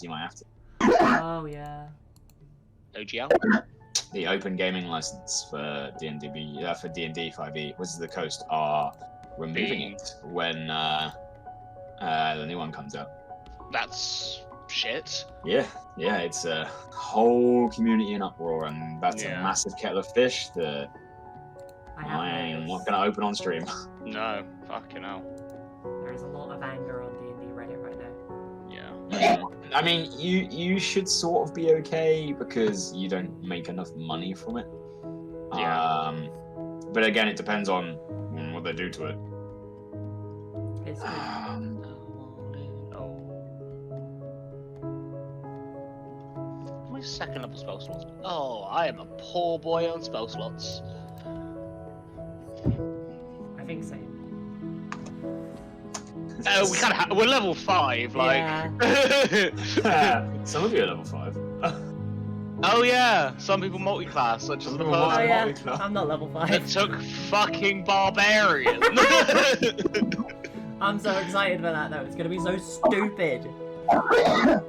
you might have to. Oh yeah. OGL. The open gaming license for D&D 5e, Wizards of the Coast are removing it when the new one comes out. That's shit. Yeah, it's a whole community in uproar, and that's a massive kettle of fish that I'm not gonna open on stream. No, fucking hell. There is a lot of anger on D&D Reddit right now. Yeah. I mean, you should sort of be okay because you don't make enough money from it. Yeah. But again, it depends on what they do to it. It's My second level spell slots. Oh, I am a poor boy on spell slots. I think so. Oh, we're level 5, like. Yeah. Some of you are level 5. Oh yeah, some people multi-class, such as the Oh person yeah, I'm not level 5. that took fucking barbarian. I'm so excited for that though. It's gonna be so stupid. I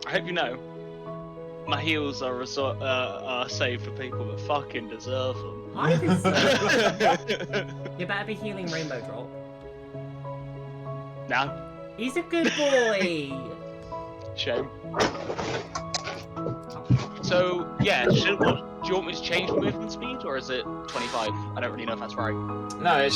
hope you know, my heals are saved for people that fucking deserve them. I deserve them. You better be healing Rainbow Drop. No. He's a good boy. Shame. So yeah, do you want me to change the movement speed, or is it 25? I don't really know if that's right. No, it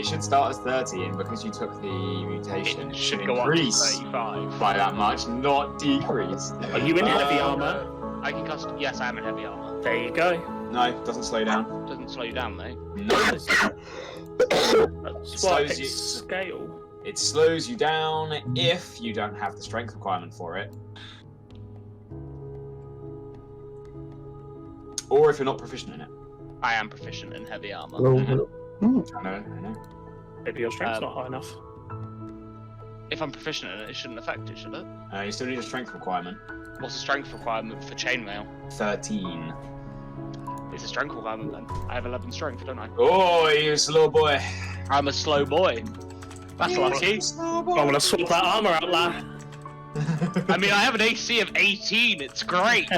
should start as 30, and because you took the mutation, It should go up to increase 35. by that much, not decrease. Are you in heavy armor? I can custom. Yes, I am in heavy armor. There you go. No, it doesn't slow down. Doesn't slow you down, mate. No. That's why Slows you- it's scale. It slows you down if you don't have the strength requirement for it. Or if you're not proficient in it. I am proficient in heavy armor. I know. Maybe your strength's not high enough. If I'm proficient in it, it shouldn't affect it, should it? You still need a strength requirement. What's the strength requirement for chainmail? 13. It's a strength requirement then. I have 11 strength, don't I? Oh, you slow boy. I'm a slow boy. That's lucky. Slow boy. I want to swap that armor out, lad. I mean, I have an AC of 18. It's great.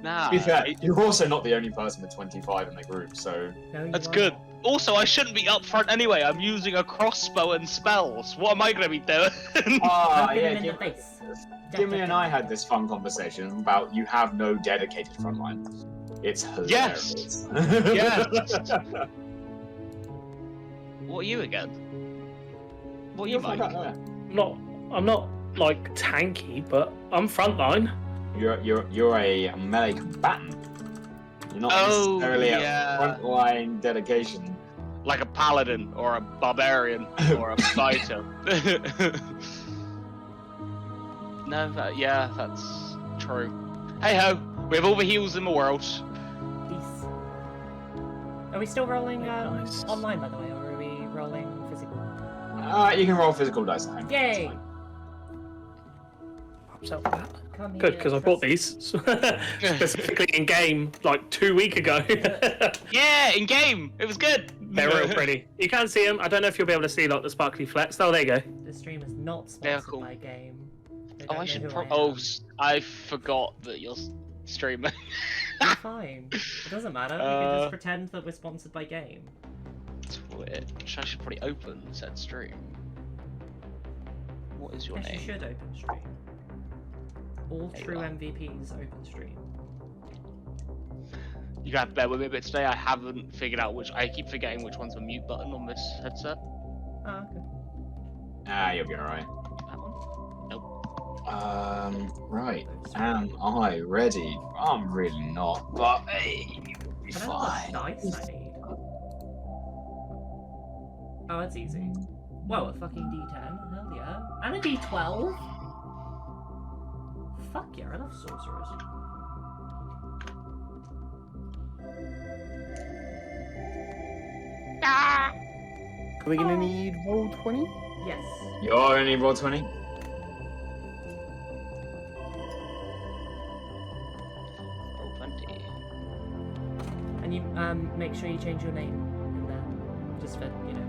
Nah. To be fair, you're also not the only person with 25 in the group, so... No, you That's are good. not. Also, I shouldn't be up front anyway. I'm using a crossbow and spells. What am I going to be doing? Ah, Don't hit yeah, him in the face. Jimmy and I had this fun conversation about you have no dedicated frontline. It's hilarious. Yes. What are you again? What are you, Mike? I'm not like tanky, but I'm frontline. You're a melee combatant. You're not Oh, necessarily yeah. a frontline dedication. Like a paladin, or a barbarian, or a fighter. No, that's true. Hey ho, we have all the heals in the world. Peace. Are we still rolling Nice. online, by the way, or are we rolling physical? You can roll physical dice at home. Yay! Upset with that. Come Good, here, because I bought trust- these specifically in game like 2 weeks ago. Yeah, in game, it was good. They're real pretty. You can see them. I don't know if you'll be able to see like the sparkly flecks. Oh, there you go. The stream is not They're sponsored cool. by game. They Oh, don't I know should. who I Oh, am. I forgot that you're streaming. You're fine. It doesn't matter. We can just pretend that we're sponsored by game. Twitch. I should probably open said stream. What is your Yes, you name? should open stream. All There you true are. MVPs open stream. You gotta bear with me a bit today. I haven't figured out which. I keep forgetting which one's the mute button on this headset. Ah, okay. You'll be alright. That one. Right. Am I ready? I'm really not, but hey, you'll be I don't know fine. what dice I need. Oh, that's easy. Whoa, a fucking D10. Hell yeah. And a D12? Fuck yeah, I love sorcerers. Ah! Are we gonna need roll 20? Yes. You're only roll 20? Roll 20. And you make sure you change your name in there. Just for, you know,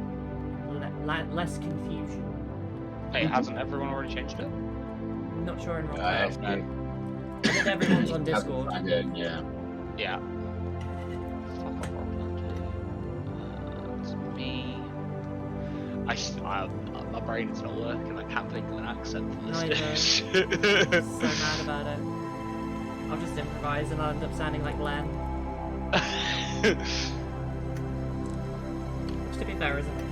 less confusion. Hey, hasn't everyone already changed it? Not sure in roll I 20. I think everyone's on Discord. I did, yeah. Yeah. Fuck off, roll 20. It's me. My brain's not working. I can't think of an accent for this dish. So mad about it. I'll just improvise and I'll end up sounding like Len. Which, to be fair, isn't an issue.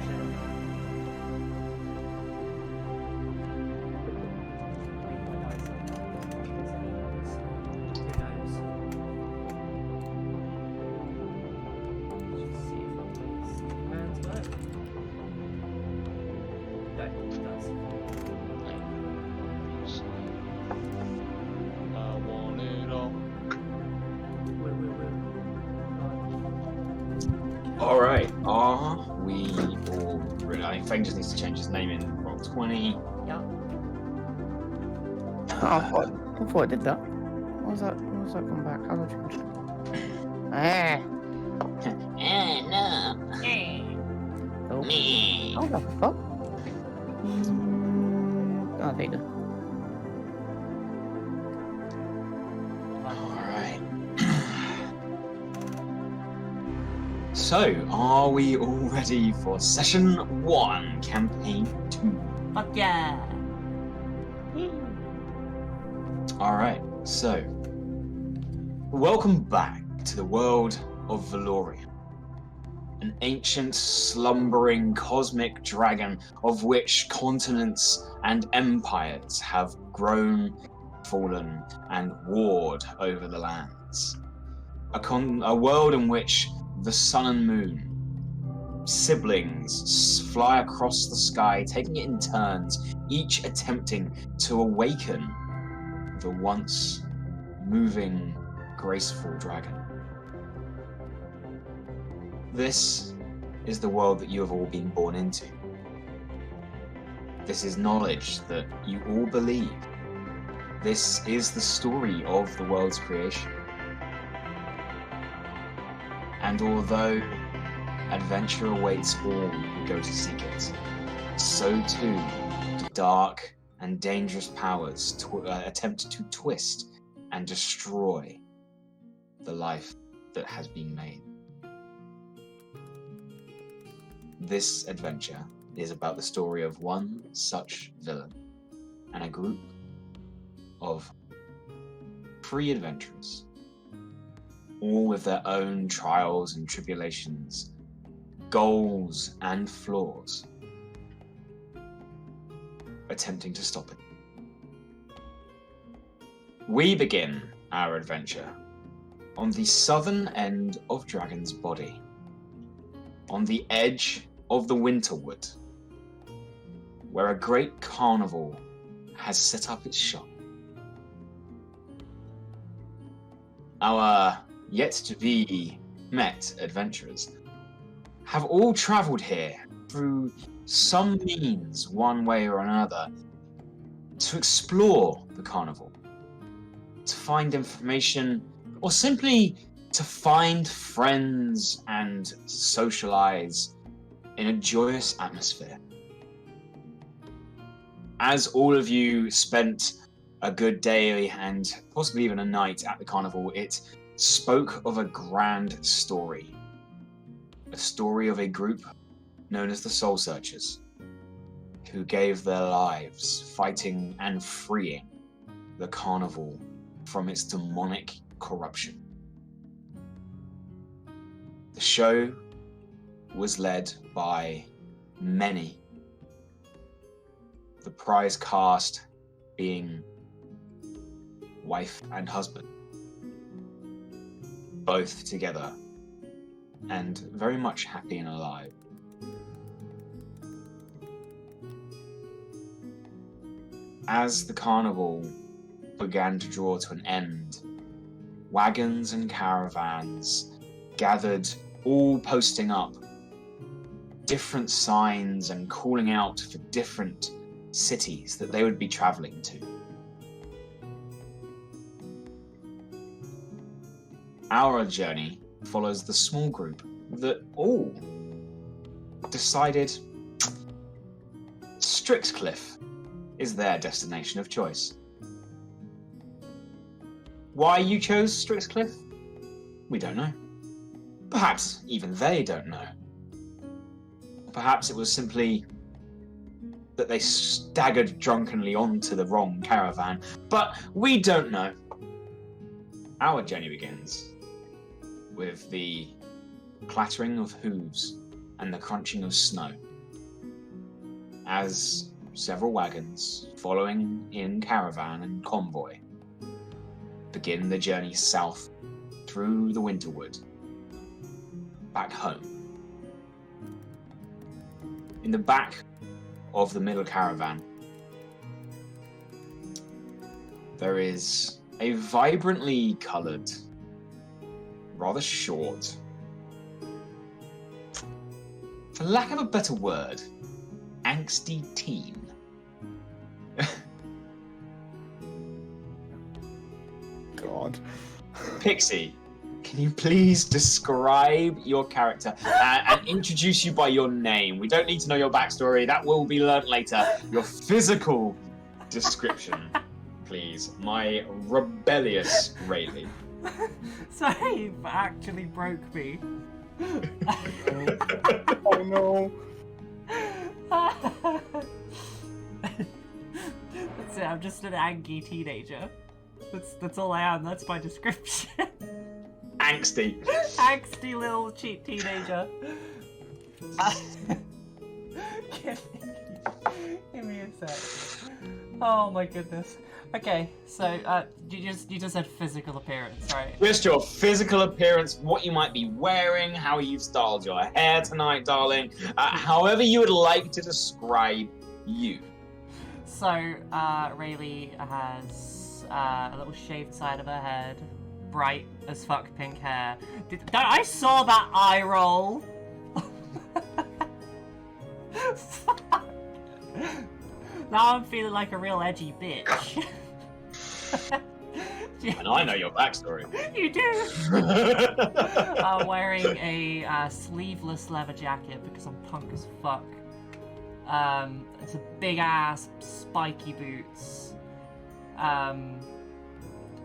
Alright, are we all ready? I think Fang just needs to change his name in roll 20. Yeah. Oh, I thought I did that. What was that? What was that come back? How do I change it? No. Oh. Me. Oh, what the fuck? Oh, there you go. Alright. So, are we all ready for session 1, campaign 2? Fuck yeah! Alright, so welcome back to the world of Valoria. An ancient, slumbering, cosmic dragon of which continents and empires have grown, fallen, and warred over the lands. A world in which the sun and moon, siblings, fly across the sky, taking it in turns, each attempting to awaken the once moving, graceful dragon. This is the world that you have all been born into. This is knowledge that you all believe. This is the story of the world's creation. And although adventure awaits all who go to seek it, so too do dark and dangerous powers attempt to twist and destroy the life that has been made. This adventure is about the story of one such villain and a group of free adventurers, all with their own trials and tribulations, goals and flaws, attempting to stop it. We begin our adventure on the southern end of Dragon's Body, on the edge of the Winterwood, where a great carnival has set up its shop. Our yet-to-be-met adventurers have all travelled here through some means, one way or another, to explore the carnival, to find information, or simply to find friends and socialize in a joyous atmosphere. As all of you spent a good day and possibly even a night at the carnival, it spoke of a grand story. A story of a group known as the Soul Searchers, who gave their lives fighting and freeing the carnival from its demonic corruption. The show was led by many, the prize cast being wife and husband, both together and very much happy and alive. As the carnival began to draw to an end, wagons and caravans gathered, all posting up different signs and calling out for different cities that they would be traveling to. Our journey follows the small group that all decided Strixcliff is their destination of choice. Why you chose Strixcliff? We don't know. Perhaps even they don't know. Perhaps it was simply that they staggered drunkenly onto the wrong caravan, but we don't know. Our journey begins with the clattering of hooves and the crunching of snow as several wagons, following in caravan and convoy, begin the journey south through the Winterwood, back home. In the back of the middle caravan, there is a vibrantly coloured, rather short, for lack of a better word, angsty teen. God. Pixie, can you please describe your character and introduce you by your name? We don't need to know your backstory. That will be learnt later. Your physical description, please. My rebellious Rayleigh. Sorry, it actually broke me. Oh no. That's it, I'm just an angry teenager. That's all I am, that's my description. Angsty. Angsty little cheap teenager. Give me a sec. Oh my goodness. Okay, so you just said physical appearance, right? Just your physical appearance, what you might be wearing, how you've styled your hair tonight, darling. However you would like to describe you. So, Rayleigh has a little shaved side of her head, bright as fuck pink hair. I saw that eye roll! Fuck. Now I'm feeling like a real edgy bitch. And I know your backstory. You do! I'm wearing a sleeveless leather jacket because I'm punk as fuck. It's a big ass spiky boots.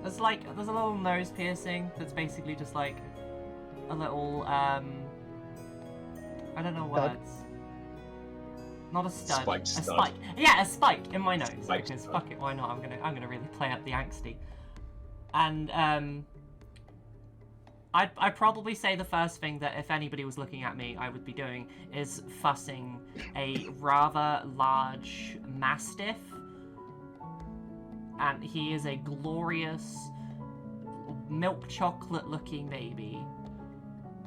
There's a little nose piercing that's basically just like a little I don't know Stud? words. Not a stud. Spiked stud. Spike. Yeah, a spike in my nose. Spiked Because stud. fuck it, why not? I'm gonna really play up the angsty. And I'd probably say the first thing that if anybody was looking at me, I would be doing is fussing a rather large mastiff. And he is a glorious milk chocolate looking baby.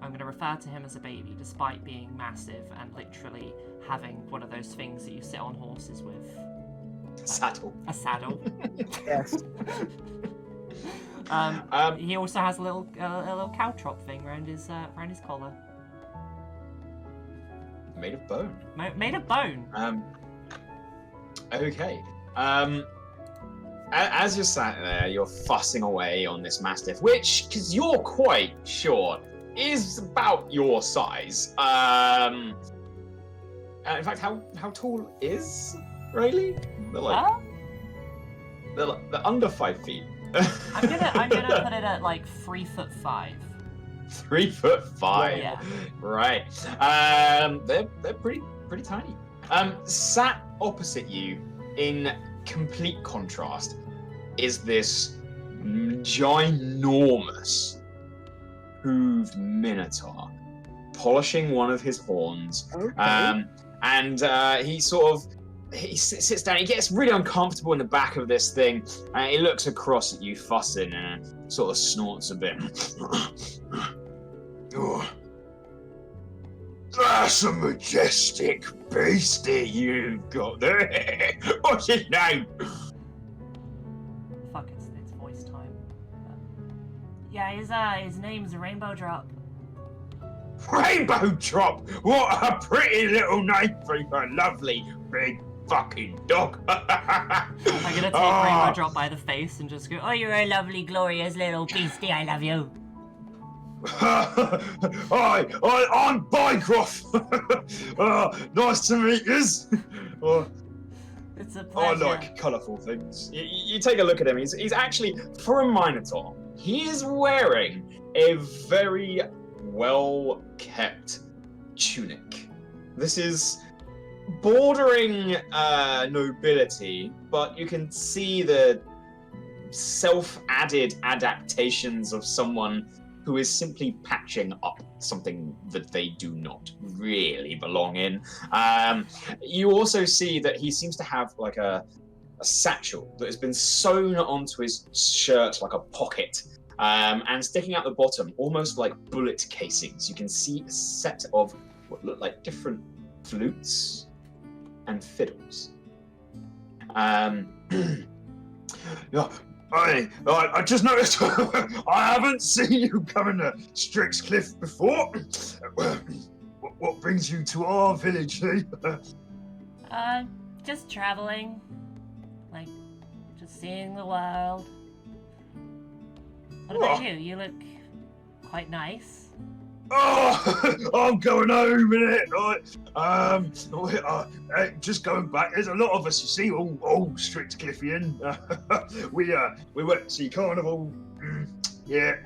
I'm going to refer to him as a baby despite being massive and literally having one of those things that you sit on horses with. Saddle. A saddle. Yes. He also has a little caltrop thing around his collar. Made of bone. Made of bone. Okay. As you're sat there, you're fussing away on this mastiff, which, because you're quite short, is about your size. In fact, how tall is Rayleigh? They're under 5 feet. I'm gonna put it at like 3'5". 3'5". Yeah. Right. They're pretty tiny. Sat opposite you in complete contrast is this ginormous hooved minotaur polishing one of his horns. Okay. And he sits down, he gets really uncomfortable in the back of this thing, and he looks across at you fussing and sort of snorts a bit. Oh, that's a majestic beastie you've got there. What's his name? Fuck, it's voice time. Yeah, his name's Rainbow Drop. Rainbow Drop! What a pretty little name for a lovely big fucking dog. I'm gonna take Rainbow Drop by the face and just go, "Oh, you're a lovely, glorious little beastie. I love you." I'm Bycroft. Nice to meet yous. It's a I pleasure. like colourful things. You take a look at him. He's actually, for a Minotaur, he is wearing a very well-kept tunic. This is bordering nobility, but you can see the self-added adaptations of someone who is simply patching up something that they do not really belong in. You also see that he seems to have like a satchel that has been sewn onto his shirt like a pocket, and sticking out the bottom, almost like bullet casings. You can see a set of what look like different flutes and fiddles. Yeah, I just noticed I haven't seen you coming to Strixcliff before. What brings you to our village, eh? Just traveling. Like, just seeing the world. What about you? You look quite nice. Oh, I'm going home in it. Just going back. There's a lot of us, you see, all Strixcliffian. we went to see Carnival. Yeah.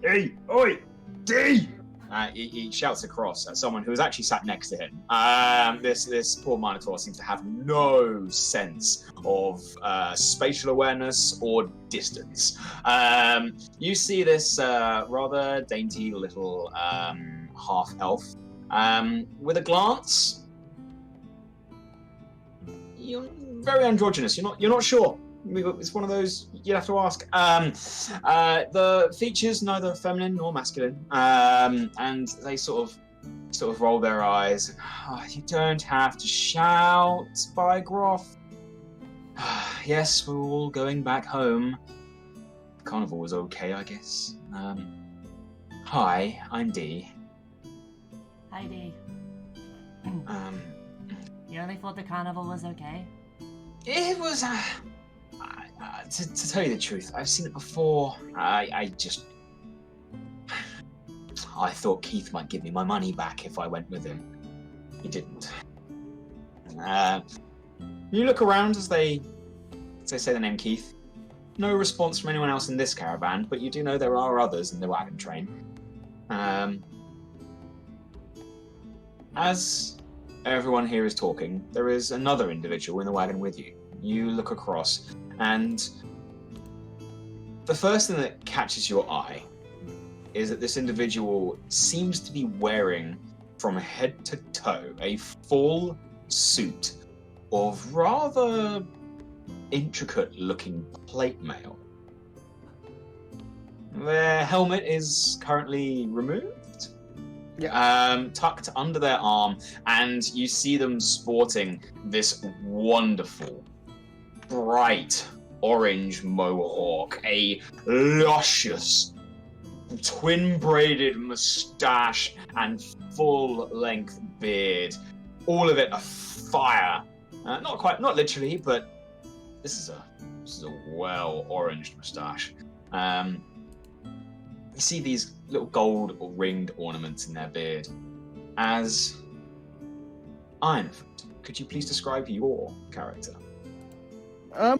Hey, oi, D. He shouts across at someone who was actually sat next to him. This poor Minotaur seems to have no sense of spatial awareness or distance. You see this rather dainty little half-elf. With a glance, you're very androgynous. You're not sure. It's one of those you'd have to ask. The features neither feminine nor masculine, and they sort of roll their eyes. Oh, you don't have to shout, by Groff. Yes, we're all going back home. Carnival was okay, I guess. Hi, I'm Dee. Hi, Dee. You only thought the carnival was okay? It was. To tell you the truth, I've seen it before. I thought Keith might give me my money back if I went with him. He didn't. You look around as they say the name Keith. No response from anyone else in this caravan, but you do know there are others in the wagon train. As everyone here is talking, there is another individual in the wagon with you. You look across, and the first thing that catches your eye is that this individual seems to be wearing, from head to toe, a full suit of rather intricate-looking plate mail. Their helmet is currently removed, tucked under their arm, and you see them sporting this wonderful, bright orange mohawk, a luscious twin-braided mustache, and full-length beard. All of it afire. Not literally, but this is a well-oranged mustache. You see these little gold or ringed ornaments in their beard. As Ironfoot, could you please describe your character? Yeah.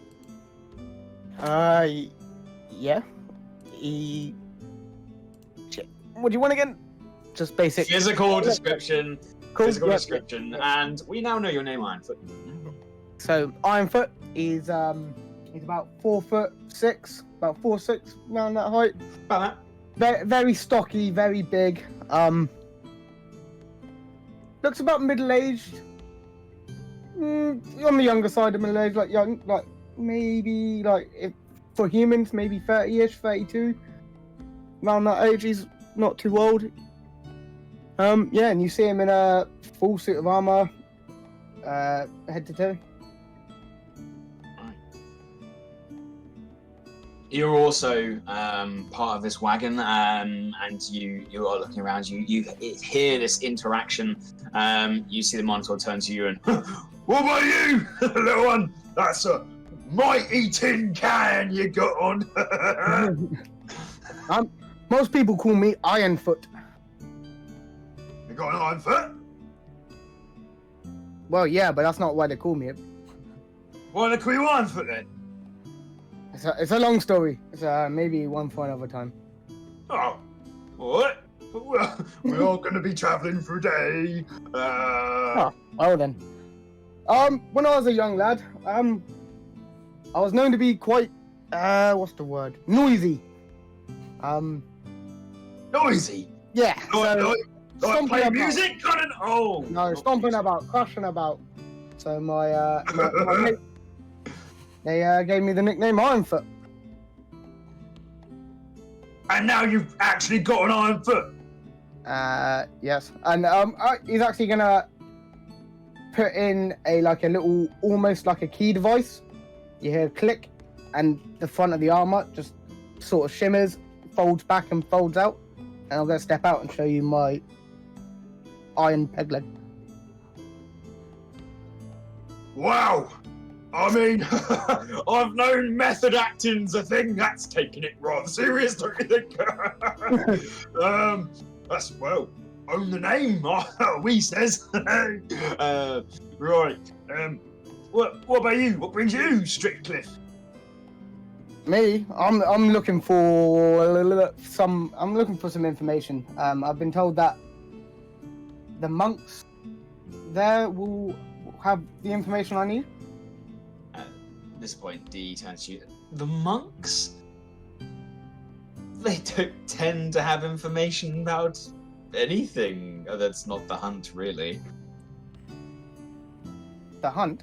What do you want again? Just basic. Physical description. Cool. Physical Yep. description, and we now know your name, Ironfoot. So Ironfoot is he's about 4'6", about 4'6", around that height. About that. Very, very stocky, very big. Looks about middle-aged. On the younger side of middle-aged, like young, like maybe like if for humans, maybe 30-ish, 32. Around that age, he's not too old. Yeah, and you see him in a full suit of armor, head to toe. You're also part of this wagon, and you are looking around. You hear this interaction. You see the Minotaur turn to you and, what about you, little one? That's a mighty tin can you got on. Most people call me Ironfoot. You got an iron foot? Well, yeah, but that's not why they call me it. What can we go on foot then? It's a long story. It's maybe one for another time. Oh, what? Well, we're all going to be travelling for a day. Oh then. When I was a young lad, I was known to be quite, what's the word? Noisy. Noisy. Yeah. So, Like play about. music, Conan. Oh. No, stomping about, crushing about. So my mate, they gave me the nickname Ironfoot. And now you've actually got an iron foot. Yes, and he's actually gonna put in a little, almost like a key device. You hear a click, and the front of the armor just sort of shimmers, folds back and folds out. And I'm gonna step out and show you my iron peg leg. Wow. I mean, I've known method acting's a thing that's taking it rather serious, don't you think? That's, well, own the name, we says. Right. What about you? What brings you, Strickcliffe? Me, I'm looking for some information. I've been told that the monks there will have the information I need. At this point, Dee turns to you. The monks? They don't tend to have information about anything that's not the hunt, really. The hunt?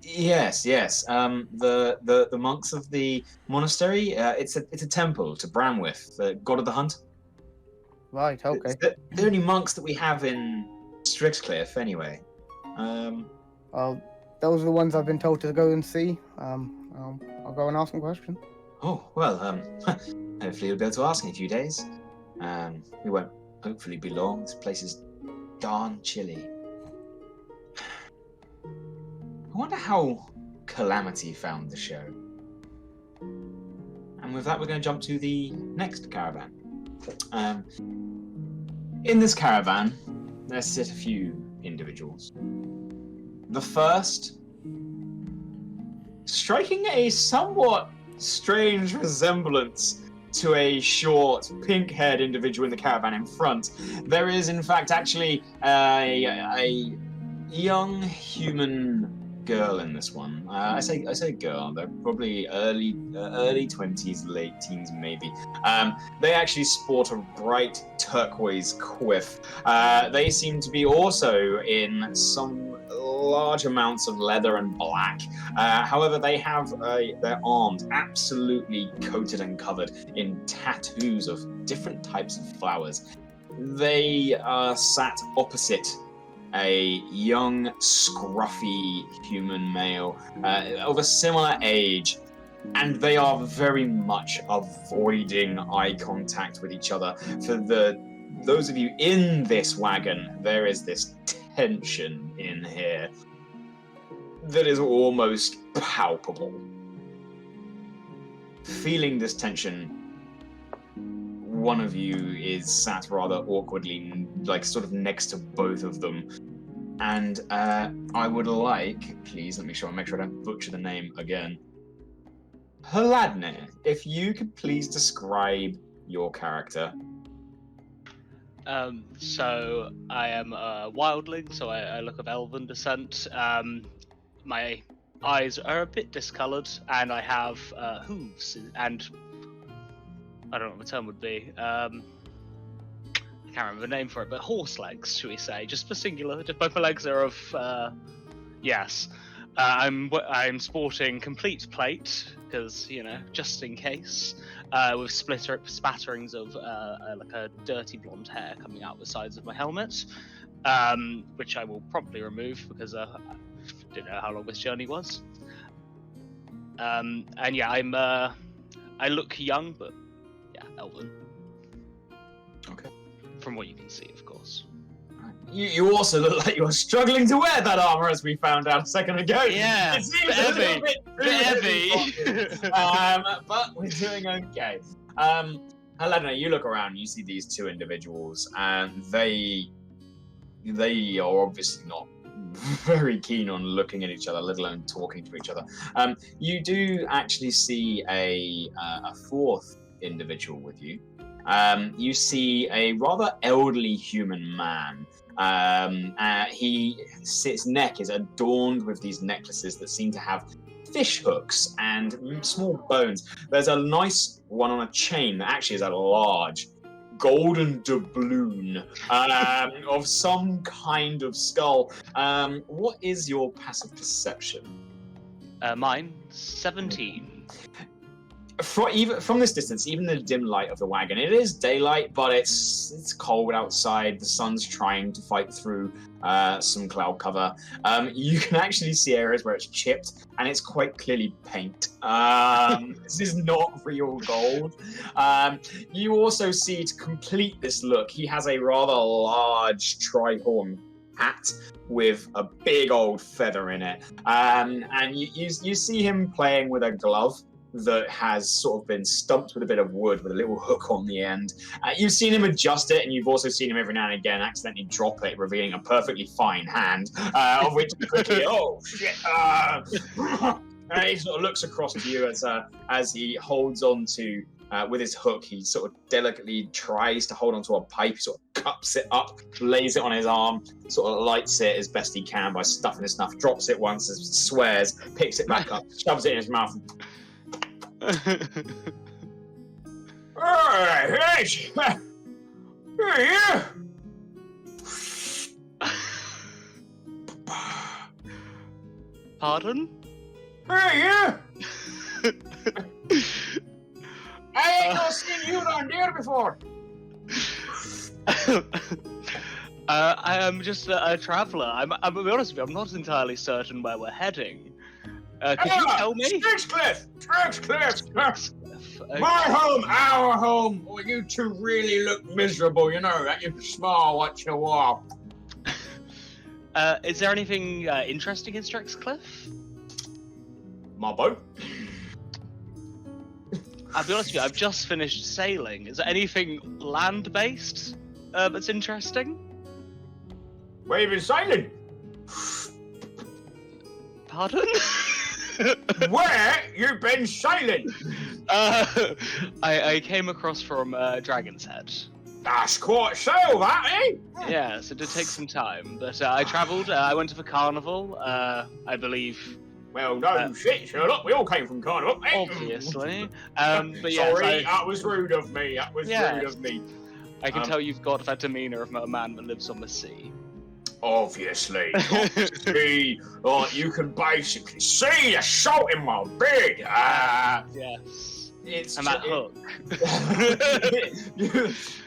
Yes. The monks of the monastery. It's a temple to Bramwith, the god of the hunt. Right. Okay. It's the only monks that we have in Strickcliffe, anyway. Well, those are the ones I've been told to go and see. I'll go and ask them questions. Oh well. Hopefully you'll be able to ask in a few days. We won't hopefully be long. This place is darn chilly. I wonder how Calamity found the show. And with that, we're going to jump to the next caravan. In this caravan, there sit a few individuals. The first, striking a somewhat strange resemblance to a short, pink-haired individual in the caravan in front. There is, in fact, actually a young human girl in this one. I say girl. They're probably early 20s, late teens maybe. They actually sport a bright turquoise quiff. They seem to be also in some large amounts of leather and black. However, they have their arms absolutely coated and covered in tattoos of different types of flowers. They are sat opposite a young, scruffy human male of a similar age, and they are very much avoiding eye contact with each other. For those of you in this wagon, there is this tension in here that is almost palpable. Feeling this tension, one of you is sat rather awkwardly, sort of next to both of them. And I would like, please, make sure I don't butcher the name again. Hladne, if you could please describe your character. So I am a wildling, so I look of elven descent. My eyes are a bit discoloured, and I have hooves, and I don't know what the term would be. I can't remember the name for it, but horse legs, should we say? Just for singular. Both my legs are of, yes. I'm sporting complete plate, because, just in case, with spatterings of like a dirty blonde hair coming out the sides of my helmet, which I will promptly remove because I didn't know how long this journey was. And yeah, I look young, but yeah, elven. Okay. From what you can see, of course. You also look like you're struggling to wear that armor, as we found out a second ago. Yeah, it seems heavy. A bit heavy. But we're doing okay. Helena, you look around, you see these two individuals, and they are obviously not very keen on looking at each other, let alone talking to each other. You do actually see a fourth individual with you. You see a rather elderly human man. His neck is adorned with these necklaces that seem to have fish hooks and small bones. There's a nice one on a chain that actually is a large golden doubloon of some kind of skull. What is your passive perception? Mine, 17. From this distance, even the dim light of the wagon, it is daylight, but it's cold outside. The sun's trying to fight through some cloud cover. You can actually see areas where it's chipped, and it's quite clearly paint. This is not real gold. You also see, to complete this look, he has a rather large tri-horn hat with a big old feather in it. And you see him playing with a glove that has sort of been stumped with a bit of wood with a little hook on the end. You've seen him adjust it, and you've also seen him every now and again accidentally drop it, revealing a perfectly fine hand, of which quickly, oh shit! And he sort of looks across to you as he holds on to, with his hook, he sort of delicately tries to hold onto a pipe, sort of cups it up, lays it on his arm, sort of lights it as best he can by stuffing his snuff, drops it once, swears, picks it back up, shoves it in his mouth. Hey, Pardon? Hey, yeah. I ain't not seen you down there before. I am just a traveller. I'm to be honest with you, I'm not entirely certain where we're heading. Could you tell me? Strixcliff! Okay. My home, our home. Oh, you two really look miserable, you know that. You can smile what you want. Is there anything interesting in Strixcliff? My boat. I'll be honest with you, I've just finished sailing. Is there anything land-based that's interesting? Where you been sailing? Pardon? Where you been sailing? I came across from Dragon's Head. That's quite a sail, that, eh? Yes, it did take some time, but I travelled. I went to the carnival, I believe. Well, no shit, Sherlock. We all came from Carnival, eh? Obviously. But yes, sorry, that was rude of me. That was rude of me. I can tell you've got that demeanour of a man that lives on the sea. Obviously. Like, you can basically see the salt in my beard. Yes. It's and that hook.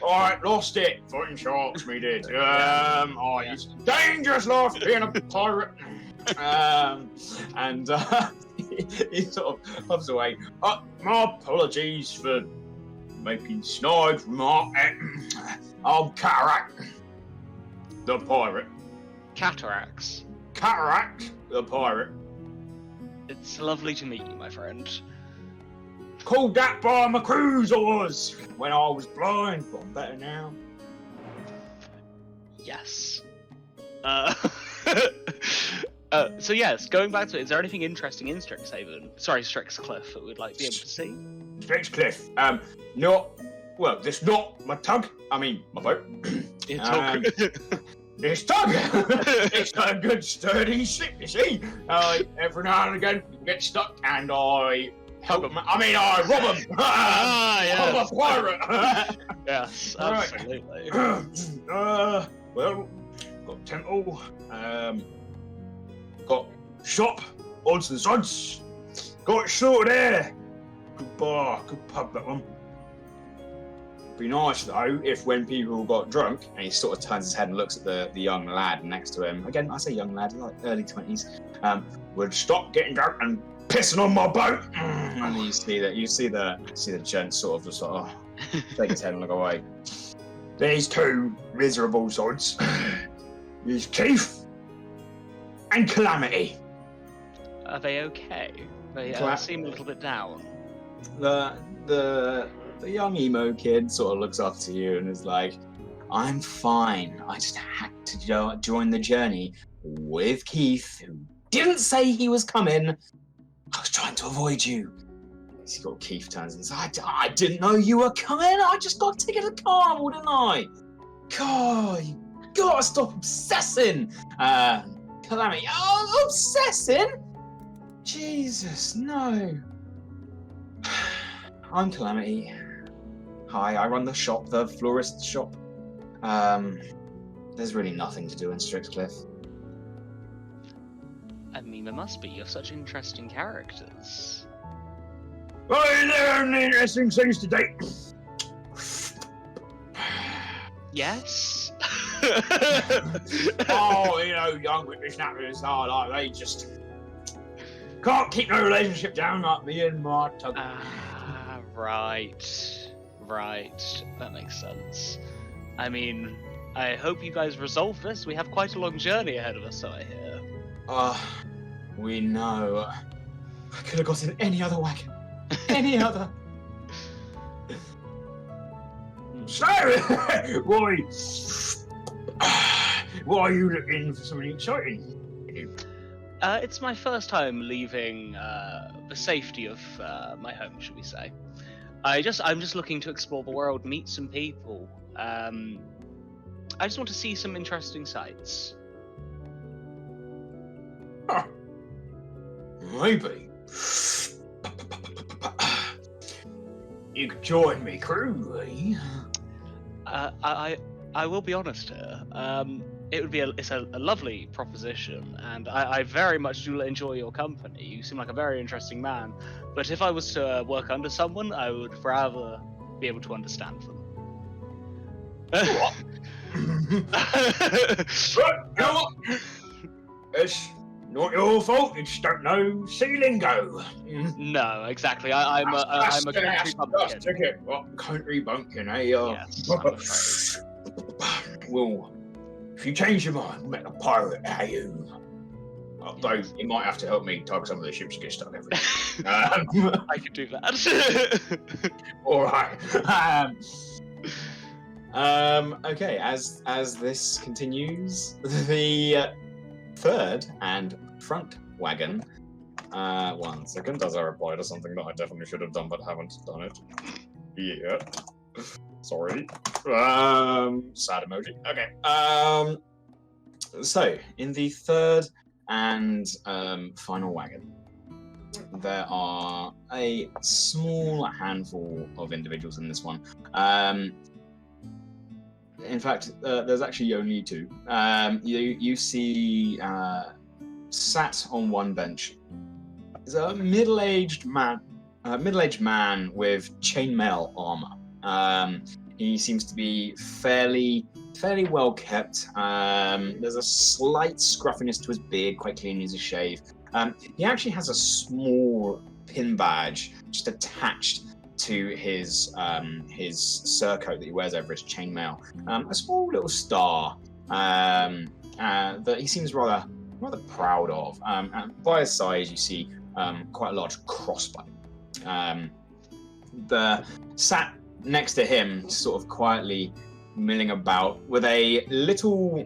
Alright, lost it. Fighting sharks, me did. It's dangerous life being a pirate. He sort of puffs away. My apologies for making snide remark. I'm Cataract, the pirate. Cataracts. Cataract, the pirate. It's lovely to meet you, my friend. Called that by my cruise I was when I was blind, but I'm better now. Yes. So yes, going back to it, is there anything interesting in Strixcliff that we'd like to be able to see? Strixcliff, this not my tug. I mean, my boat. It's all good. It's tug. It's got a good sturdy ship, you see. Every now and again, you get stuck, and I rob them. Yes. I'm a pirate. Yes, absolutely. Well, got temple, got shop, odds and sods, got it sorted there. Good bar, good pub, that one. Be nice though if when people got drunk, and he sort of turns his head and looks at the young lad next to him. Again, I say young lad, like early 20s. Would stop getting drunk and pissing on my boat. And then you see the gent sort of just take his head and look away. These two miserable sods. There's Keith and Calamity. Are they okay? They seem a little bit down. The young emo kid sort of looks up to you and is like, I'm fine. I just had to join the journey. with Keith, who didn't say he was coming. I was trying to avoid you. He's got Keith turns and says, I didn't know you were coming. I just got a ticket to Carnival, didn't I? God, you gotta stop obsessing. Calamity, obsessing? Jesus, no. I'm Calamity. Hi, I run the shop, the florist shop. There's really nothing to do in Strixcliff. I mean, there must be. You're such interesting characters. Well, there are interesting things to do. Yes? Oh, young whippersnappers are like, they just can't keep no relationship down like me and my tug. Right. That makes sense. I mean, I hope you guys resolve this. We have quite a long journey ahead of us, so I hear. We know. I could have gotten any other wagon. Any other. So, why are you looking for something exciting? It's my first time leaving the safety of my home, should we say. I'm just looking to explore the world, meet some people. I just want to see some interesting sights. Maybe. You could join me crew, eh? I will be honest here. It would be it's a lovely proposition, and I very much do enjoy your company. You seem like a very interesting man. But if I was to work under someone, I would rather be able to understand them. What? It's not your fault. You just don't know sea lingo. No, exactly. I'm a country bumpkin. Ticket. What country bumpkin? Eh? Yes, I'm afraid. Well, if you change your mind, we'll make a pirate out of you. Although you might have to help me tug some of the ships to get stuck everywhere. I could do that. All right. Okay. As this continues, the third and front wagon. 1 second, as I reply to something that I definitely should have done but haven't done it yet. Sorry. Sad emoji. Okay. So in the third and final wagon, there are a small handful of individuals in this one. In fact, there's actually only 2. You see, sat on one bench is a middle-aged man with chainmail armor. He seems to be fairly well kept. There's a slight scruffiness to his beard, quite clean as a shave. He actually has a small pin badge just attached to his surcoat that he wears over his chainmail. A small little star that he seems rather proud of. And by his side, you see quite a large crossbow. The sat next to him, sort of quietly milling about with a little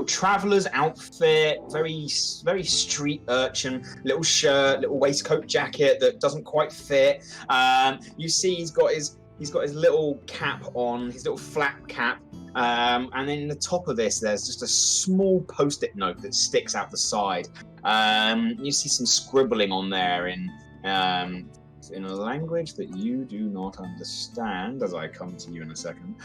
traveller's outfit, very street urchin, little shirt, little waistcoat jacket that doesn't quite fit. You see he's got his little cap on, his little flap cap, and then in the top of this there's just a small post-it note that sticks out the side. You see some scribbling on there in a language that you do not understand, as I come to you in a second.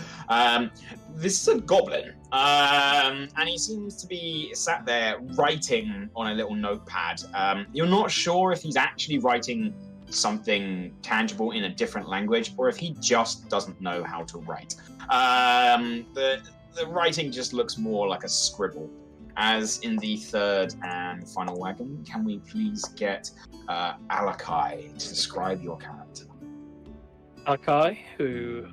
This is a goblin, and he seems to be sat there writing on a little notepad. You're not sure if he's actually writing something tangible in a different language, or if he just doesn't know how to write. The writing just looks more like a scribble. As in the third and final wagon, can we please get Alakai to describe your character? Alakai, who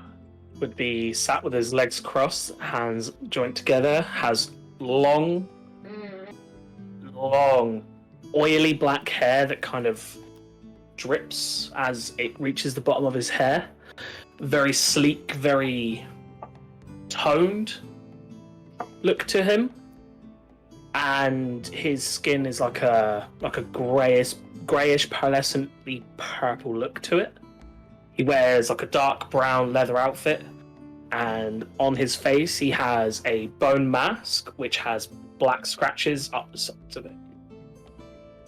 would be sat with his legs crossed, hands joined together, has long, oily black hair that kind of drips as it reaches the bottom of his hair. Very sleek, very toned look to him. and his skin is like a grayish pearlescently purple look to it. He wears like a dark brown leather outfit, and on his face he has a bone mask which has black scratches up the sides of it.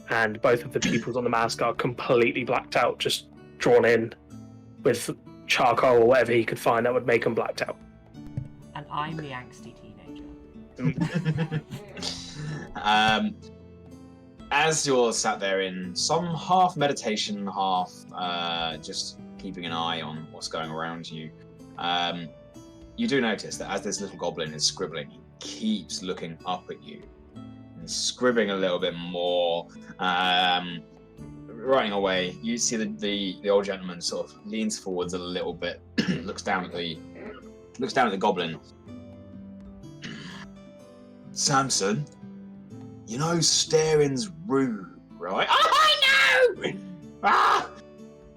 And both of the pupils on the mask are completely blacked out, just drawn in with charcoal or whatever he could find that would make them blacked out. And I'm the angsty teenager. As you're sat there in some half meditation, half just keeping an eye on what's going around you, you do notice that as this little goblin is scribbling, he keeps looking up at you and scribbling a little bit more, writing away. You see the old gentleman sort of leans forwards a little bit, looks down at the goblin. Samson, you know staring's rude, right? Oh, I know! Ah!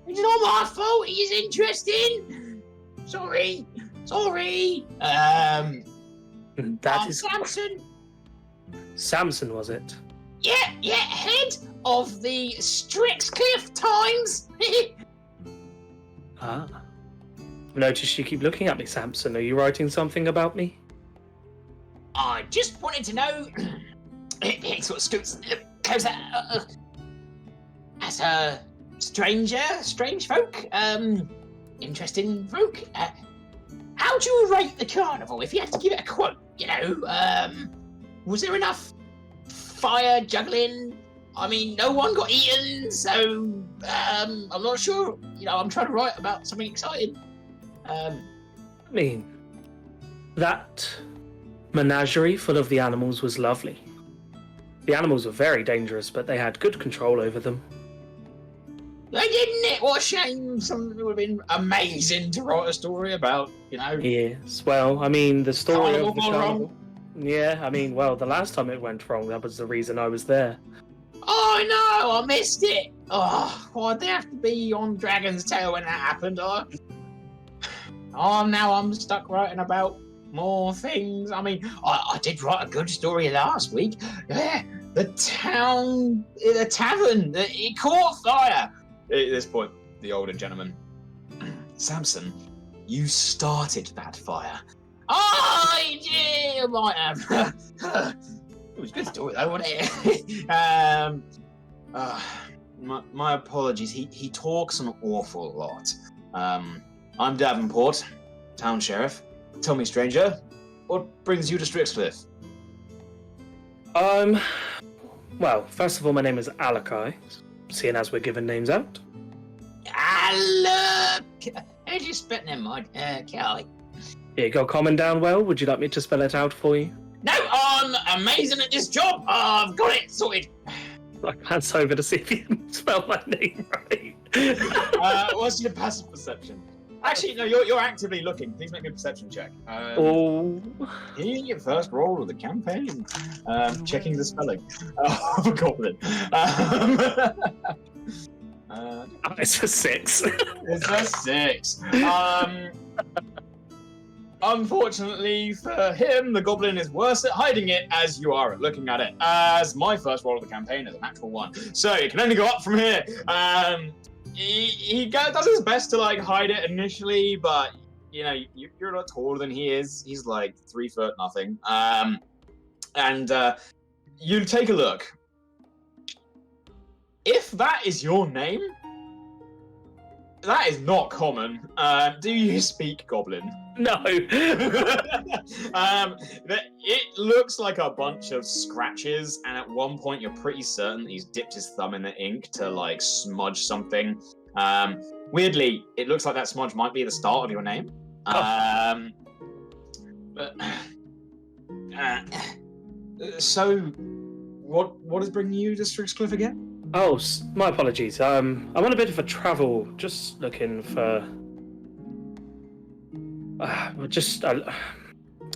It's not my fault, he's interesting! Sorry! That I'm is Samson! Samson, was it? Yeah, head of the Strixcliff Times! Ah. Notice you keep looking at me, Samson. Are you writing something about me? I just wanted to know... He sort of scoots closer. As a stranger, strange folk, interesting folk, how do you rate the carnival? If you had to give it a quote, was there enough fire juggling? I mean, no one got eaten, so I'm not sure. I'm trying to write about something exciting. I mean, that menagerie full of the animals was lovely. The animals were very dangerous, but they had good control over them. They didn't it? What a shame. Something would have been amazing to write a story about, Yes, well, I mean, the story Carnival of the gone carnival... wrong. Yeah, I mean, well, the last time it went wrong, that was the reason I was there. Oh no, I missed it. Oh, why'd they have to be on Dragon's Tail when that happened? Now I'm stuck writing about more things. I mean, I did write a good story last week. Yeah, the tavern, it caught fire. At this point, the older gentleman, Samson, you started that fire. I did, I might have. It was a good story though, wasn't it? My apologies. He talks an awful lot. I'm Davenport, town sheriff. Tell me, stranger, what brings you to Strixcliff? Well, first of all, my name is Alakai, seeing as we're giving names out. How do you spell never mind, Callie? You got common down well? Would you like me to spell it out for you? No, I'm amazing at this job. I've got it sorted. I glance over to see if you can spell my name right. What's your passive perception? Actually, no, you're actively looking. Please make me a perception check. Your first roll of the campaign. Checking the spelling of a goblin. It's a 6. It's a 6. Unfortunately for him, the goblin is worse at hiding it as you are at looking at it. As my first roll of the campaign is a natural 1. So it can only go up from here. He does his best to hide it initially, but you're a lot taller than he is. He's 3 foot nothing. And you take a look. If that is your name, that is not common. Do you speak Goblin? No. It looks like a bunch of scratches, and at one point you're pretty certain that he's dipped his thumb in the ink to smudge something. Weirdly, it looks like that smudge might be the start of your name. So, what is bringing you to Strixcliff again? Oh, my apologies. I'm on a bit of a travel, just looking for... I've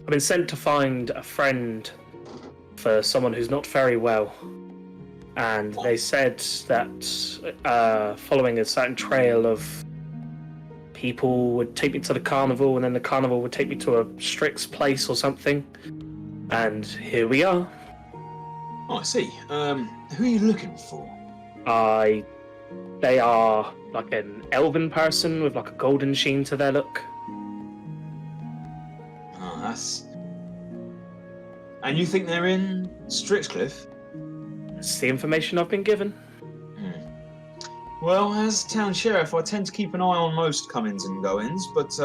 been sent to find a friend for someone who's not very well. And they said that following a certain trail of people would take me to the carnival, and then the carnival would take me to a Strix place or something. And here we are. Oh, I see. Who are you looking for? They are like an elven person with like a golden sheen to their look. Oh, that's... And you think they're in Strixcliff? It's the information I've been given. Well, as town sheriff, I tend to keep an eye on most comings and goings, but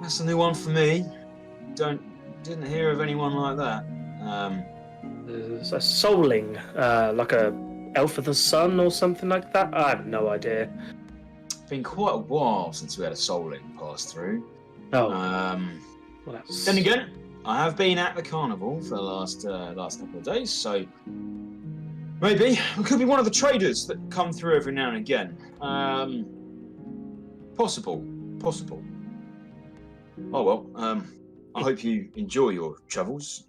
that's a new one for me. Didn't hear of anyone like that. There's a souling, like a elf of the sun or something like that. I have no idea. Been quite a while since we had a souling pass through. Oh, well, that's... Then again, I have been at the carnival for the last couple of days, so maybe it could be one of the traders that come through every now and again. Possible. Oh well. I hope you enjoy your travels.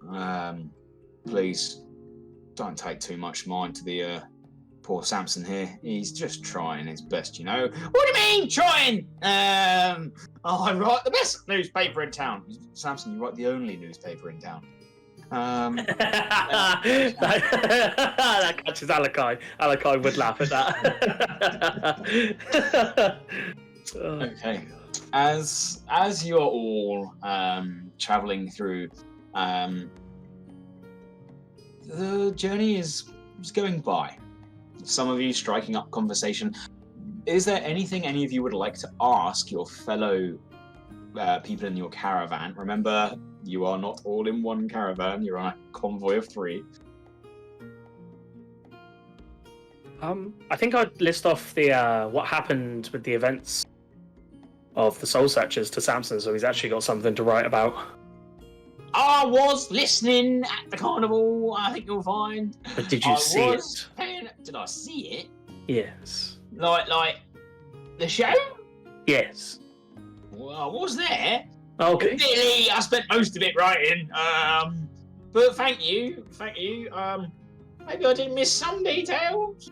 Please don't take too much mind to the poor Samson here. He's just trying his best, you know. What do you mean, trying? I write the best newspaper in town. Samson, you write the only newspaper in town. that catches Alakai. Alakai would laugh at that. Okay. As you're all traveling through, the journey is going by. Some of you striking up conversation. Is there anything any of you would like to ask your fellow people in your caravan? Remember, you are not all in one caravan. You're on a convoy of 3. I think I'd list off the what happened with the events of the Soul Searchers to Samson, so he's actually got something to write about. I was listening at the carnival. I think you'll find. But did you see it? Did I see it? Yes. Like the show? Yes. Well, I was there. Okay. Admittedly, I spent most of it writing. But thank you. Maybe I did miss some details.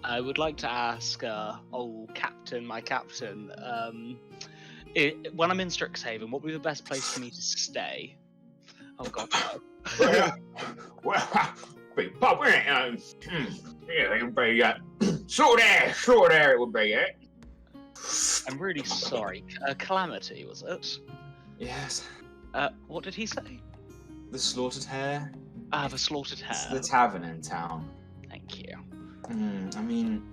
I would like to ask, my captain, when I'm in Strixhaven, what would be the best place for me to stay? Oh god. It would be short air. It would be it. I'm really sorry. Calamity, was it? Yes. What did he say? The Slaughtered Hare. The Slaughtered Hare. It's the tavern in town. Thank you. I mean,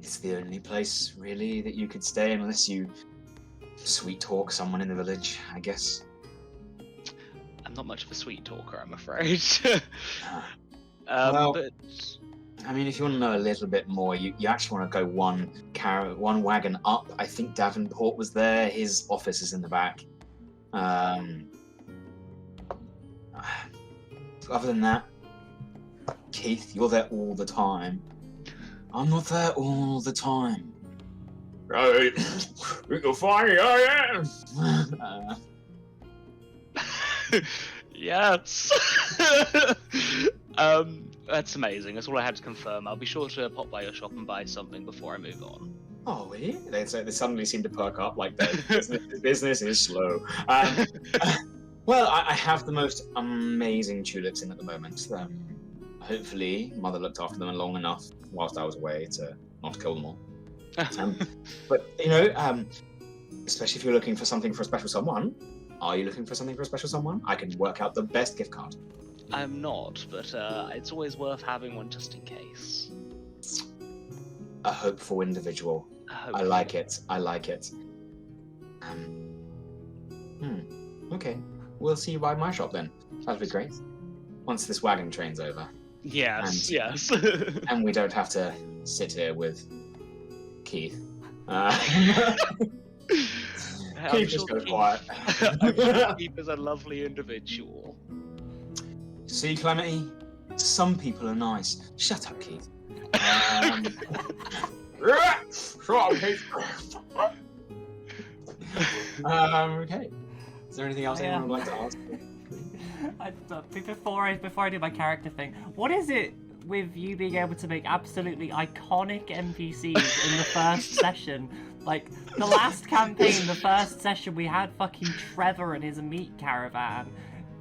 it's the only place really that you could stay unless you sweet talk someone in the village, I guess. I'm not much of a sweet talker, I'm afraid. Well, but I mean, if you want to know a little bit more, you actually want to go one wagon up. I think Davenport was there. His office is in the back. Other than that, Keith, you're there all the time. I'm not there all the time. Right, you're funny, I am. yes. That's amazing. That's all I had to confirm. I'll be sure to pop by your shop and buy something before I move on. Oh, really? They suddenly seem to perk up like their business is slow. Well, I have the most amazing tulips in at the moment. Hopefully, Mother looked after them long enough whilst I was away to not kill them all. But, you know, especially if you're looking for something for a special someone, are you looking for something for a special someone? I can work out the best gift card. I'm not, but it's always worth having one just in case. A hopeful individual. I like it. Okay. We'll see you by my shop then. That'll be great. Once this wagon train's over. Yes, yes. And we don't have to sit here with Keith. Keith just goes quiet. I'm sure Keith is a lovely individual. See, Calamity? Some people are nice. Shut up, Keith. Shut up, Keith. Okay. Is there anything else anyone would like to ask? Before I do my character thing, what is it with you being able to make absolutely iconic NPCs in the first session? Like, the last campaign, the first session, we had fucking Trevor and his meat caravan.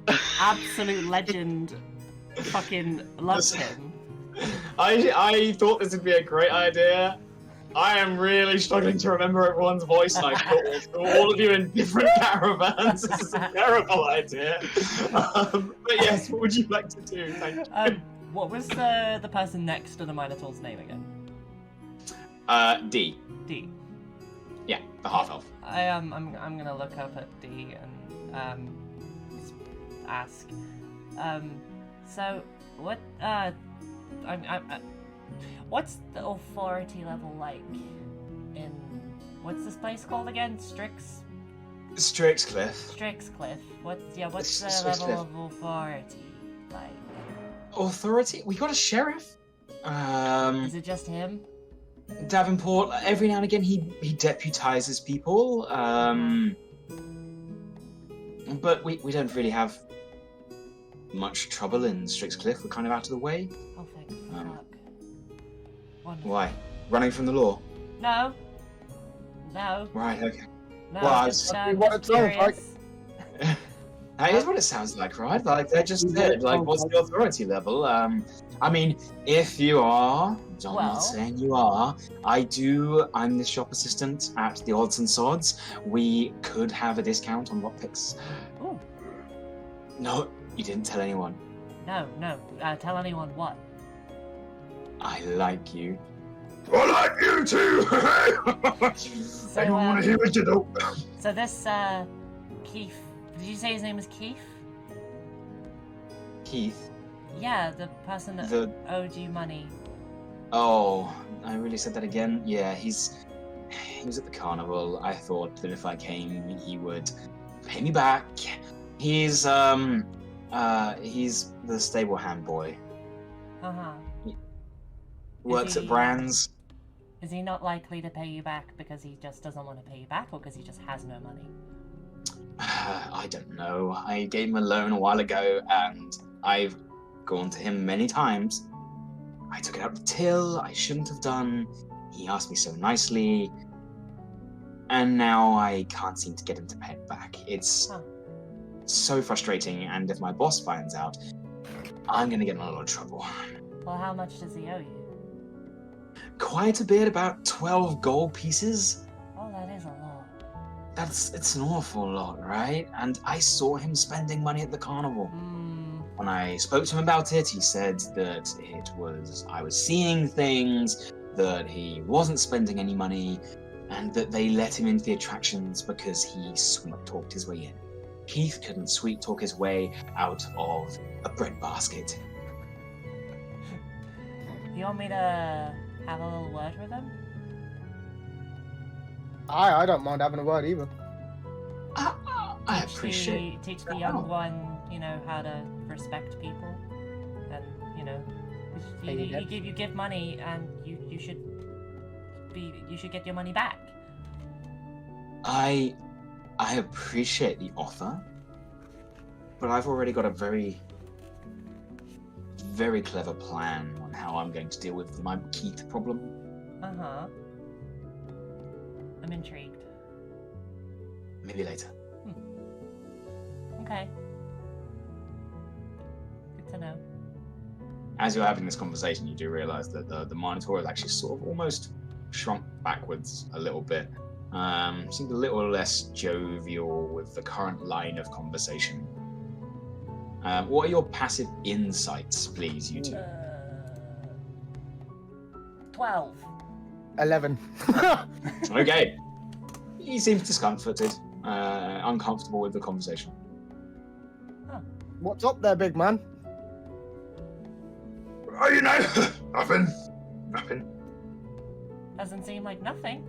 absolute legend fucking loves him. I thought this would be a great idea. I am really struggling to remember everyone's voice, and I put all of you in different caravans. This is a terrible idea. But yes, what would you like to do? Thank you. What was the person next to the Minotaur's name again? D. D. Yeah, the half elf. I'm gonna look up at D and ask. So what what's the authority level like in what's this place called again? Strixcliff. Strixcliff. What's the Strixcliff. level of authority like? Authority? We got a sheriff. Is it just him? Davenport. Every now and again, he deputizes people. But we don't really have much trouble in Strixcliff. We're kind of out of the way. Oh, thank fuck. Wonderful. Why? Running from the law? No. No. Right. Okay. No. Well, I just, was- What it sounds like. curious. That is what it sounds like, right? Like they just said, like, what's the authority level? I mean, if you are, I'm Well- not saying you are. I'm the shop assistant at the Odds and Sods. We could have a discount on lockpicks. Ooh. No, you didn't tell anyone. No. Tell anyone what? I like you. I like you too. Anyone want to hear what you do? So this Keith. Did you say his name was Keith? Keith. Yeah, the person that The owed you money. Oh, I really said that again. Yeah, he was at the carnival. I thought that if I came, he would pay me back. He's the stable hand boy. Uh-huh. Works he- at Brands. Is he not likely to pay you back because he just doesn't want to pay you back, or because he just has no money? I don't know. I gave him a loan a while ago, and I've gone to him many times. I took it out the till. I shouldn't have done. He asked me so nicely, and now I can't seem to get him to pay it back. It's Huh. so frustrating, and if my boss finds out, I'm gonna get in a lot of trouble. Well, how much does he owe you? Quite a bit, about 12 gold pieces. Oh, that is a lot. It's an awful lot, right? And I saw him spending money at the carnival. When I spoke to him about it, he said that I was seeing things, that he wasn't spending any money, and that they let him into the attractions because he sweet-talked his way in. Keith couldn't sweet-talk his way out of a bread basket. You want me to have a little word with him? I don't mind having a word either. I appreciate Teach the young one, how to respect people, and you give money, and you should get your money back. I appreciate the offer, but I've already got a very, very clever plan on how I'm going to deal with my Keith problem. Uh-huh. I'm intrigued. Maybe later. Okay. Good to know. As you're having this conversation, you do realise that the Minotaur is actually sort of almost shrunk backwards a little bit. Seemed a little less jovial with the current line of conversation. What are your passive insights, please, you two? 12. 11. Okay. He seems discomforted, uncomfortable with the conversation. What's up there, big man? Oh, nothing. Doesn't seem like nothing.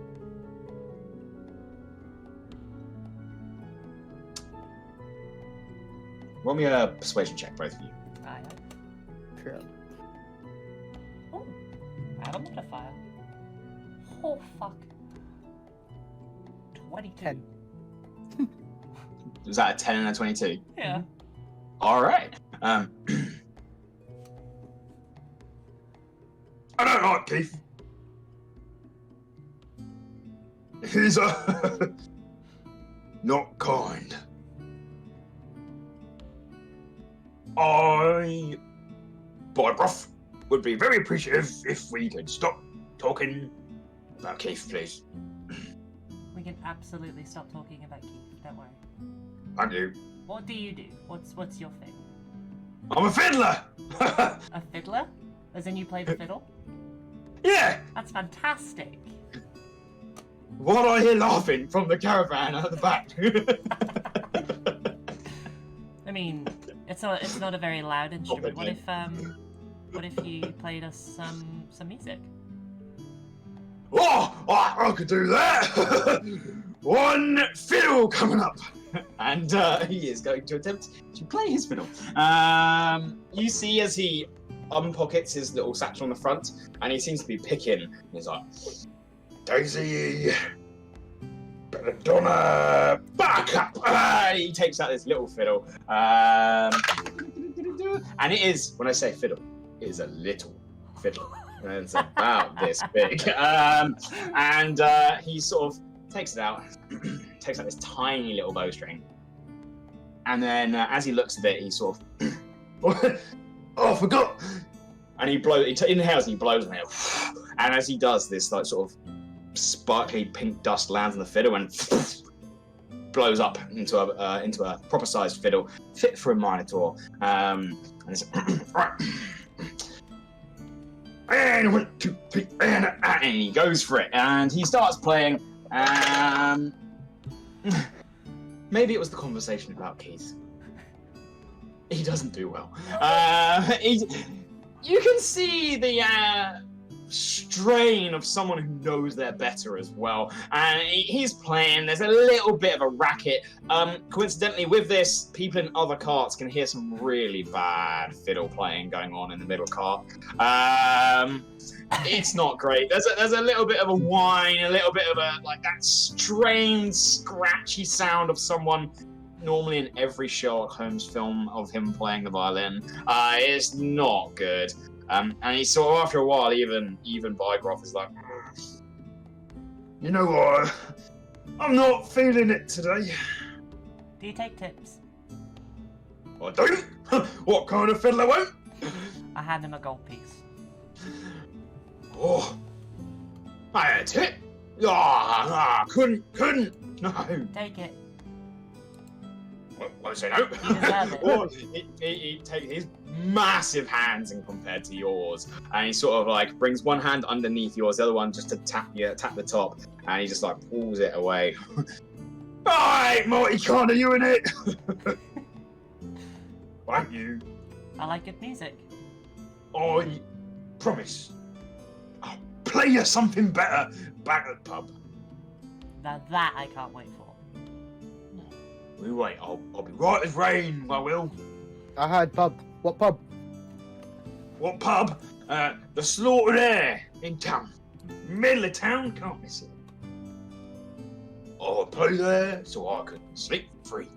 Roll me a persuasion check, both of you. Aye. Sure. Oh, add a modifier. Oh, fuck. 22. 10. Was that a 10 and a 22? Yeah. All right. I don't like Keith. He's not kind. I, Barbroth, would be very appreciative if we could stop talking about Keith, please. We can absolutely stop talking about Keith. Don't worry. I do. What do you do? What's your thing? I'm a fiddler! A fiddler? As in you play the fiddle? Yeah! That's fantastic. What I hear laughing from the caravan at the back. I mean, it's not a very loud instrument. What if you played us some music? Oh, I could do that! One fiddle coming up! And he is going to attempt to play his fiddle. You see as he unpockets his little satchel on the front, and he seems to be picking. He's like, Daisy, Belladonna, back up! He takes out this little fiddle. And it is, when I say fiddle, it is a little fiddle. And it's about this big. He sort of takes it out, takes out this tiny little bowstring. And then as he looks at it, he sort of, oh, I forgot! And he inhales and he blows on it. And as he does this, like sort of sparkly pink dust lands on the fiddle and blows up into a proper sized fiddle, fit for a minotaur. And it's right. And 1, 2, 3, and he goes for it, and he starts playing. Maybe it was the conversation about Keith. He doesn't do well. You can see the strain of someone who knows they're better as well. And he's playing. There's a little bit of a racket. Coincidentally, with this, people in other carts can hear some really bad fiddle playing going on in the middle cart. It's not great. There's a little bit of a whine, a little bit of a like that strange, scratchy sound of someone normally in every Sherlock Holmes film of him playing the violin. It's not good. And he's sort of, after a while, even Bygroff is like, you know what? I'm not feeling it today. Do you take tips? I don't. What kind of fiddler won't? I hand him a gold piece. Oh, I had a tip. Couldn't. No. Take it. Won't say no. You deserve it. Or he takes his massive hands and compared to yours, and he sort of like brings one hand underneath yours, the other one just to tap the top, and he just like pulls it away. Alright, Morty, can't you in it? Won't you? I like good music. I promise. I'll play you something better back at the pub. Now that I can't wait for. We wait. I'll be right as rain. I will. I heard pub. What pub? What pub? The Slaughtered Air in town. Middle of town, can't miss it. I'll play there so I can sleep free.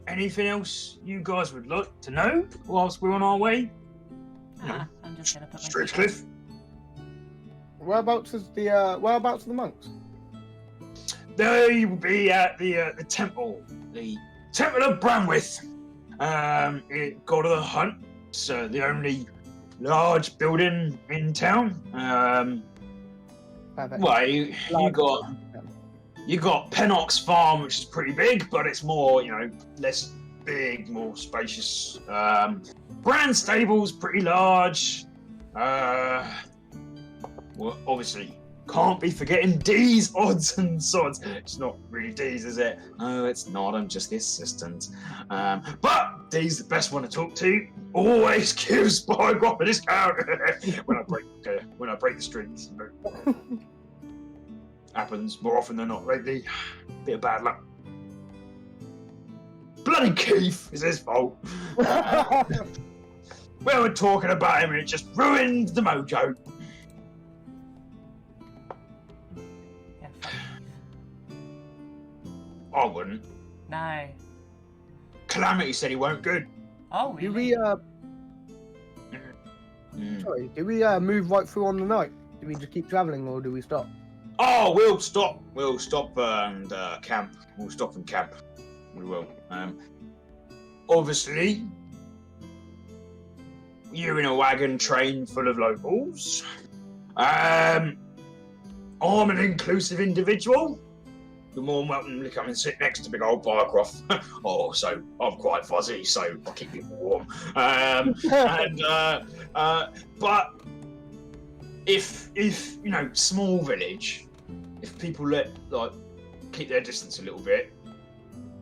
Anything else you guys would like to know whilst we're on our way? I'm just gonna put my Stritchcliffe. Whereabouts are the monks? They will be at the temple, the Temple of Bramwith. God of the Hunt. It's the only large building in town. Perfect. Well, you got Pennock's farm, which is pretty big, but it's more, less big, more spacious. Brand stable's pretty large. Well, obviously, can't be forgetting D's odds and sods. It's not really D's, is it? No, it's not. I'm just the assistant. But D's the best one to talk to. Always gives Bygroff a discount when I break the strings. Happens more often than not lately. Bit of bad luck. Bloody Keith is his fault. We were talking about him and it just ruined the mojo. Yeah. I wouldn't. No. Calamity said he weren't good. Oh, Do really? we do we move right through on the night? Do we just keep travelling or do we stop? Oh, we'll stop. We'll stop and camp. We'll stop and camp. We will. Obviously, you're in a wagon train full of locals. I'm an inclusive individual. You're more than welcome to come and sit next to big old Barcroft. Oh, so I'm quite fuzzy, so I'll keep you warm. But if you know, small village, if people keep their distance a little bit,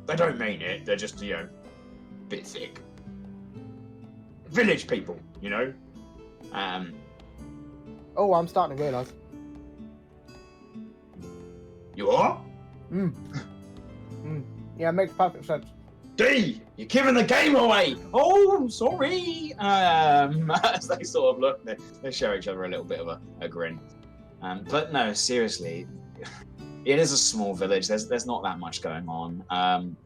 they don't mean it. They're just a bit thick. Village people, you know. Oh, I'm starting to realise. You are? Yeah, it makes perfect sense. D, you're giving the game away. Oh, sorry. As they sort of look, they show each other a little bit of a grin. But no, seriously, it is a small village. There's not that much going on.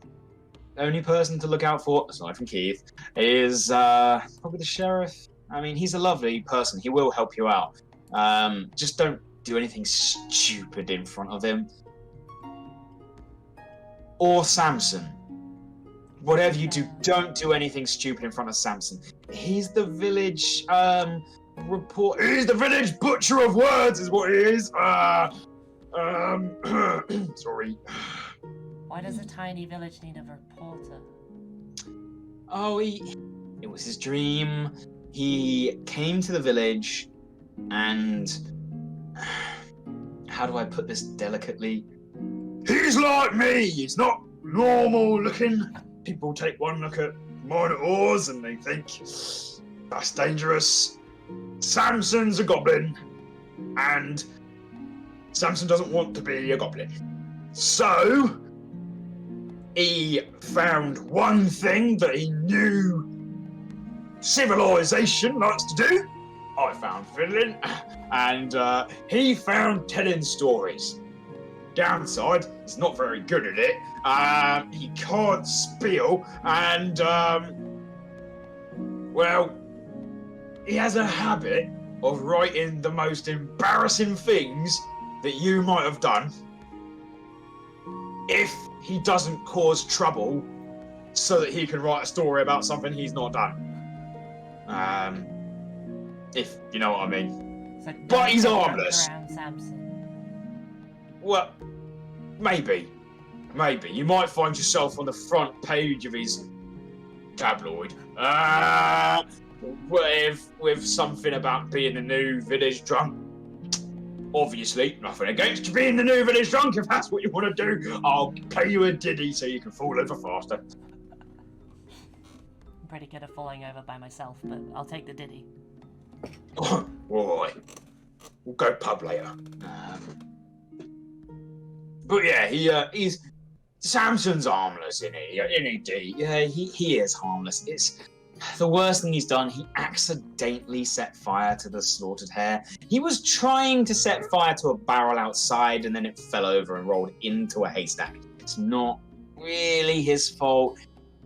Only person to look out for, aside from Keith, is probably the sheriff. I mean, he's a lovely person. He will help you out. Just don't do anything stupid in front of him. Or Samson. Whatever you do, don't do anything stupid in front of Samson. He's the village He's the village butcher of words, is what he is. Sorry. Why does a tiny village need a reporter? Oh, it was his dream. He came to the village and... How do I put this delicately? He's like me! He's not normal looking. People take one look at minotaurs and they think, that's dangerous. Samson's a goblin. And Samson doesn't want to be a goblin. So... he found one thing that he knew civilization likes to do. I found fiddling, and he found telling stories. Downside, he's not very good at it. He can't spiel, and well, he has a habit of writing the most embarrassing things that you might have done. If he doesn't cause trouble so that he can write a story about something he's not done. If you know what I mean. So But he's don't harmless. joke around Samson. Well, maybe. You might find yourself on the front page of his tabloid. With something about being the new village drunk. Obviously, nothing against you being the new village drunk. If that's what you want to do, I'll pay you a ditty so you can fall over faster. I'm pretty good at falling over by myself, but I'll take the ditty. Alright. We'll go pub later. But yeah, he's... Samson's harmless, isn't he? Yeah, he is harmless. It's... The worst thing he's done, he accidentally set fire to the slaughtered hare. He was trying to set fire to a barrel outside and then it fell over and rolled into a haystack. It's not really his fault.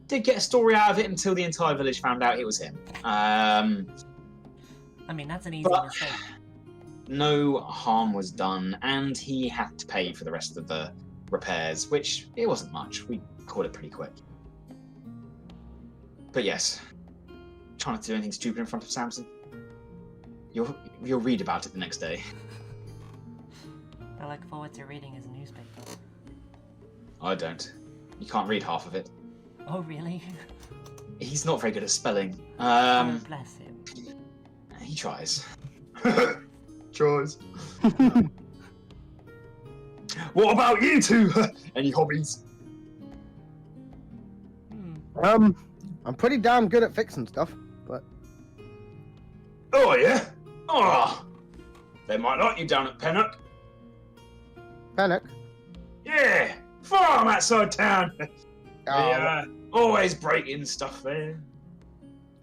Did get a story out of it until the entire village found out it was him. I mean, that's an easy mistake. No harm was done, and he had to pay for the rest of the repairs, which it wasn't much. We caught it pretty quick. But yes, try not to do anything stupid in front of Samson. You'll read about it the next day. I look forward to reading his newspaper. I don't. You can't read half of it. Oh, really? He's not very good at spelling. Oh, bless him. He tries. Tries. What about you two? Any hobbies? I'm pretty damn good at fixing stuff, but... Oh, yeah? Oh, they might like you down at Pennock. Panic. Yeah, farm outside town. They always breaking stuff there.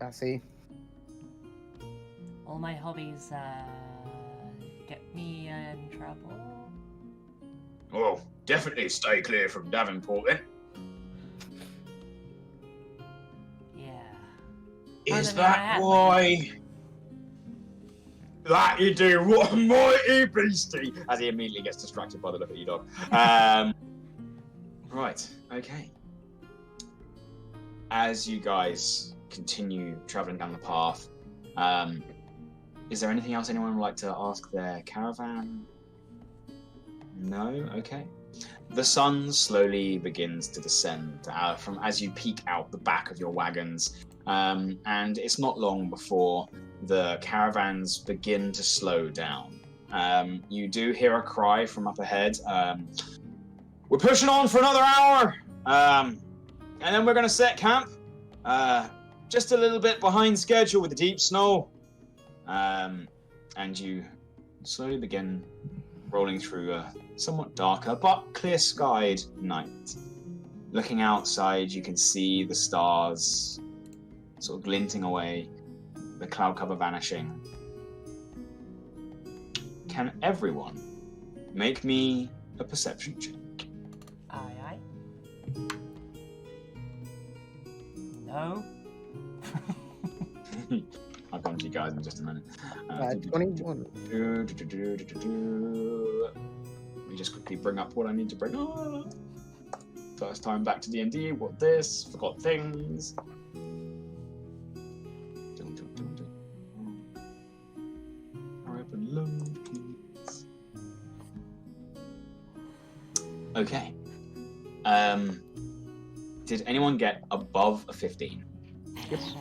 I see. All my hobbies, get me in trouble. Well, definitely stay clear from Davenport then. Yeah. Is Other than that that, why That you do. What a mighty beastie! As he immediately gets distracted by the look at you, dog. Right. Okay. As you guys continue traveling down the path, is there anything else anyone would like to ask their caravan? No? Okay. The sun slowly begins to descend from as you peek out the back of your wagons, and it's not long before the caravans begin to slow down. You do hear a cry from up ahead. We're pushing on for another hour, and then we're going to set camp. Just a little bit behind schedule with the deep snow. And you slowly begin rolling through a somewhat darker but clear-skied night. Looking outside, you can see the stars sort of glinting away, the cloud cover vanishing. Can everyone make me a perception check? Aye, aye. No. I'll come to you guys in just a minute. 21. Let me just quickly bring up what I need to bring up. First time back to D&D, what this? Forgot things. Hurry up and load, please. Okay. Did anyone get above a 15? Yes.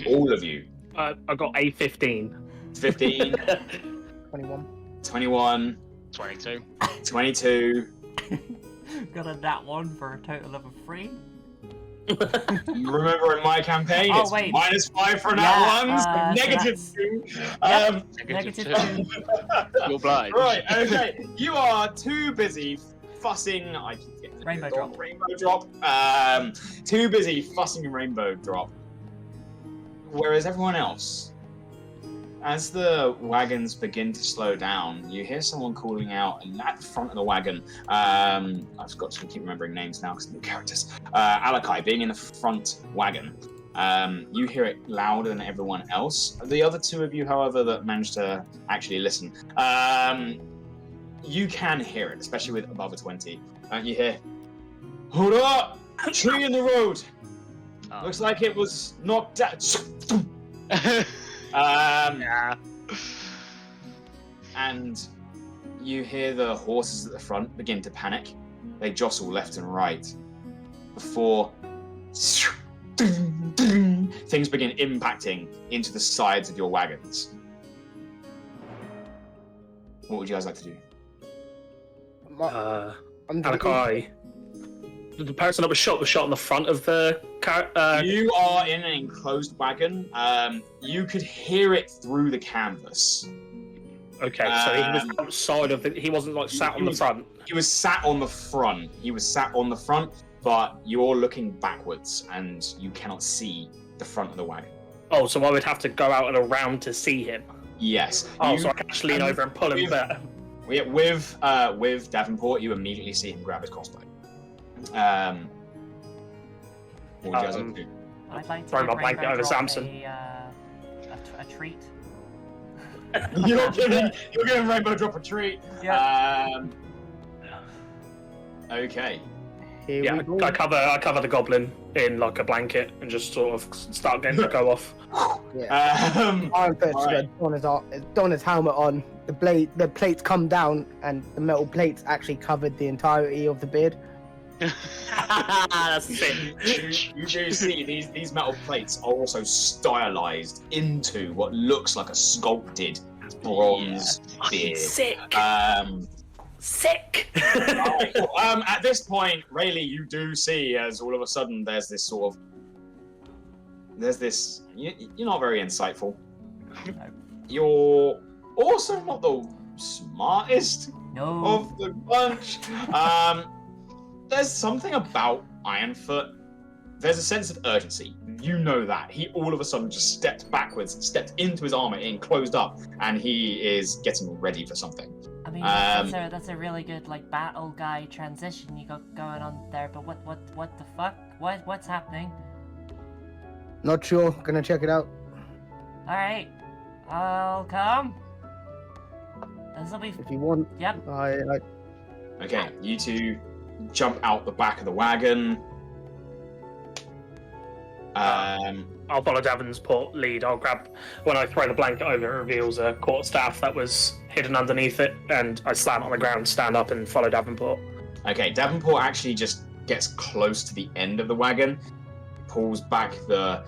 All of you. I got a 15. 15, 21. 21, 22. 22. Got a nat 1 for a total of a 3. You remember in my campaign, Oh, it's wait. -5 for nat Yeah, ones, so negative that's- 2. Negative 2. You're blind. Right, okay. You are too busy fussing. I keep getting the Rainbow dog, drop. Rainbow drop. Too busy fussing in rainbow drop. Whereas everyone else, as the wagons begin to slow down, you hear someone calling out at the front of the wagon. I've got to keep remembering names now because new characters. Alakai being in the front wagon. You hear it louder than everyone else. The other two of you, however, that managed to actually listen, you can hear it, especially with above a 20. You hear, "Hold up! Tree in the road! Oh. Looks like it was knocked down." Yeah. And you hear the horses at the front begin to panic. They jostle left and right before things begin impacting into the sides of your wagons. What would you guys like to do? I'm Alakai. The person that was shot on the front of the car. You are in an enclosed wagon. You could hear it through the canvas. Okay, so he was outside of it. He wasn't like sat on the front. He was sat on the front. But you're looking backwards and you cannot see the front of the wagon. Oh, so I would have to go out and around to see him. Yes. Oh, so I can just lean over and pull him better. With Davenport, you immediately see him grab his crossbow. What would you guys like to do? I'd like to Throw give my blanket Rainbow over Drop Samson. a treat. You're giving Rainbow Drop a treat. Yeah. Okay. Here Yeah, we go. I cover the goblin in like a blanket and just sort of start getting to go off. Iron Fist alright. don his helmet on. The plates come down, and the metal plates actually covered the entirety of the beard. That's sick. You do see these metal plates are also stylized into what looks like a sculpted bronze beard. Sick. Sick. Alright, cool. At this point, Rayleigh, you do see as all of a sudden there's this. You're not very insightful. You're also not the smartest No. of the bunch. There's something about Ironfoot. There's a sense of urgency. You know that. He all of a sudden just stepped backwards, stepped into his armor and closed up, and he is getting ready for something. I mean, that's a really good like battle guy transition you got going on there. But what the fuck? What's happening? Not sure. Gonna check it out. All right. I'll come. This'll be. If you want, Yep. Okay, you two jump out the back of the wagon. I'll follow Davenport lead. I'll grab, when I throw the blanket over, it reveals a quarterstaff that was hidden underneath it, and I slam it on the ground, stand up, and follow Davenport. Okay, Davenport actually just gets close to the end of the wagon, pulls back the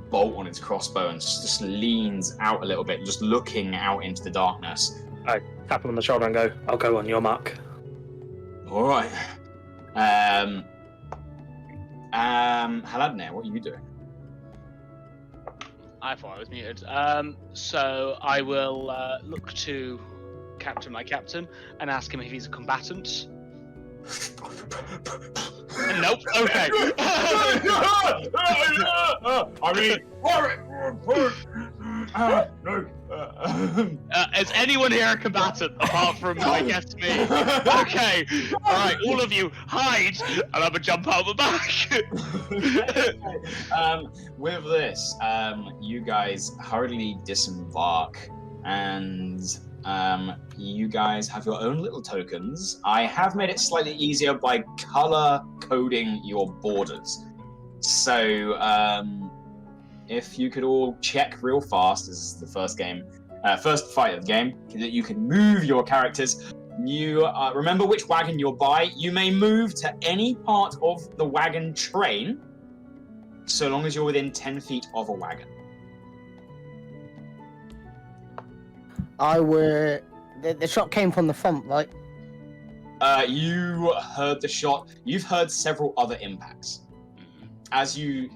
bolt on its crossbow, and just leans out a little bit, just looking out into the darkness. I tap him on the shoulder and go, I'll go on your mark. All right. Haladner, what are you doing? I thought I was muted. So I will look to my captain, and ask him if he's a combatant. Nope. Okay. I mean, no. Is anyone here a combatant apart from, I guess, me? Okay. All right, all of you, hide, and I'm gonna jump out the back. With this, you guys hurriedly disembark, and you guys have your own little tokens. I have made it slightly easier by color coding your borders. So, if you could all check real fast, this is the first fight of the game, that you can move your characters. You remember which wagon you're by. You may move to any part of the wagon train, so long as you're within 10 feet of a wagon. The shot came from the front, right? You heard the shot. You've heard several other impacts. As you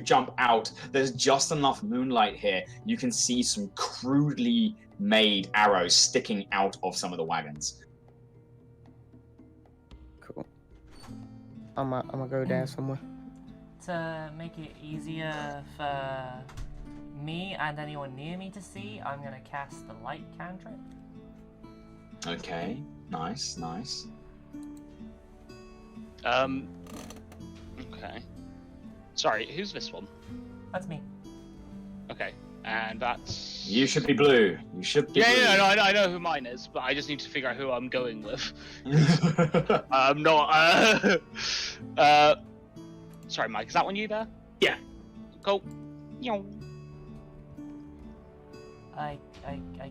jump out, there's just enough moonlight here. You can see some crudely made arrows sticking out of some of the wagons. Cool. I'm gonna go there somewhere. To make it easier for me and anyone near me to see, I'm gonna cast the light cantrip. Okay, nice. Okay. Sorry, who's this one? That's me. Okay, and that's... You should be blue. You should be blue. Yeah, I know who mine is, but I just need to figure out who I'm going with. I'm not... Sorry, Mike, is that one you there? Yeah. Cool. Yo. I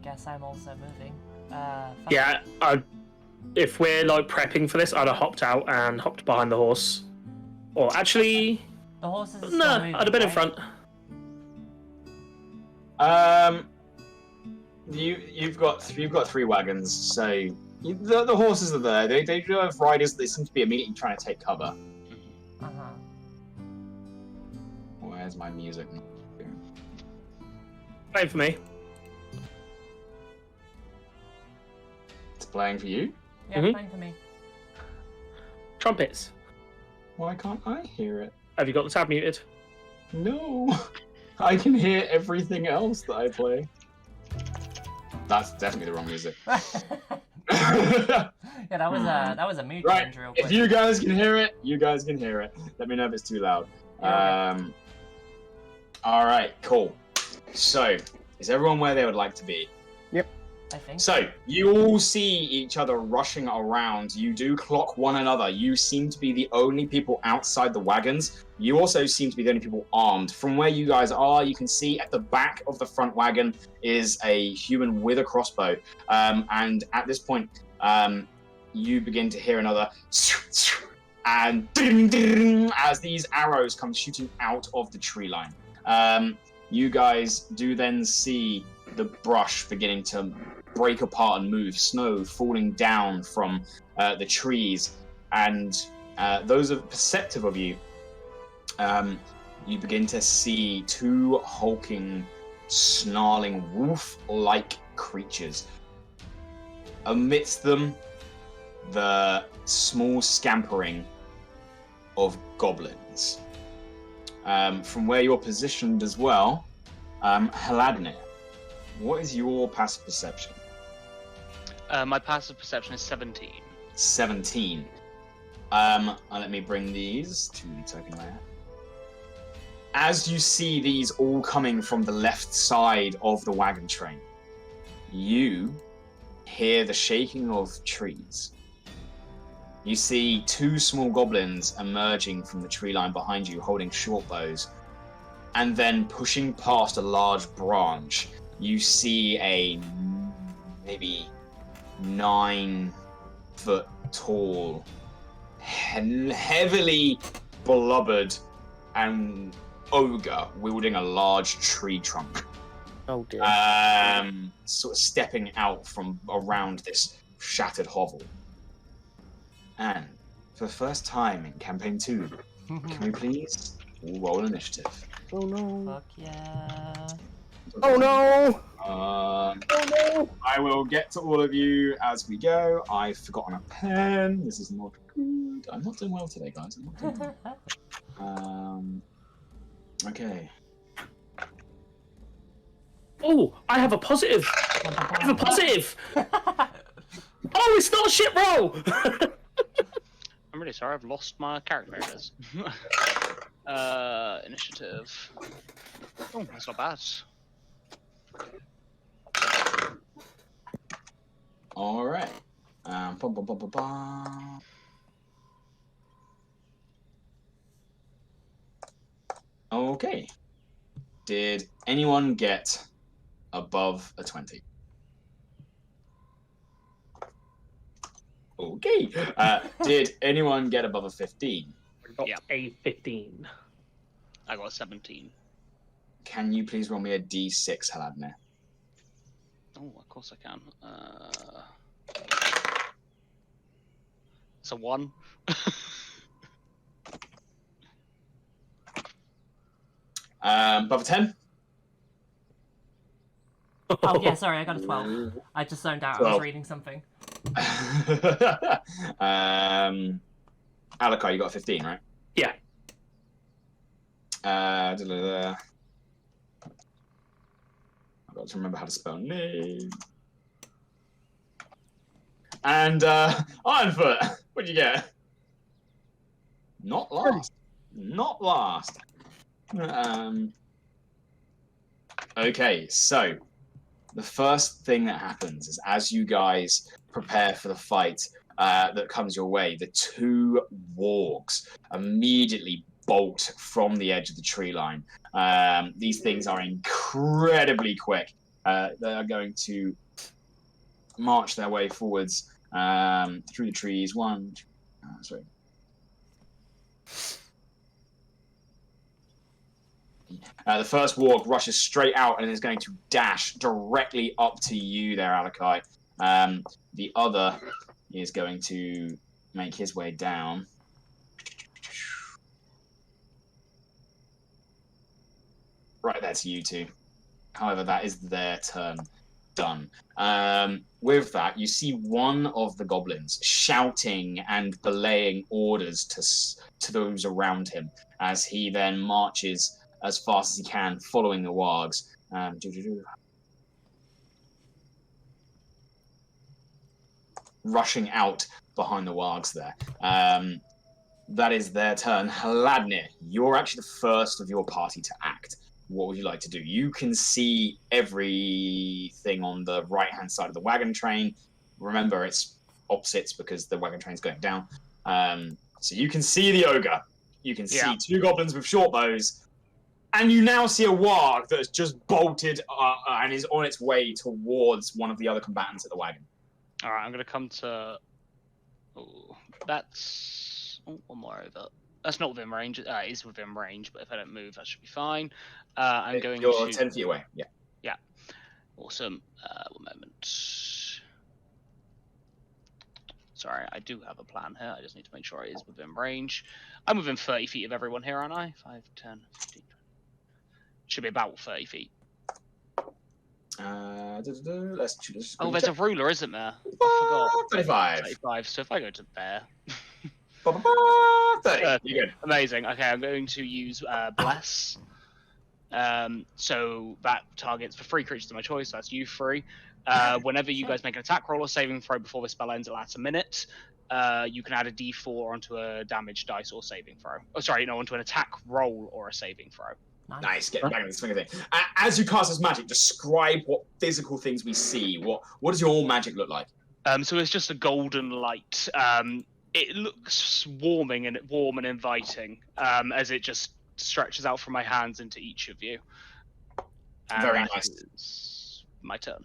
guess I'm also moving. Yeah, if we're like prepping for this, I'd have hopped out and hopped behind the horse. Or actually, The horses are still no, moving, I'd have been in right? front. You've got 3 wagons, so the horses are there. They do have riders. They seem to be immediately trying to take cover. Uh-huh. Where's my music? Playing for me. It's playing for you. Yeah, Mhm. fine for me. Trumpets. Why can't I hear it? Have you got the tab muted? No, I can hear everything else that I play. That's definitely the wrong music. Yeah, that was a mood Right, change real quick. if you guys can hear it, you guys can hear it. Let me know if it's too loud. Yeah, All right, cool. So, is everyone where they would like to be? I think. So, you all see each other rushing around. You do clock one another. You seem to be the only people outside the wagons. You also seem to be the only people armed. From where you guys are, you can see at the back of the front wagon is a human with a crossbow. And at this point, you begin to hear another and ding, ding, as these arrows come shooting out of the tree line. You guys do then see the brush beginning to break apart and move, snow falling down from the trees, and those are perceptive of you. You begin to see 2 hulking, snarling, wolf-like creatures. Amidst them, the small scampering of goblins. From where you're positioned as well, Haladner, what is your passive perception? My passive perception is 17. 17. Let me bring these to the token layer. as you see these all coming from the left side of the wagon train, you hear the shaking of trees. You see 2 small goblins emerging from the tree line behind you, holding short bows, and then pushing past a large branch. You see a maybe 9-foot tall, heavily blubbered and ogre wielding a large tree trunk. Oh dear. Sort of stepping out from around this shattered hovel. And for the first time in campaign 2, can we please roll initiative? Oh no. Fuck yeah. Oh no. Oh no. I will get to all of you as we go. I've forgotten a pen. This is not good. I'm not doing well today, guys. I'm not doing well. Okay. Oh, I have a positive. I have a positive. Oh, it's not a shit roll. I'm really sorry, I've lost my character areas. Initiative. Oh, that's not bad. All right. Bum, bum, bum, bum, bum. Okay. Did anyone get above a 20? Okay. Did anyone get above a 15? Got Yeah. a 15. I got a 17. Can you please roll me a d6, Haladne? Oh, of course I can. It's a 1. Above a 10? Oh yeah, sorry, I got a 12. I just zoned out. I 12. was reading something. Alakai, you got a 15, right? Yeah. I've got to remember how to spell name. And Ironfoot, what'd you get? Not last. Not last. Okay, so the first thing that happens is as you guys prepare for the fight that comes your way, the 2 wargs immediately bolt from the edge of the tree line. These things are incredibly quick. They are going to march their way forwards through the trees. The first warg rushes straight out and is going to dash directly up to you there, Alakai. The other is going to make his way down. Right there to you two. However, that is their turn done. With that, you see one of the goblins shouting and belaying orders to those around him as he then marches as fast as he can, following the wargs. Rushing out behind the wargs there. That is their turn. Haladnir, you're actually the first of your party to act. What would you like to do? You can see everything on the right-hand side of the wagon train. Remember, it's opposites because the wagon train's going down. So you can see the ogre. You can see 2 goblins with short bows. And you now see a warg that has just bolted and is on its way towards one of the other combatants at the wagon. Alright, I'm going to come to... Oh, that's... Oh, one more over. That's not within range. It is within range, but if I don't move, that should be fine. I'm going You're to... 10 feet away, yeah. Yeah. Awesome. One moment. Sorry, I do have a plan here. I just need to make sure it is within range. I'm within 30 feet of everyone here, aren't I? 5, 10, 15, 20. Should be about 30 feet. Let's Oh, there's a ruler, isn't there? I forgot. 35. 35. So if I go to there... 30. You're good. Amazing. Okay, I'm going to use Bless. So that targets for 3 creatures of my choice. That's you 3. Whenever you guys make an attack roll or saving throw before the spell ends, it'll add a minute. you can add a D4 onto a damage dice or saving throw. Oh, sorry, no, onto an attack roll or a saving throw. Nice, get back in the swing of thing. As you cast this magic, describe what physical things we see. What does your magic look like? So it's just a golden light. It looks warm and inviting as it just stretches out from my hands into each of you. And Very that nice. is my turn.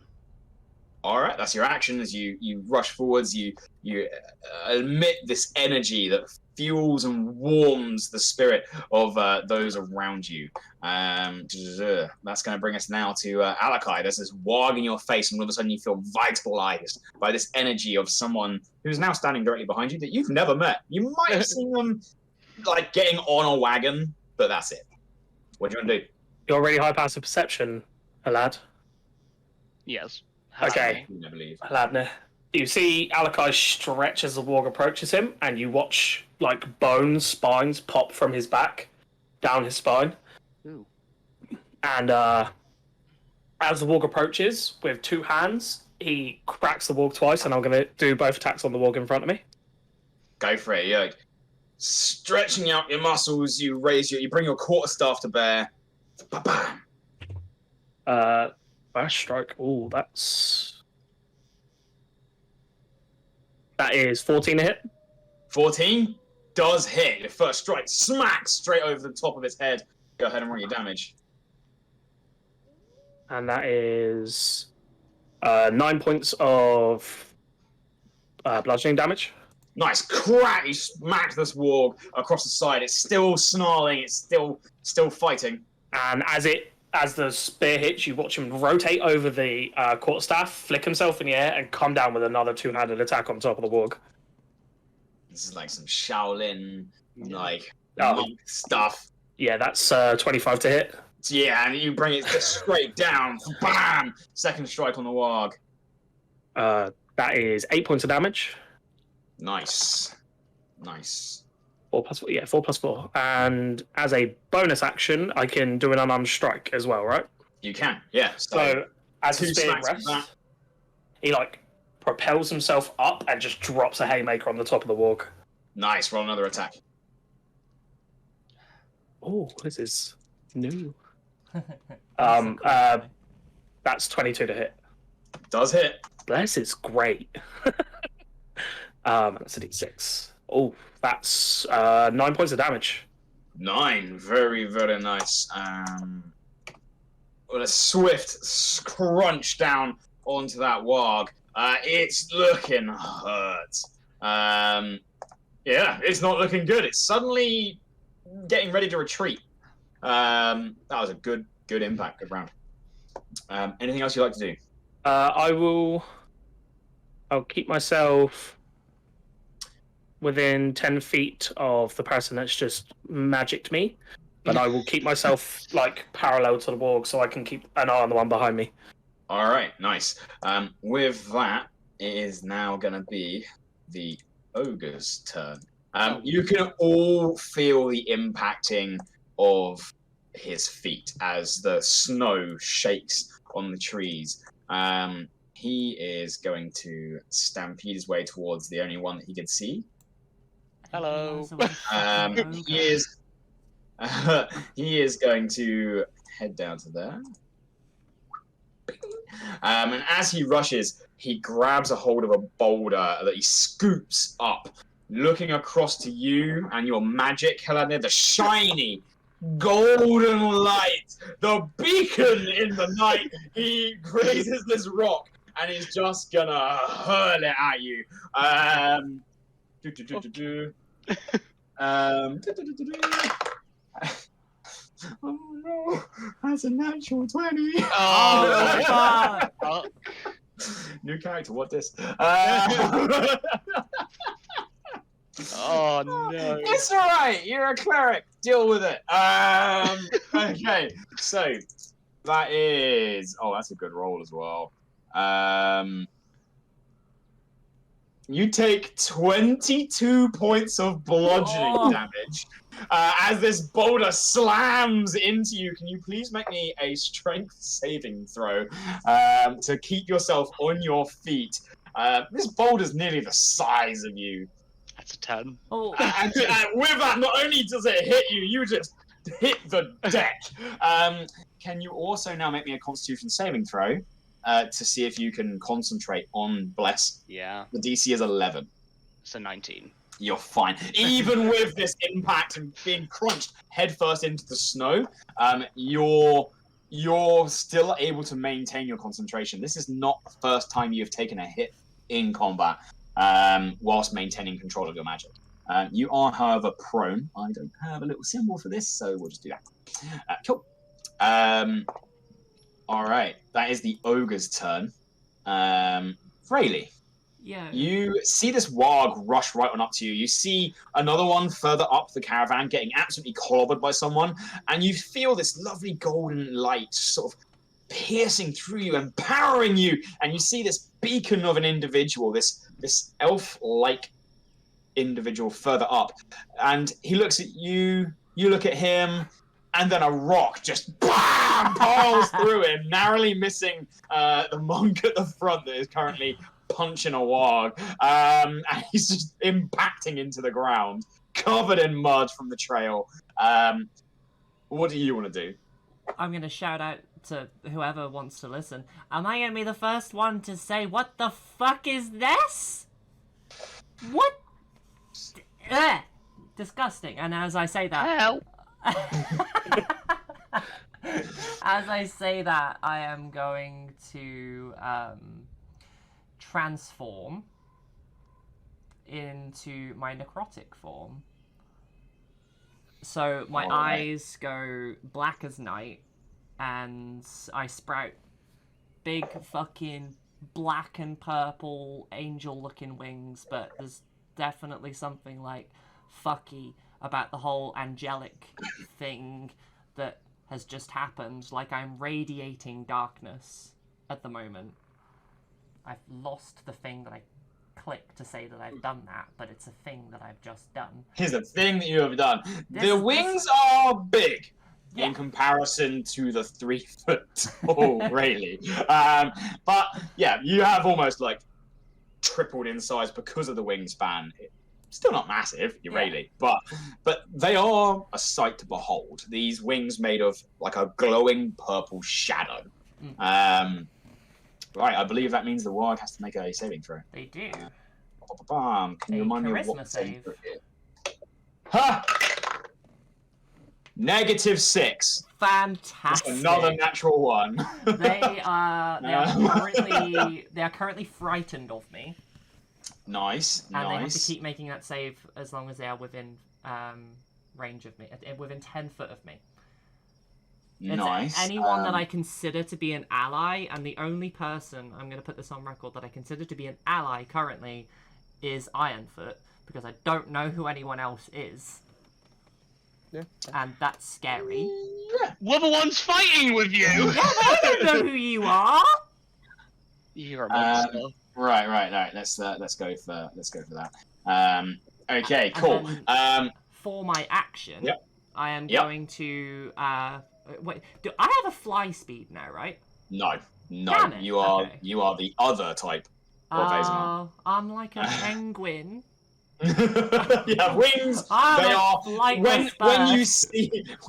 All right, that's your action. As you rush forwards, you emit this energy that fuels and warms the spirit of those around you. That's going to bring us now to Alakai. There's this wog in your face, and all of a sudden you feel vitalized by this energy of someone who's now standing directly behind you that you've never met. You might have seen them like getting on a wagon, but that's it. What do you want to do? You're really high passive perception, lad. Yes. Okay. I believe. Ladner. You see Alakai stretch as the warg approaches him, and you watch like spines pop from his back, down his spine. Ooh. And as the warg approaches, with 2 hands, he cracks the warg twice, and I'm going to do both attacks on the warg in front of me. Go for it. You're like, stretching out your muscles, you bring your quarterstaff to bear. Ba-bam. First strike. Ooh, that is 14 to hit. 14 does hit. Your first strike smacks straight over the top of its head. Go ahead and roll your damage. And that is 9 points of bludgeoning damage. Nice crack! You smack this warg across the side. It's still snarling. It's still fighting. And as the spear hits, you watch him rotate over the quarterstaff, flick himself in the air, and come down with another 2-handed attack on top of the warg. This is like some Shaolin, like Oh. monk stuff. Yeah, that's 25 to hit. Yeah, and you bring it just straight down. Bam! Second strike on the warg. That is 8 points of damage. Nice. 4 plus 4, yeah, 4 plus 4. And as a bonus action, I can do an unarmed strike as well, right? You can, yeah. So as the 2 spear smacks with that. rests, he like propels himself up and just drops a haymaker on the top of the warg. Nice. Roll another attack. Oh, this is new. That's 22 to hit. Does hit. This is great. That's a d6. Oh, that's 9 points of damage. 9. Very, very nice. With a swift crunch down onto that warg. It's looking hurt. Yeah, it's not looking good. It's suddenly getting ready to retreat. That was a good impact. Good round. Anything else you'd like to do? I'll keep myself within 10 feet of the person that's just magicked me, but I will keep myself like parallel to the warg so I can keep an eye on the one behind me. All right, nice. With that, it is now going to be the ogre's turn. You can all feel the impacting of his feet as the snow shakes on the trees. He is going to stampede his way towards the only one that he can see. Hello. He is going to head down to there. And as he rushes, he grabs a hold of a boulder that he scoops up, looking across to you and your magic, Helena, the shiny golden light, the beacon in the night. He raises this rock and he's just gonna hurl it at you. Oh no, that's a natural 20. Oh, fuck. Oh, New character, what this? oh no. It's alright, you're a cleric, deal with it. Okay, so that is. Oh, that's a good roll as well. You take 22 points of bludgeoning damage as this boulder slams into you. Can you please make me a strength saving throw to keep yourself on your feet This boulder's nearly the size of you. That's a 10. Oh, And with that, not only does it hit you, you just hit the deck. Can you also now make me a Constitution saving throw to see if you can concentrate on Bless? Yeah. The DC is 11. So 19. You're fine. Even with this impact and being crunched headfirst into the snow, you're still able to maintain your concentration. This is not the first time you've taken a hit in combat whilst maintaining control of your magic. You are, however, prone. I don't have a little symbol for this, so we'll just do that. Cool. All right. That is the ogre's turn. Fraley. yeah. You see this warg rush right on up to you. You see another one further up the caravan getting absolutely clobbered by someone, and you feel this lovely golden light sort of piercing through you, empowering you, and you see this beacon of an individual, this elf-like individual further up, and he looks at you, you look at him, and then a rock just BAM! Piles through him, narrowly missing the monk at the front that is currently punching a warg, and he's just impacting into the ground, covered in mud from the trail. What do you want to do? I'm going to shout out to whoever wants to listen. Am I going to be the first one to say, what the fuck is this? What? Ugh. Disgusting. And as I say that... Help! As I say that, I am going to transform into my necrotic form. So my eyes go black as night, and I sprout big fucking black and purple angel-looking wings, but there's definitely something like fucky about the whole angelic thing that has just happened. Like, I'm radiating darkness at the moment. I've lost the thing that I clicked to say that I've done that, but it's a thing that I've just done. Here's a thing that you have done. The wings are big in comparison to the 3 foot tall Rayleigh. But yeah, you have almost like tripled in size because of the wingspan. Still not massive, Rayleigh, but they are a sight to behold. These wings made of like a glowing purple shadow. Right, I believe that means the warg has to make a saving throw. They do. Can you remind me of what charisma the saving save. throw is? Ha! -6. Fantastic. That's another natural one. They are currently frightened of me, Nice, and they have to nice. keep making that save as long as they are within range of me, within 10 foot of me. It's Nice. anyone that I consider to be an ally, and the only person, I'm going to put this on record, that I consider to be an ally currently is Ironfoot, because I don't know who anyone else is. Yeah. And that's scary. Yeah. We're the ones fighting with you! I don't know who you are! You're a monster. Right. Let's go for that. Okay, And cool. then for my action, Yep. I am Yep. going to wait. Do I have a fly speed now? Right? No. Damn it, You are okay. the other type of Azamar. I'm like a penguin. Yeah, wings. I'm They a are flightless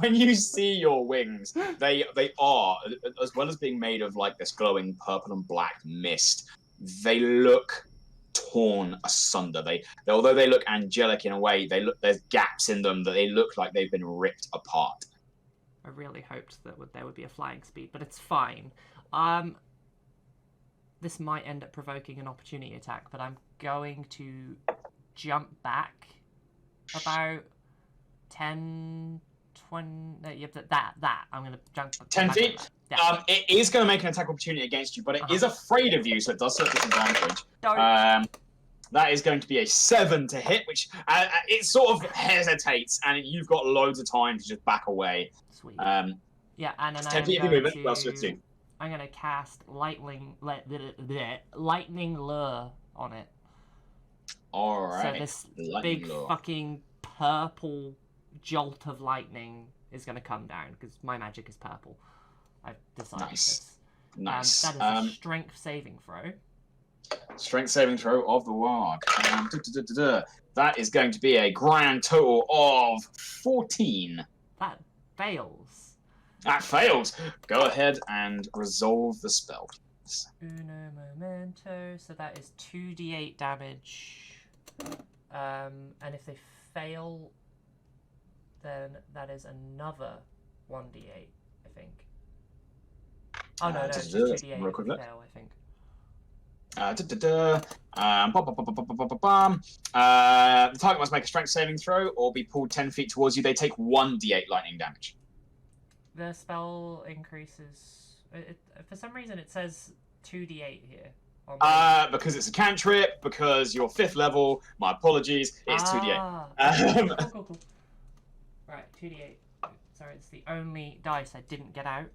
when you see your wings, they are, as well as being made of like this glowing purple and black mist, they look torn asunder. Although they look angelic in a way, there's gaps in them that they look like they've been ripped apart. I really hoped that there would be a flying speed, but it's fine. This might end up provoking an opportunity attack, but I'm going to jump back about 10, 20... that. I'm going to jump 10 back feet? like that. Yeah. It is going to make an attack opportunity against you, but it is afraid of you, so it does have disadvantage. Don't. That is going to be a 7 to hit, which it sort of hesitates, and you've got loads of time to just back away. Sweet. Um, Yeah, and then 10 feet of movement. Well, so it's 2. I'm going to cast lightning lure on it. All right. So this Lightning big lure. fucking purple jolt of lightning is going to come down, because my magic is purple. I've decided Nice. this. Nice. That is a strength saving throw. Strength saving throw of the warg. That is going to be a grand total of 14. That fails. That fails. Go ahead and resolve the spell. Uno momento. So that is 2d8 damage. And if they fail, then that is another 1d8, I think. Oh no, it's just 2d8 if they fail, I think. The target must make a strength saving throw or be pulled 10 feet towards you. They take 1d8 lightning damage. The spell increases. For some reason, it says 2d8 here. Because it's a cantrip, because you're 5th level. My apologies. It's 2d8. Cool. Right, 2d8. Sorry, it's the only dice I didn't get out.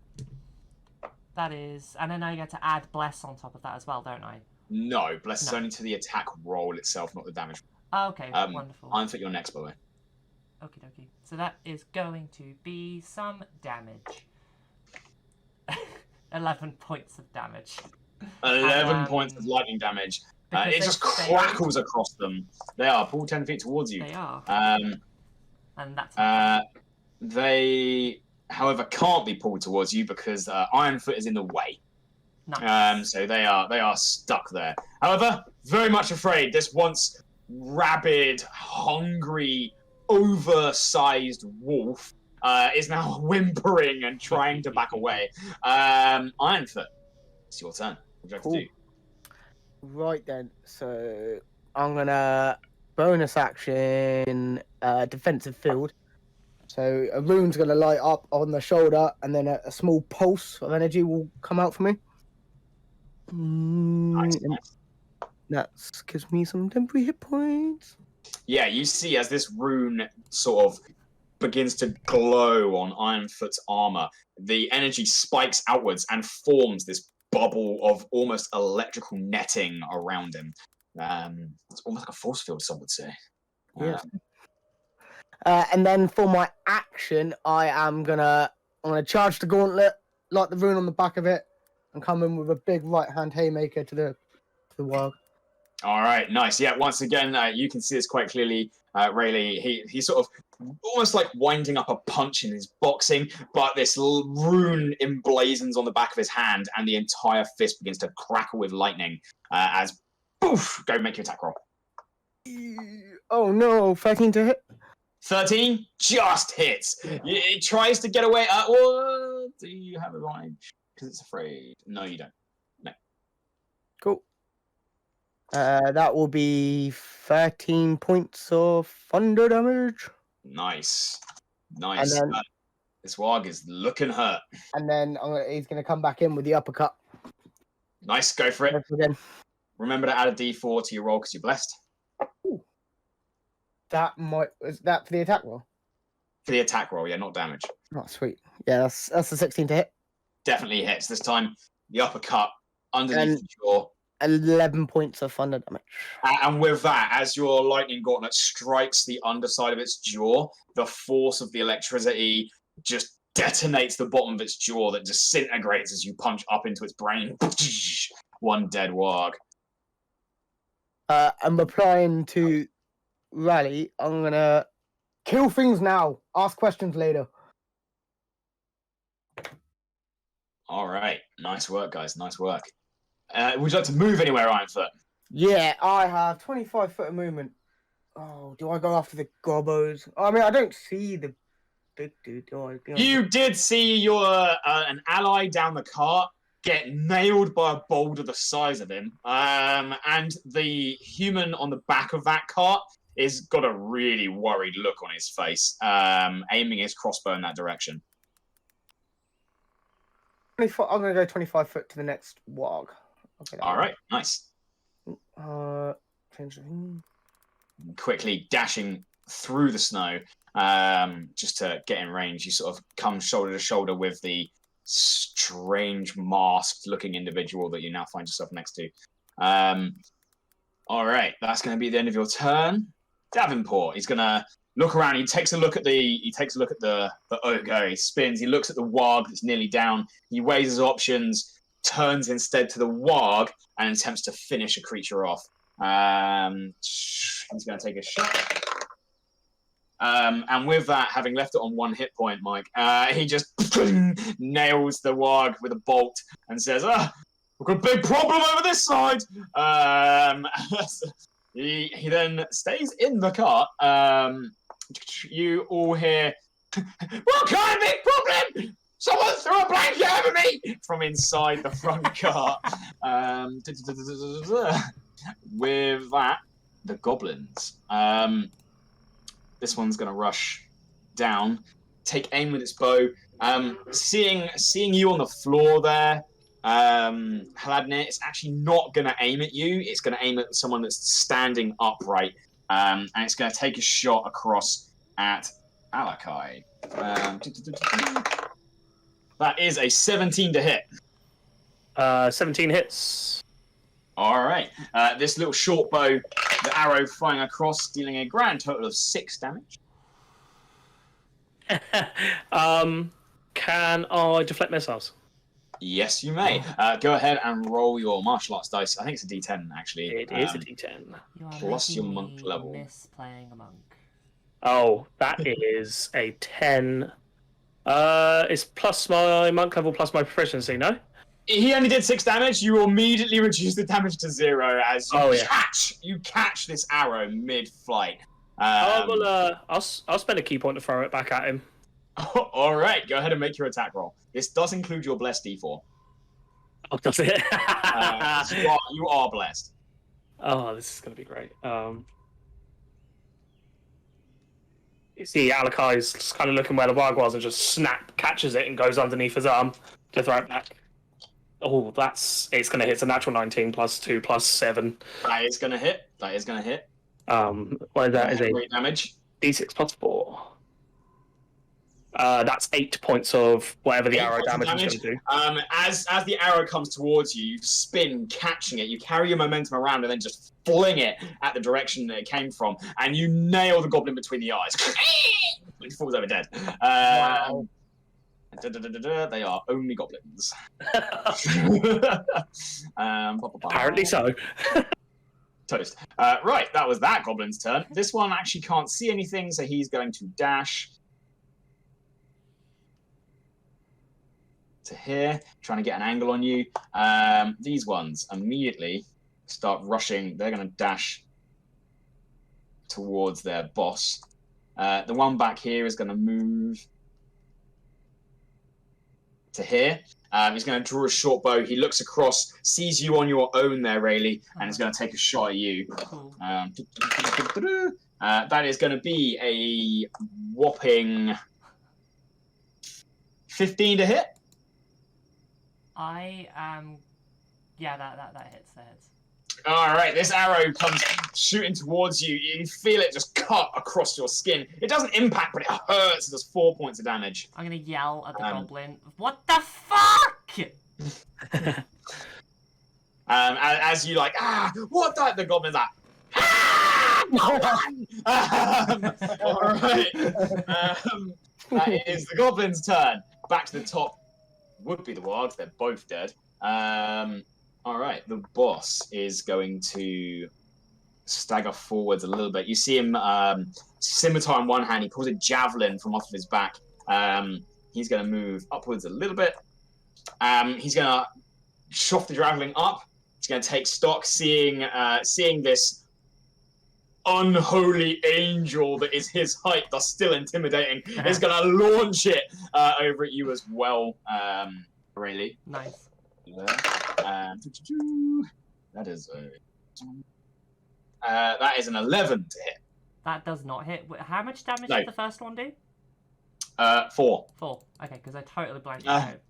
That is, and then I get to add bless on top of that as well, don't I? No, bless is only to the attack roll itself, not the damage. Oh, okay, wonderful. I'm for your next, by the way. Okie dokie. So that is going to be some damage. 11 points of damage. 11 points of lightning damage. It just crackles across them. They are pulled 10 feet towards you. They are. And that's. They, however, can't be pulled towards you because Ironfoot is in the way. Nice. So they are stuck there. However, very much afraid. This once rabid, hungry, oversized wolf is now whimpering and trying to back away. Ironfoot, it's your turn. What would you like to do? Right then, so I'm gonna bonus action defensive field. So a rune's gonna light up on the shoulder, and then a small pulse of energy will come out for me. Nice. That gives me some temporary hit points. Yeah, you see as this rune sort of begins to glow on Ironfoot's armor, the energy spikes outwards and forms this bubble of almost electrical netting around him. It's almost like a force field, some would say. Yeah. And then for my action, I'm gonna charge the gauntlet, light the rune on the back of it, and come in with a big right hand haymaker to the warg. All right, nice. Yeah, once again, you can see this quite clearly. Rayleigh, he's sort of almost like winding up a punch in his boxing, but this rune emblazons on the back of his hand, and the entire fist begins to crackle with lightning as poof, go make your attack roll. Oh no, 13 to hit. 13 just hits. It tries to get away. Well, do you have advantage? Because it's afraid. No, you don't. No. Cool. That will be 13 points of thunder damage. Nice. And then, this warg is looking hurt. And then he's going to come back in with the uppercut. Nice, go for it. Again. Remember to add a d4 to your roll because you're blessed. Ooh. Is that for the attack roll? For the attack roll, yeah, not damage. Oh, sweet. Yeah, that's a 16 to hit. Definitely hits. This time, the uppercut underneath the jaw. 11 points of thunder damage. And with that, as your lightning gauntlet strikes the underside of its jaw, the force of the electricity just detonates the bottom of its jaw that disintegrates as you punch up into its brain. One dead warg. I'm replying to Rally. I'm gonna kill things now. Ask questions later. All right. Nice work, guys. Nice work. Would you like to move anywhere, Ironfoot? Yeah, I have 25 foot of movement. Oh, do I go after the gobos? I mean, I don't see the big dude, do I? You did see your an ally down the cart get nailed by a boulder the size of him. And the human on the back of that cart is got a really worried look on his face, aiming his crossbow in that direction. I'm going to go 25 foot to the next warg. Okay, all right, nice. Change the thing. Quickly dashing through the snow, just to get in range. You sort of come shoulder to shoulder with the strange masked-looking individual that you now find yourself next to. All right, that's going to be the end of your turn. Davenport, he's going to look around. He takes a look at the ogre. He spins. He looks at the warg that's nearly down. He weighs his options. turns instead to the warg and attempts to finish a creature off. He's going to take a shot. And with that, having left it on 1 hit point, Mike, he just nails the warg with a bolt and says, we've got a big problem over this side. He then stays in the cart. You all hear, what kind of big problem? Someone threw a blanket over me! From inside the front cart. With that, the goblins. This one's going to rush down, take aim with its bow. Seeing you on the floor there, Haladnir, it's actually not going to aim at you. It's going to aim at someone that's standing upright, and it's going to take a shot across at Alakai. That is a 17 to hit. 17 hits. All right. This little short bow, the arrow flying across, dealing a grand total of 6 damage. Can I deflect missiles? Yes, you may. Go ahead and roll your martial arts dice. I think it's a D10, actually. It is a D10. You are Plus your making monk me level. miss playing a monk. Oh, that is a 10. It's plus my monk level plus my proficiency, no? He only did 6 damage. You immediately reduce the damage to 0 as you catch this arrow mid-flight. I'll spend a key point to throw it back at him. All right, go ahead and make your attack roll. This does include your blessed D4. Oh, does it? You are blessed. Oh, this is going to be great. You see Alakai's just kind of looking where the warg was and just catches it and goes underneath his arm to throw it back. Oh, it's going to hit. It's a natural 19 plus 2 plus 7. That is going to hit. What is that? Is a great damage. D6 plus 4. That's 8 points of whatever the arrow damage is going to do. As the arrow comes towards you, you spin, catching it. You carry your momentum around and then just fling it at the direction that it came from, and you nail the goblin between the eyes. He falls over dead. Wow. They are only goblins. Apparently so. Toast. Right, that was that goblin's turn. This one actually can't see anything, so he's going to dash to here, trying to get an angle on you. These ones immediately start rushing. They're going to dash towards their boss. The one back here is going to move to here. He's going to draw a short bow. He looks across, sees you on your own there, Rayleigh, and is going to take a shot at you. Cool. That is going to be a whopping 15 to hit. Yeah, that hits. That hits. All right, this arrow comes shooting towards you. You feel it just cut across your skin. It doesn't impact, but it hurts. It does 4 points of damage. I'm gonna yell at the goblin. What the fuck? As you what the goblin's like, all right. That is the goblin's turn. Back to the top would be the wargs. They're both dead. All right, the boss is going to stagger forwards a little bit. You see him scimitar in one hand. He pulls a javelin from off of his back. He's going to move upwards a little bit. He's going to shove the javelin up. He's going to take stock, seeing this unholy angel that is his height, thus still intimidating. Is going to launch it over at you as well, Rayleigh. Nice. That is an 11 to hit. That does not hit. How much damage No. did the first one do? 4. 4. Okay, because I totally blanked it out.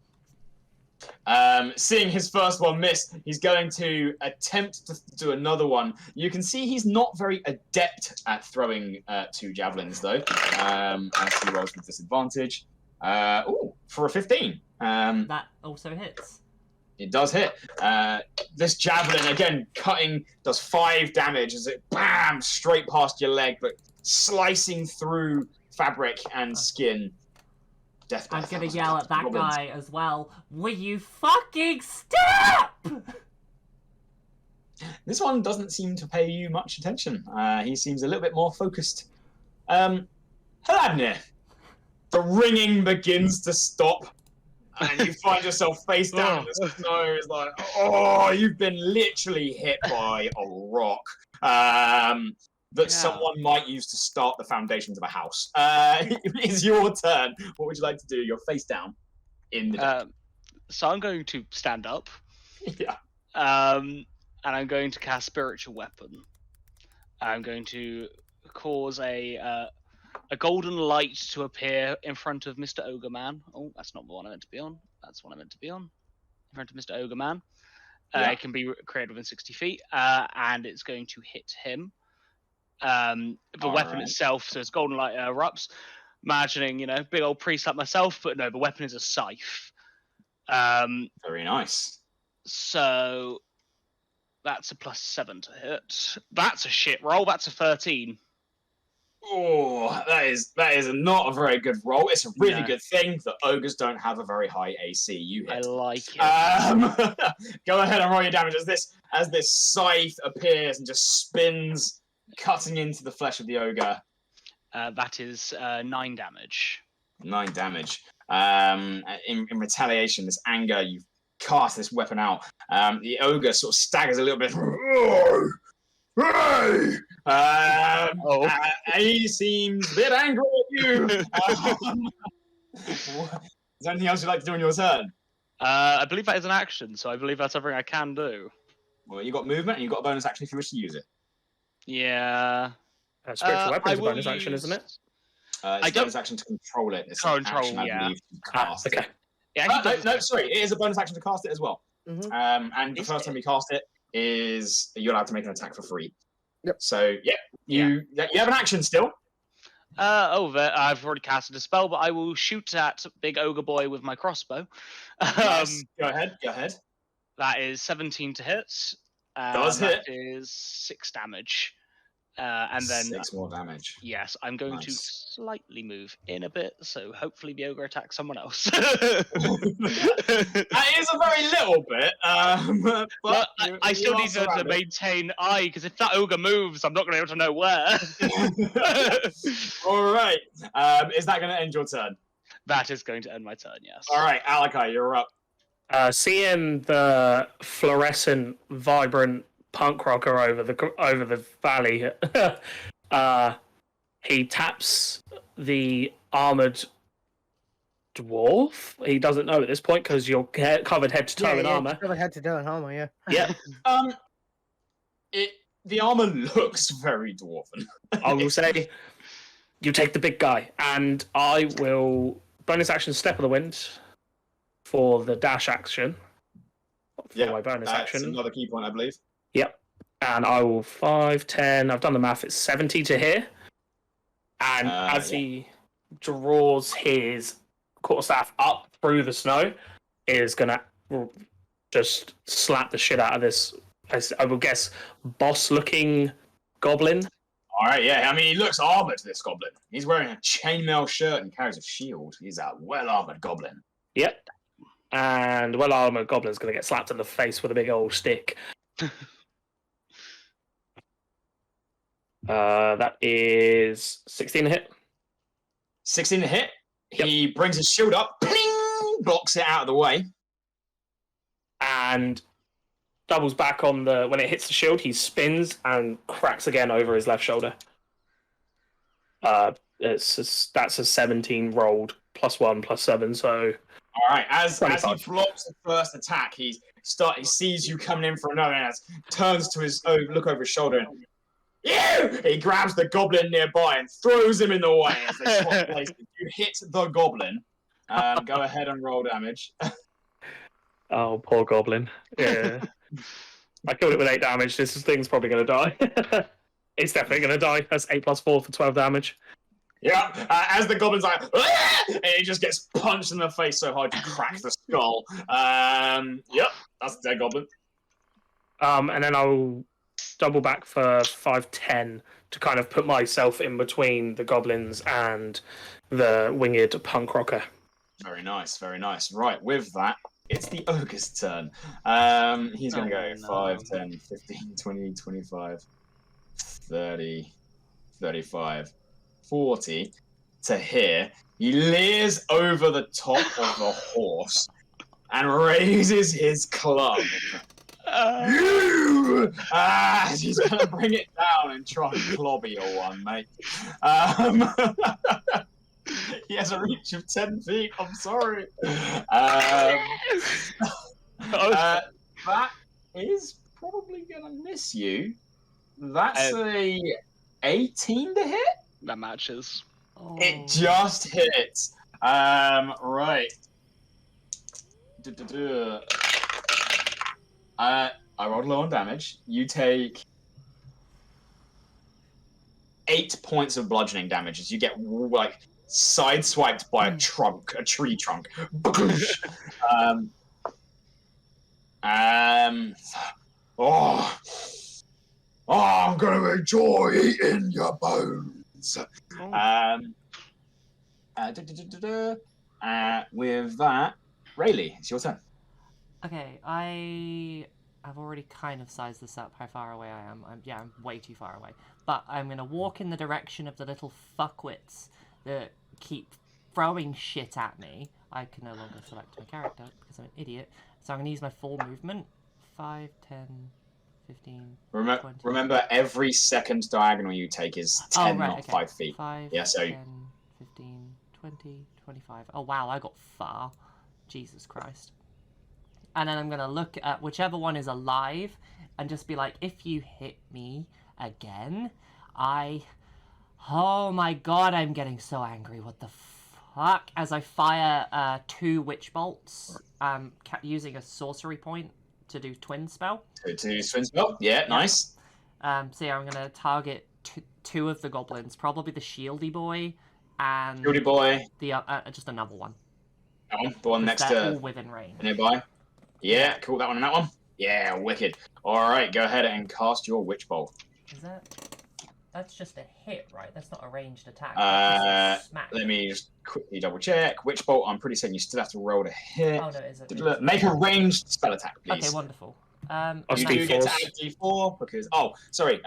Seeing his first one miss, he's going to attempt to do another one. You can see he's not very adept at throwing 2 javelins, though, as he rolls with disadvantage. For a 15. That also hits. It does hit. This javelin, again, cutting, does 5 damage as it, bam, straight past your leg, but slicing through fabric and skin. Death I'm by gonna 1,000 yell cuts. at that Goblins. guy as well. Will you fucking stop? This one doesn't seem to pay you much attention. He seems a little bit more focused. Hladnir, the ringing begins to stop, and you find yourself face down in the snow. It's like, oh, you've been literally hit by a rock that someone might use to start the foundations of a house. It's your turn. What would you like to do? You're face down in the dirt. So I'm going to stand up. Yeah. And I'm going to cast Spiritual Weapon. I'm going to cause a golden light to appear in front of Mr. Ogre Man. Oh, that's not the one I meant to be on. That's the one I meant to be on. In front of Mr. Ogre Man. Yeah. It can be created within 60 feet, and it's going to hit him. The weapon itself, so it's golden light erupts. Imagining, big old priest like myself, but no, the weapon is a scythe. Very nice. So that's a +7 to hit. That's a shit roll. That's a 13. Oh, that is not a very good roll. It's a really No. good thing that ogres don't have a very high AC. You hit. I like it. Go ahead and roll your damage as this scythe appears and just spins, cutting into the flesh of the ogre. That is 9 damage. 9 damage. In retaliation, this anger, you cast this weapon out. The ogre sort of staggers a little bit. He seems a bit angry at you. Is there anything else you'd like to do on your turn? I believe that is an action, so I believe that's everything I can do. Well, you've got movement and you've got a bonus action if you wish to use it. Yeah. Spiritual weapon is a will bonus action, use- isn't it? It's I a don't- bonus action to control it. It's an Control, action, I yeah. believe, to cast Okay. it. Yeah, No, sorry. It is a bonus action to cast it as well. Mhm. And the Is first it? time you cast it is you're allowed to make an attack for free. Yep. So, you have an action still. I've already casted a spell, but I will shoot at Big Ogre Boy with my crossbow. Nice. Go ahead. That is 17 to hit. Does that hit. is 6 damage. And then 6 more damage. yes, I'm going to Nice. slightly move in a bit, so hopefully the ogre attacks someone else. That is a very little bit, but I still need to maintain eye, because if that ogre moves, I'm not going to be able to know where. All right. Is that going to end your turn? That is going to end my turn, yes. All right, Alakai, you're up. Seeing the fluorescent, vibrant punk rocker over the valley, he taps the armored dwarf. He doesn't know at this point because you're covered head to toe in armor. Covered head to toe in armor, yeah. Yeah, The armor looks very dwarven. I will say you take the big guy, and I will bonus action step of the wind for the dash action. For my bonus that's action. another key point, I believe. Yep. And I will 5, 10. I've done the math. It's 70 to here. And as he draws his quarterstaff up through the snow, is going to just slap the shit out of this, I will guess, boss-looking goblin. All right, yeah. I mean, he looks armored, this goblin. He's wearing a chainmail shirt and carries a shield. He's a well-armored goblin. Yep. And well-armored goblin's going to get slapped in the face with a big old stick. That is 16 to hit. 16 to hit. Yep. He brings his shield up, pling, blocks it out of the way. And doubles back on when it hits the shield, he spins and cracks again over his left shoulder. That's a 17 rolled, +1, +7, so... All right, as he 25. blocks the first attack, he sees you coming in for another, and turns to look over his shoulder, and he grabs the goblin nearby and throws him in the way as they swap places. You hit the goblin. Go ahead and roll damage. Oh, poor goblin. Yeah. I killed it with 8 damage. This thing's probably going to die. It's definitely going to die. That's 8 + 4 for 12 damage. Yeah, as the goblin's like, "Ah!" and he just gets punched in the face so hard you crack the skull. Yep, that's a dead goblin. And then I'll double back for 5, 10 to kind of put myself in between the goblins and the winged punk rocker. Very nice, very nice. Right, with that, it's the ogre's turn. He's going to go no. 5, 10, 15, 20, 25, 30, 35, 40 to here. He leers over the top of the horse and raises his club. You! He's going to bring it down and try and clobber your one, mate. He has a reach of 10 feet. I'm sorry. That is probably going to miss you. That's a 18 to hit. That matches. Oh. It just hits. Right. I rolled low on damage. You take 8 points of bludgeoning damage as you get like sideswiped by a tree trunk. I'm gonna enjoy eating your bones. With that, Rayleigh, it's your turn. Okay, I've already kind of sized this up, how far away I am. I'm way too far away. But I'm going to walk in the direction of the little fuckwits that keep throwing shit at me. I can no longer select my character because I'm an idiot. So I'm going to use my full movement. 5, 10, 15, 20. Remember, every second diagonal you take is 10, not 5 feet. 5, yeah, so 10, 15, 20, 25. Oh, wow, I got far. Jesus Christ. And then I'm going to look at whichever one is alive and just be like, if you hit me again, oh my god, I'm getting so angry. What the fuck? As I fire 2 witch bolts, using a sorcery point to do twin spell. To twin spell? Yeah, nice. So yeah, I'm going to target 2 of the goblins, probably the shieldy boy and... Shieldy boy. The just another one. That one? The one next they're to... all within range. Nearby? Yeah, cool. That one and that one? Yeah, wicked. Alright, go ahead and cast your Witch Bolt. Is that... That's just a hit, right? That's not a ranged attack. Let me just quickly double check. Witch Bolt, I'm pretty certain you still have to roll to hit. Oh, no, is it? Make a ranged spell attack, please. Okay, wonderful. You do get to add D4 because... Oh, sorry.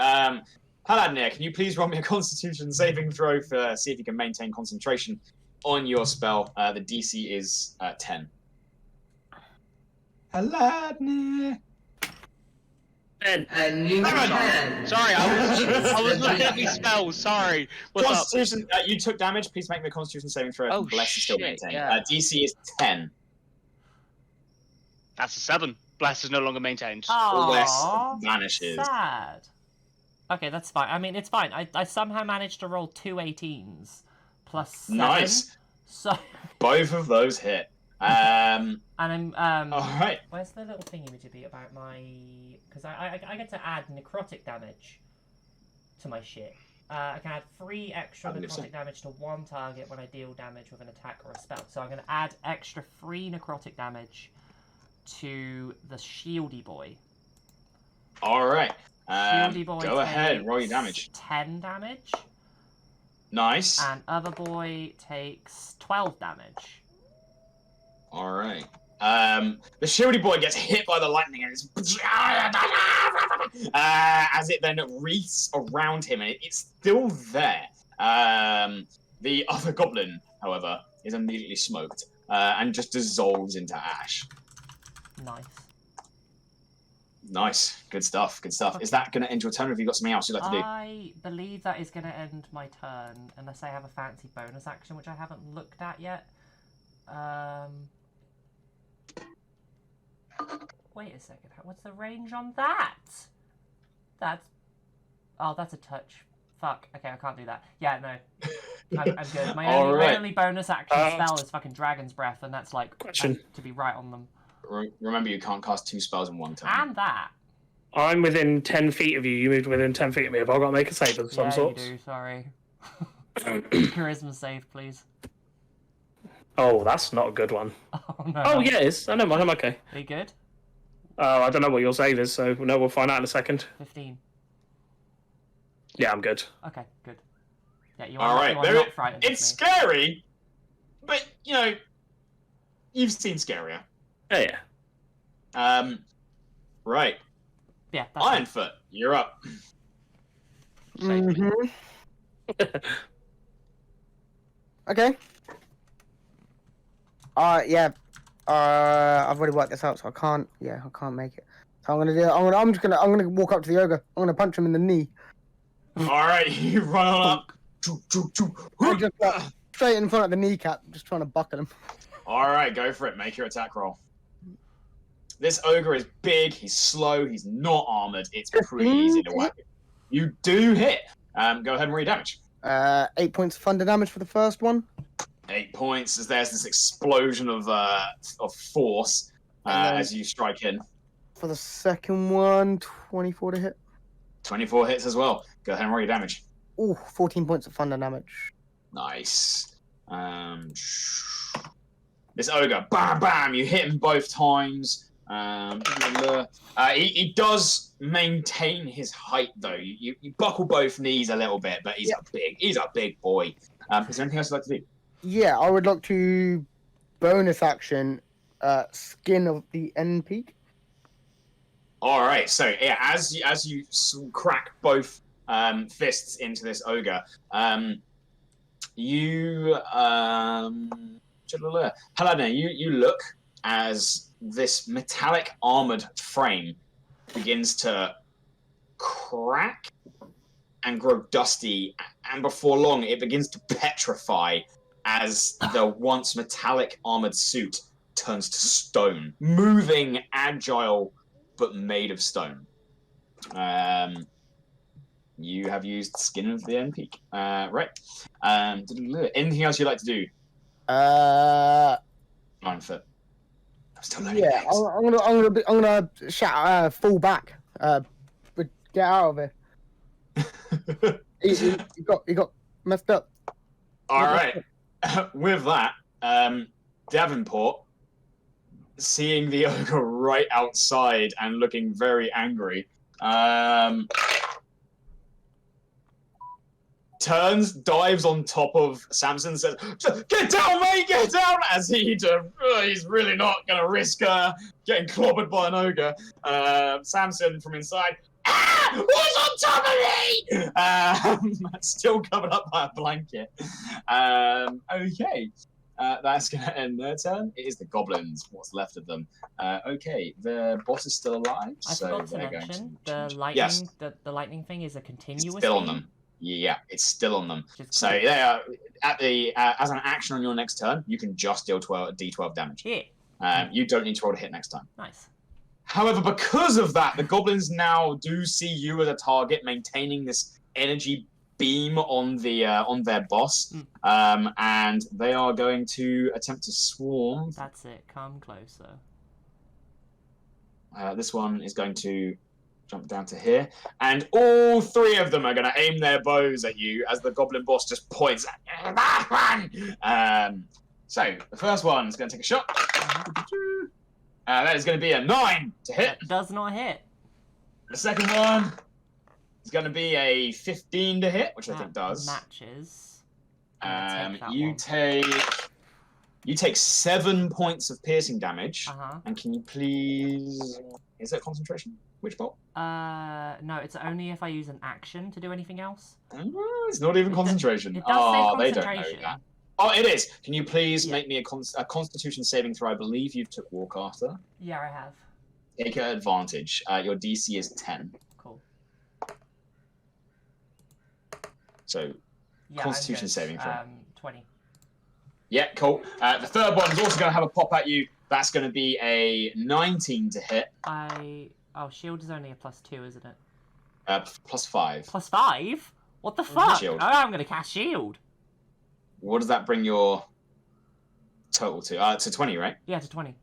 Paladnir, can you please roll me a Constitution saving throw for see if you can maintain concentration on your spell? The DC is 10. Paladnir. A new 10. Sorry, I was looking at these spells. Sorry. What's Constitution. You took damage. Please make me a Constitution saving throw. Oh, Bless is still shit, maintained. yeah. DC is 10. That's a 7. Bless is no longer maintained. Bless Aww, vanishes. sad. Okay, that's fine. I mean, it's fine. I somehow managed to roll 2 18s plus 7. Nice. So. Both of those hit. And I'm All right. Where's the little thingy be about my? Because I get to add necrotic damage to my shit. I can add 3 extra necrotic damage to 1 target when I deal damage with an attack or a spell. So I'm going to add extra 3 necrotic damage to the shieldy boy. All right. Shieldy boy Go ahead. takes Roll your damage. 10 damage. Nice. And other boy takes 12 damage. All right. The shieldy boy gets hit by the lightning and it's as it then wreaths around him and it's still there. The other goblin, however, is immediately smoked and just dissolves into ash. Nice. Nice. Good stuff. Good stuff. Is that going to end your turn or have you got something else you'd like to do? I believe that is going to end my turn unless I have a fancy bonus action, which I haven't looked at yet. Wait a second. What's the range on that? Oh, that's a touch. Fuck. Okay, I can't do that. Yeah, no. I'm good. My only bonus action spell is fucking Dragon's Breath, and that's like to be right on them. Remember, you can't cast 2 spells in one turn. And that. I'm within 10 feet of you. You moved within 10 feet of me. Have I got to make a save of some sort? Yeah, you do. Sorry. Charisma save, please. Oh, that's not a good one. Oh, no. Oh, yeah, it is. I know mine. I'm okay. Are you good? I don't know what your save is, so no, we'll find out in a second. 15. Yeah, I'm good. Okay, good. Yeah, you All are, right, you are not frightened. it's scary, but, you know, you've seen scarier. Oh, yeah. Right. Yeah, that's fine. Ironfoot, you're up. Save me. Okay. Yeah. I've already worked this out, so I can't. Yeah, I can't make it. So I'm gonna do. I'm gonna walk up to the ogre. I'm gonna punch him in the knee. All right, you run on up. And just straight in front of the kneecap, just trying to buckle him. All right, go for it. Make your attack roll. This ogre is big. He's slow. He's not armored. It's pretty easy to whack. You do hit. Go ahead and roll your damage. 8 points of thunder damage for the first one. 8 points as there's this explosion of force as you strike in. For the second one, 24 to hit. 24 hits as well. Go ahead and roll your damage. Ooh, 14 points of thunder damage. Nice. This ogre, bam, bam. You hit him both times. He does maintain his height though. You buckle both knees a little bit, but he's a big boy. Is there anything else you'd like to do? Yeah, I would like to bonus action skin of the end peak. All right. So yeah, as you crack both fists into this ogre, Helena, you look as this metallic armored frame begins to crack and grow dusty, and before long it begins to petrify as the once metallic armored suit turns to stone, moving, agile, but made of stone. You have used Skin of the End Peak. Right. Anything else you'd like to do? Ironfoot. I'm still learning Yeah, things. I'm gonna shout fall back. But get out of here. he got messed up. All right. With that, Davenport, seeing the ogre right outside and looking very angry, turns, dives on top of Samson, says, "Get down, mate, get down!" As he's really not going to risk getting clobbered by an ogre. Samson from inside, what's on top of me? Still covered up by a blanket. Okay. That's going to end their turn. It is the goblins, what's left of them. Okay, the boss is still alive, I so forgot to they're mention going to the lightning. Yes. The lightning thing is a continuous. It's still on beam, them. Yeah, it's still on them. which is So cool. they are at the as an action on your next turn, you can just deal d12 damage. Yeah, You don't need to roll to hit next time. nice. However, because of that, the goblins now do see you as a target, maintaining this energy beam on their boss, and they are going to attempt to swarm. That's it. Come closer. This one is going to jump down to here, and all three of them are going to aim their bows at you as the goblin boss just points at that one. So the first one is going to take a shot. That is going to be a 9 to hit. That does not hit. The second one is going to be a 15 to hit, which I think does. Matches. I'm gonna take that You take 7 points of piercing damage. one. And can you please? Is that concentration? Which bolt? No, it's only if I use an action to do anything else. Oh, it's not even concentration. It does say They don't know concentration. that. Oh, it is. Can you please Yeah. make me a Constitution saving throw? I believe you've took Warcaster. Yeah, I have. Take advantage. Your DC is 10. Cool. So Yeah, Constitution I'm good. saving throw. 20. Yeah, cool. The third one is also going to have a pop at you. That's going to be a 19 to hit. Oh, shield is only a +2, isn't it? +5. +5? What the fuck? Shield. Oh, I'm gonna cast shield. What does that bring your total to? To 20, right? Yeah, to 20.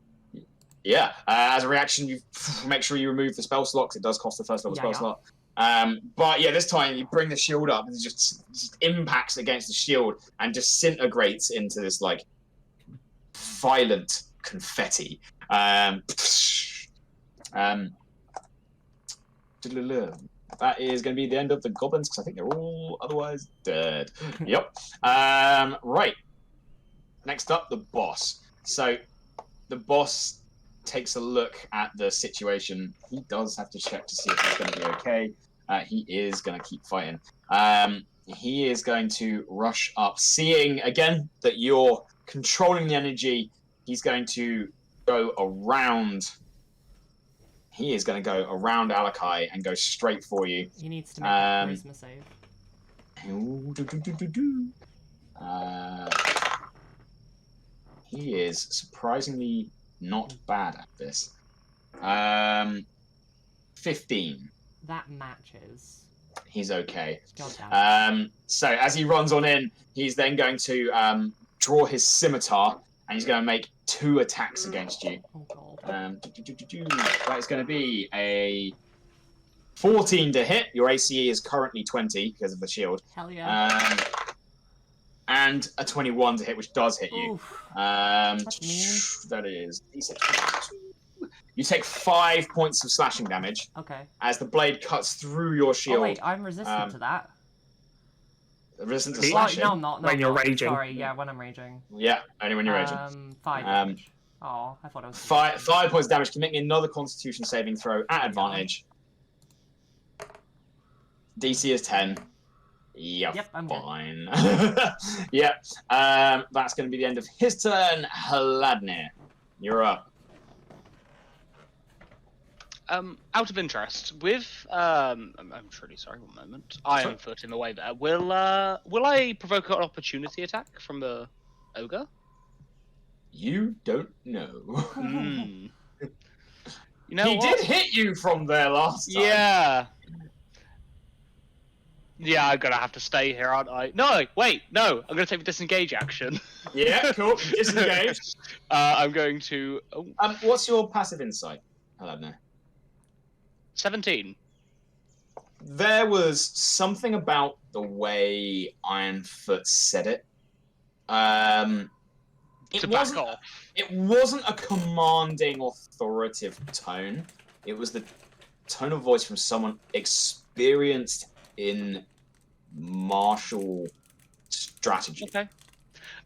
Yeah. As a reaction, you make sure you remove the spell slots. It does cost the first level spell slot. But yeah, this time you bring the shield up and it just impacts against the shield and disintegrates into this like violent confetti. That is going to be the end of the goblins because I think they're all otherwise dead. Yep. Right. Next up, the boss. So the boss takes a look at the situation. He does have to check to see if he's going to be okay. He is going to keep fighting. He is going to rush up, seeing again that you're controlling the energy. He's going to go around. He is going to go around Alakai and go straight for you. He needs to make a charisma save. He is surprisingly not bad at this. 15. That matches. He's okay. God damn. So as he runs on in, he's then going to draw his scimitar, and he's going to make 2 attacks against you. Oh god. That is going to be a 14 to hit. Your ACE is currently 20 because of the shield. Hell yeah. And a 21 to hit, which does hit you. Oof. That is D6. You take 5 points of slashing damage Okay. as the blade cuts through your shield. Oh wait, I'm resistant to that. Resistant to Oh, slashing? No, I'm not. No, When I'm you're not. raging. Sorry, yeah, when I'm raging. Yeah, only when you're raging. 5 damage. Oh, I thought it was... 5 points of damage. Can make me another Constitution saving throw at advantage. DC is 10. Yep, I'm good. fine. Yep. That's going to be the end of his turn. Hladnir, you're up. Out of interest, with I'm truly sorry. 1 moment. Iron Foot in the way there. Will I provoke an opportunity attack from the ogre? You don't know. Mm. You know he what? did hit you from there last time. Yeah. Yeah, I'm gonna have to stay here, aren't I? No, wait, no. I'm gonna take the disengage action. Yeah, cool. Disengage. I'm going to. Oh, What's your passive insight, Hladnir? 17. There was something about the way Ironfoot said it. To back off. It wasn't a commanding, authoritative tone. It was the tone of voice from someone experienced in martial strategy. Okay.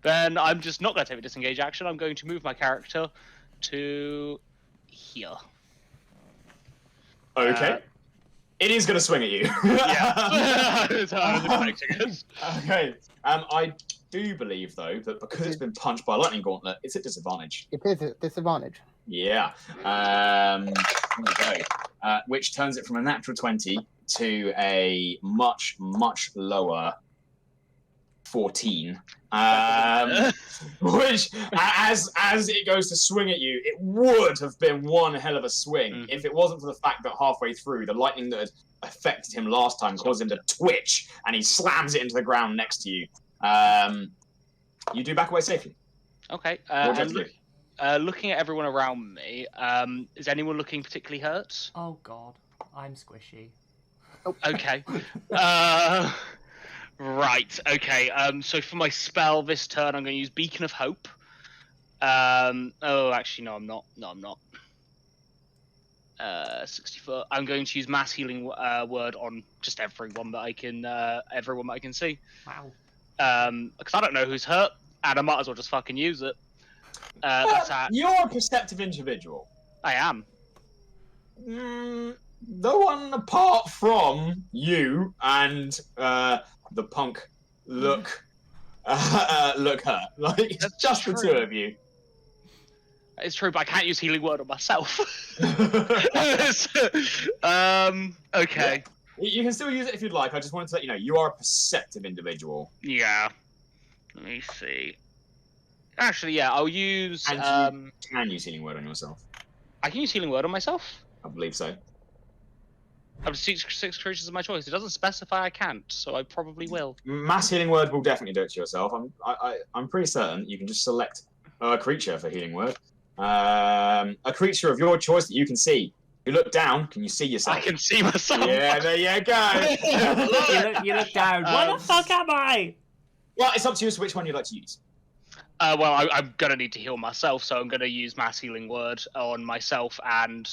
Then I'm just not going to take a disengage action. I'm going to move my character to here. Okay. It is going to swing at you. Yeah. I was expecting it. Okay. I do believe, though, that because it's been punched by a lightning gauntlet, it's at disadvantage. It is a disadvantage. Yeah. There we go. Which turns it from a natural 20 to a much, much lower 14. Which, as it goes to swing at you, it would have been one hell of a swing if it wasn't for the fact that halfway through, the lightning that had affected him last time caused him to twitch, and he slams it into the ground next to you. You do back away safely. Okay. What do you have to do? Looking at everyone around me, is anyone looking particularly hurt? Oh god, I'm squishy. Okay. Right. Okay. So for my spell this turn, I'm going to use Beacon of Hope. Oh, actually, no, I'm not. No, I'm not. 60 foot. I'm going to use Mass Healing Word on just everyone that I can see. Wow. Because I don't know who's hurt, and I might as well just fucking use it. That's at... You're a perceptive individual. I am. No one apart from you and the punk look hurt. Like it's That's just true. the two of you. It's true, but I can't use Healing Word on myself. Okay. You can still use it if you'd like. I just wanted to let you know you are a perceptive individual. Yeah. Let me see. Actually, yeah, I'll use. And you can use healing word on yourself. I can use Healing Word on myself. I believe so. Up to six creatures of my choice. It doesn't specify I can't, so I probably will. Mass healing word will definitely do it to yourself. I'm pretty certain you can just select a creature for healing word. A creature of your choice that you can see. You look down, can you see yourself? I can see myself. Yeah, there you go. You look down. Where the fuck am I? Well, it's up to you as to which one you'd like to use. Well, I'm gonna need to heal myself, so I'm gonna use Mass Healing Word on myself and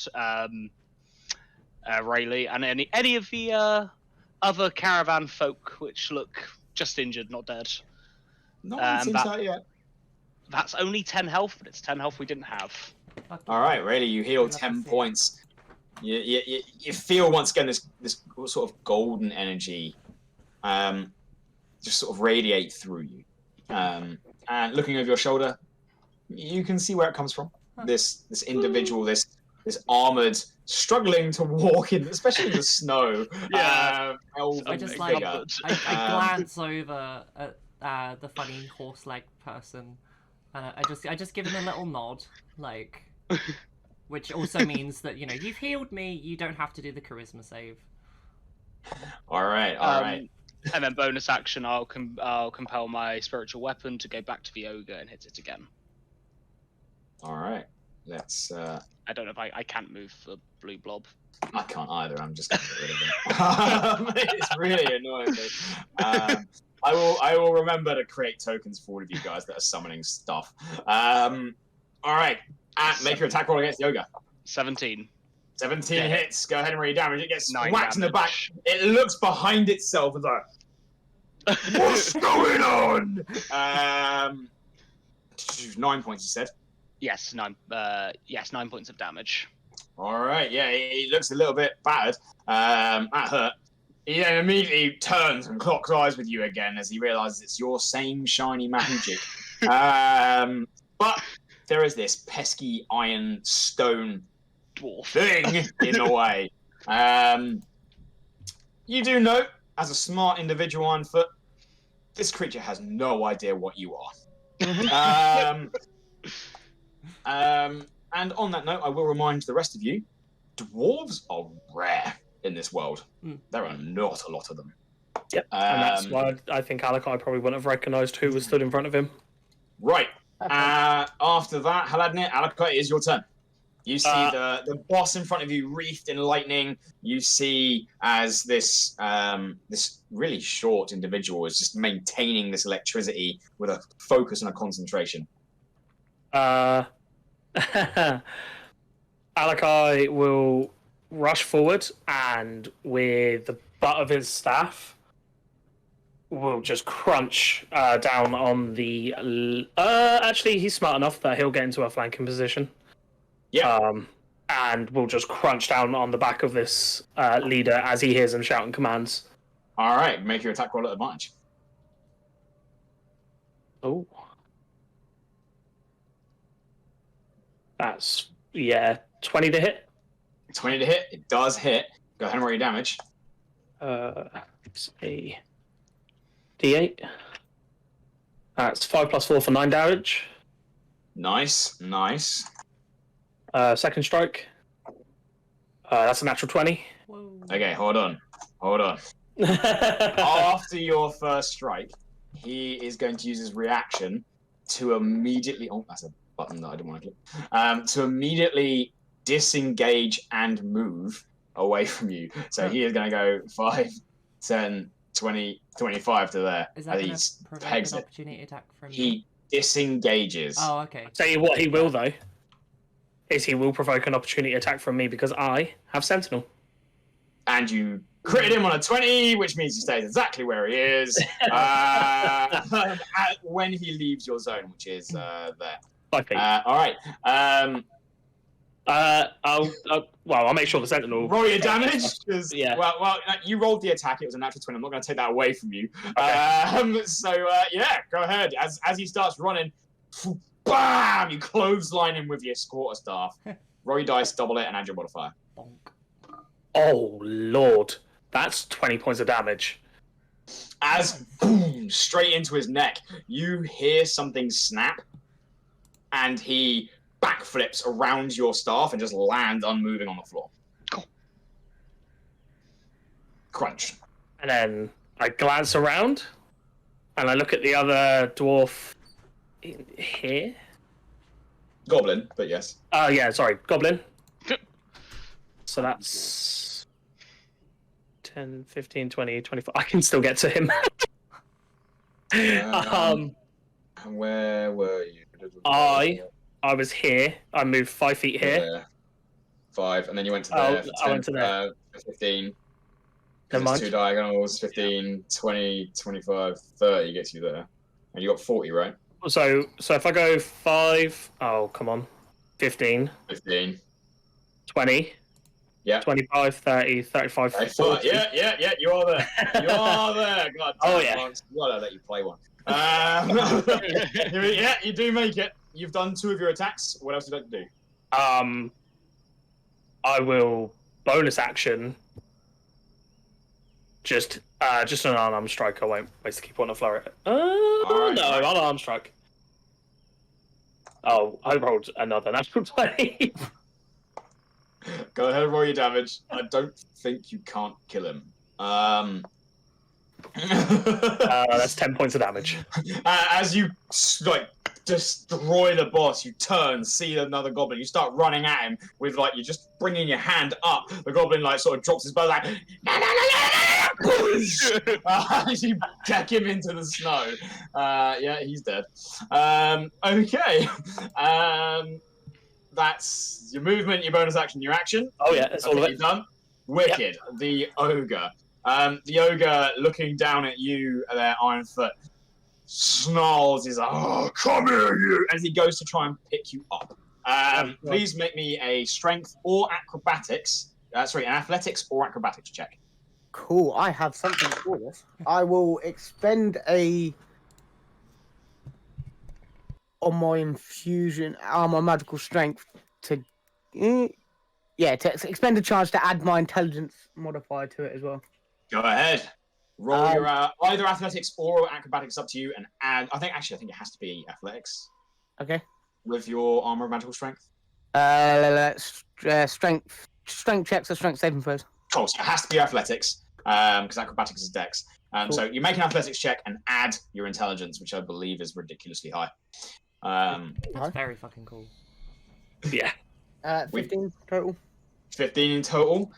Rayleigh and any of the other caravan folk which look just injured, not dead. No one seems hurt yet. That's only 10 health, but it's 10 health we didn't have. Fuck All yeah. right, really, you heal Love to 10 see it. points. You feel once again this sort of golden energy, just sort of radiate through you. And looking over your shoulder, you can see where it comes from. Huh. This individual, this armored, struggling to walk in, especially in the snow. Yeah. Elven I just figure. I glance over at the funny horse leg person, and I just give him a little nod, like, which also means that you've healed me. You don't have to do the charisma save. All right. And then bonus action, I'll compel my spiritual weapon to go back to the ogre and hit it again. All right. Let's. I don't know if I can't move the blue blob. I can't either. I'm just going to get rid of it. It's really annoying me. I will remember to create tokens for all of you guys that are summoning stuff. All right. Make your attack roll against the ogre. 17. 17 Yeah. hits. Go ahead and roll your damage. It gets 9 whacked in the back. damage. It looks behind itself as like, what's going on? 9 points, you said. Yes, 9 points of damage. All right, yeah, he looks a little bit battered, at hurt. He then immediately turns and clocks eyes with you again as he realizes it's your same shiny Mahujik. But there is this pesky iron stone Dwarf. thing in the way. You do note, as a smart individual on foot, this creature has no idea what you are. And on that note, I will remind the rest of you, dwarves are rare in this world. There are not a lot of them. Yep, and that's why I think Alakai probably wouldn't have recognised who was stood in front of him. Right. After that, Haladnir, Alakai, it is your turn. You see the boss in front of you wreathed in lightning. You see as this this really short individual is just maintaining this electricity with a focus and a concentration. Alakai will rush forward and with the butt of his staff will just crunch down on the... actually, he's smart enough that he'll get into a flanking position. Yeah. And we'll just crunch down on the back of this leader as he hears him shouting commands. All right, make your attack roll at advantage. Oh. That's, 20 to hit. 20 to hit. It does hit. Go ahead and roll your damage. It's a D8. That's 5 plus 4 for 9 damage. Nice. Second strike. That's a natural 20. Whoa. Okay, hold on. After your first strike, he is going to use his reaction to immediately... Oh, that's a button that I didn't want to click. To immediately disengage and move away from you. So he is going to go 5, 10, 20, 25 to there. Is that going he to provoke pegs an it. opportunity attack from He disengages. Oh, okay. Tell you what he will, though, is he will provoke an opportunity attack from me because I have Sentinel. And you critted him on a 20, which means he stays exactly where he is when he leaves your zone, which is there. 5 feet. All right. I'll make sure the Sentinel... Roll your damage. Yeah. Well, you rolled the attack. It was a natural 20. I'm not going to take that away from you. Okay. Go ahead. As he starts running, bam! You clothesline him with your quarterstaff. Roll your dice, double it, and add your modifier. Bonk. Oh, Lord. That's 20 points of damage. As boom, straight into his neck, you hear something snap, and he backflips around your staff and just lands unmoving on the floor. Cool. Crunch. And then I glance around, and I look at the other dwarf in here. Goblin, but yes. Goblin. So that's 10, 15, 20, 25. I can still get to him. Where were you? I was here. I moved 5 feet here. There. 5, and then you went to there. I went to there. 15. Never mind. 2 diagonals, 15, 20, 25, 30 gets you there. And you got 40, right? So if I go 5, oh come on, 15, 15. 20, Yeah. 25, 30, 35, I thought, 40. yeah, you are there. You are there. God damn, Oh, yeah. Lance. Gotta let you play one. Yeah, you do make it. You've done 2 of your attacks. What else would you like to do? I will bonus action. Just an unarmed strike. I won't basically put on a flurry. Alright, No, alright. unarmed strike. Oh, I rolled another natural 20. Go ahead and roll your damage. I don't think you can't kill him. That's 10 points of damage. As you like destroy the boss, you turn, see another goblin. You start running at him with like you're just bringing your hand up. The goblin like sort of drops his bow like as you jack him into the snow. Yeah, he's dead. Okay. That's your movement, your bonus action, your action. Oh yeah, it's all of it. You've done. Wicked. Yep. The ogre. The ogre looking down at you there, Ironfoot, snarls. He's like, "Oh, come here, you!" As he goes to try and pick you up. Please make me a strength or acrobatics. Sorry, an athletics or acrobatics check. Cool. I have something for this. I will expend on my infusion, my magical strength to expend a charge to add my intelligence modifier to it as well. Go ahead. Roll your either athletics or acrobatics, up to you, and add. I think it has to be athletics. Okay. With your armor of magical strength. Strength checks or strength saving throws. Cool. So it has to be athletics, because acrobatics is dex. Cool. So you make an athletics check and add your intelligence, which I believe is ridiculously high. That's very fucking cool. Yeah. 15 total. 15 in total.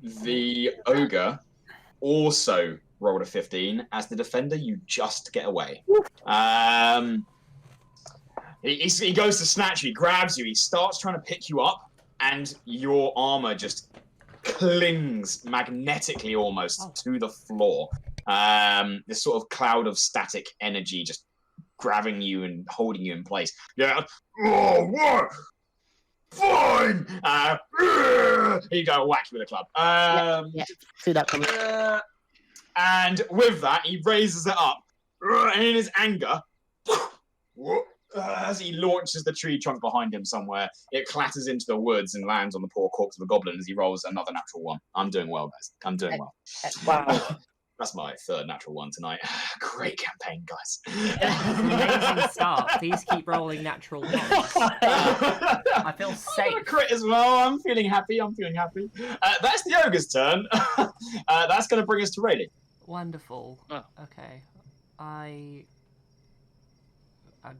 The ogre also rolled a 15. As the defender, you just get away. He goes to snatch you, he grabs you, he starts trying to pick you up, and your armor just clings magnetically almost to the floor. This sort of cloud of static energy just grabbing you and holding you in place. Yeah. Oh, what? Fine. You go whack you with a club. Yeah. See that coming. And with that, he raises it up, and in his anger, as he launches the tree trunk behind him somewhere, it clatters into the woods and lands on the poor corpse of the goblin as he rolls another natural 1. I'm doing well, guys. I'm doing well. Wow. That's my 3rd natural 1 tonight. Great campaign, guys. Amazing start. Please keep rolling natural ones. I feel safe. I'm a crit as well. I'm feeling happy. That's the ogre's turn. That's going to bring us to Rayleigh. Wonderful. Oh. Okay. I'm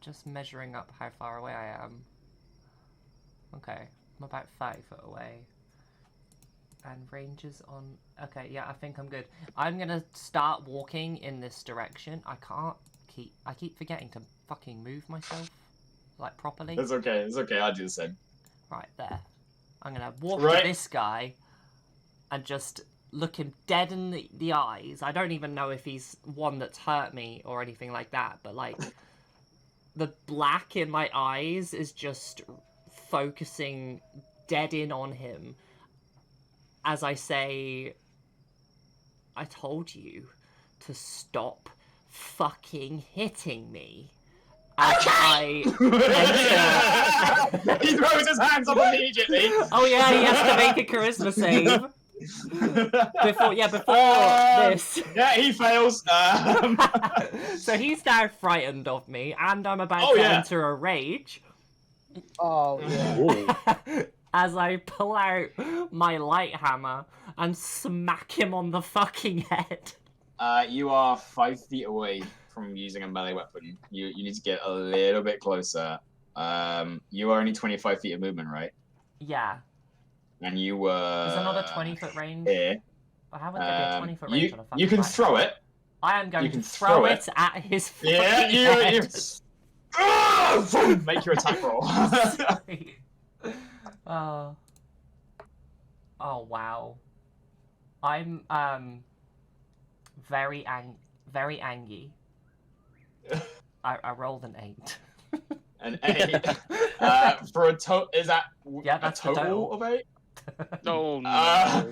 just measuring up how far away I am. Okay. I'm about 5 foot away. And ranges on... Okay, yeah, I think I'm good. I'm gonna start walking in this direction. I keep forgetting to fucking move myself, like, properly. It's okay. I do the same. Right, there. I'm gonna walk to this guy and just look him dead in the eyes. I don't even know if he's one that's hurt me or anything like that, but, like, the black in my eyes is just focusing dead in on him. As I say, I told you to stop fucking hitting me. As I enter... He throws his hands up immediately. Oh yeah, he has to make a charisma save. Before this. Yeah, he fails. So he's now frightened of me, and I'm about to enter a rage. Oh, yeah. As I pull out my light hammer and smack him on the fucking head. You are 5 feet away from using a melee weapon. You need to get a little bit closer. You are only 25 feet of movement, right? Yeah. And you were... There's another 20-foot range. Here. I haven't got a 20-foot range on a fucking You can throw it. I am going to throw it at his fucking head. Make your attack roll. Sorry. Oh wow. I'm very angry. I rolled an 8. An 8. For a total, is that Yeah, a that's the total total. of 8? Oh no.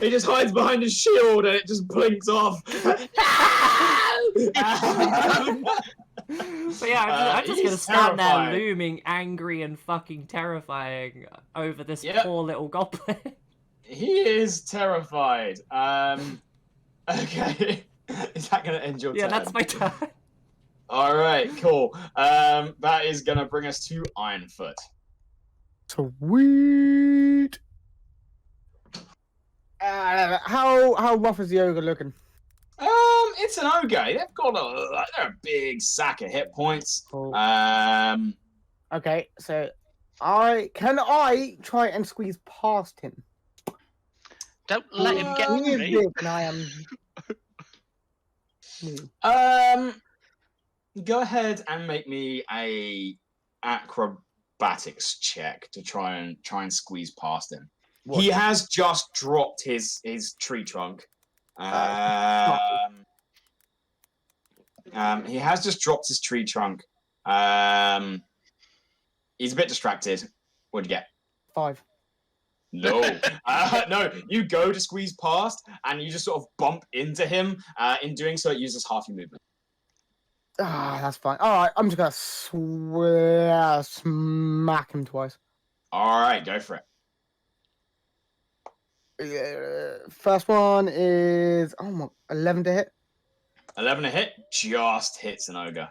He just hides behind his shield and it just blinks off. But yeah, I'm just gonna He's stand terrified. there looming, angry and fucking terrifying over this Yep. poor little goblin. He is terrified. Okay. Is that going to end your Yeah, turn? that's my turn. All right, cool. That is going to bring us to Ironfoot. Sweet. How rough is the ogre looking? It's an ogre. They've got they're a big sack of hit points. Cool. Um, Okay, so I try and squeeze past him? Don't let him get He is me. big and I am. Go ahead and make me a acrobatics check to try and squeeze past him. What? He has just dropped his tree trunk. He has just dropped his tree trunk. He's a bit distracted. What'd you get? 5. No. No, you go to squeeze past and you just sort of bump into him. In doing so, it uses half your movement. That's fine. Alright, I'm just gonna smack him twice. All right, go for it. First one is 11 to hit. 11 to hit, just hits an ogre.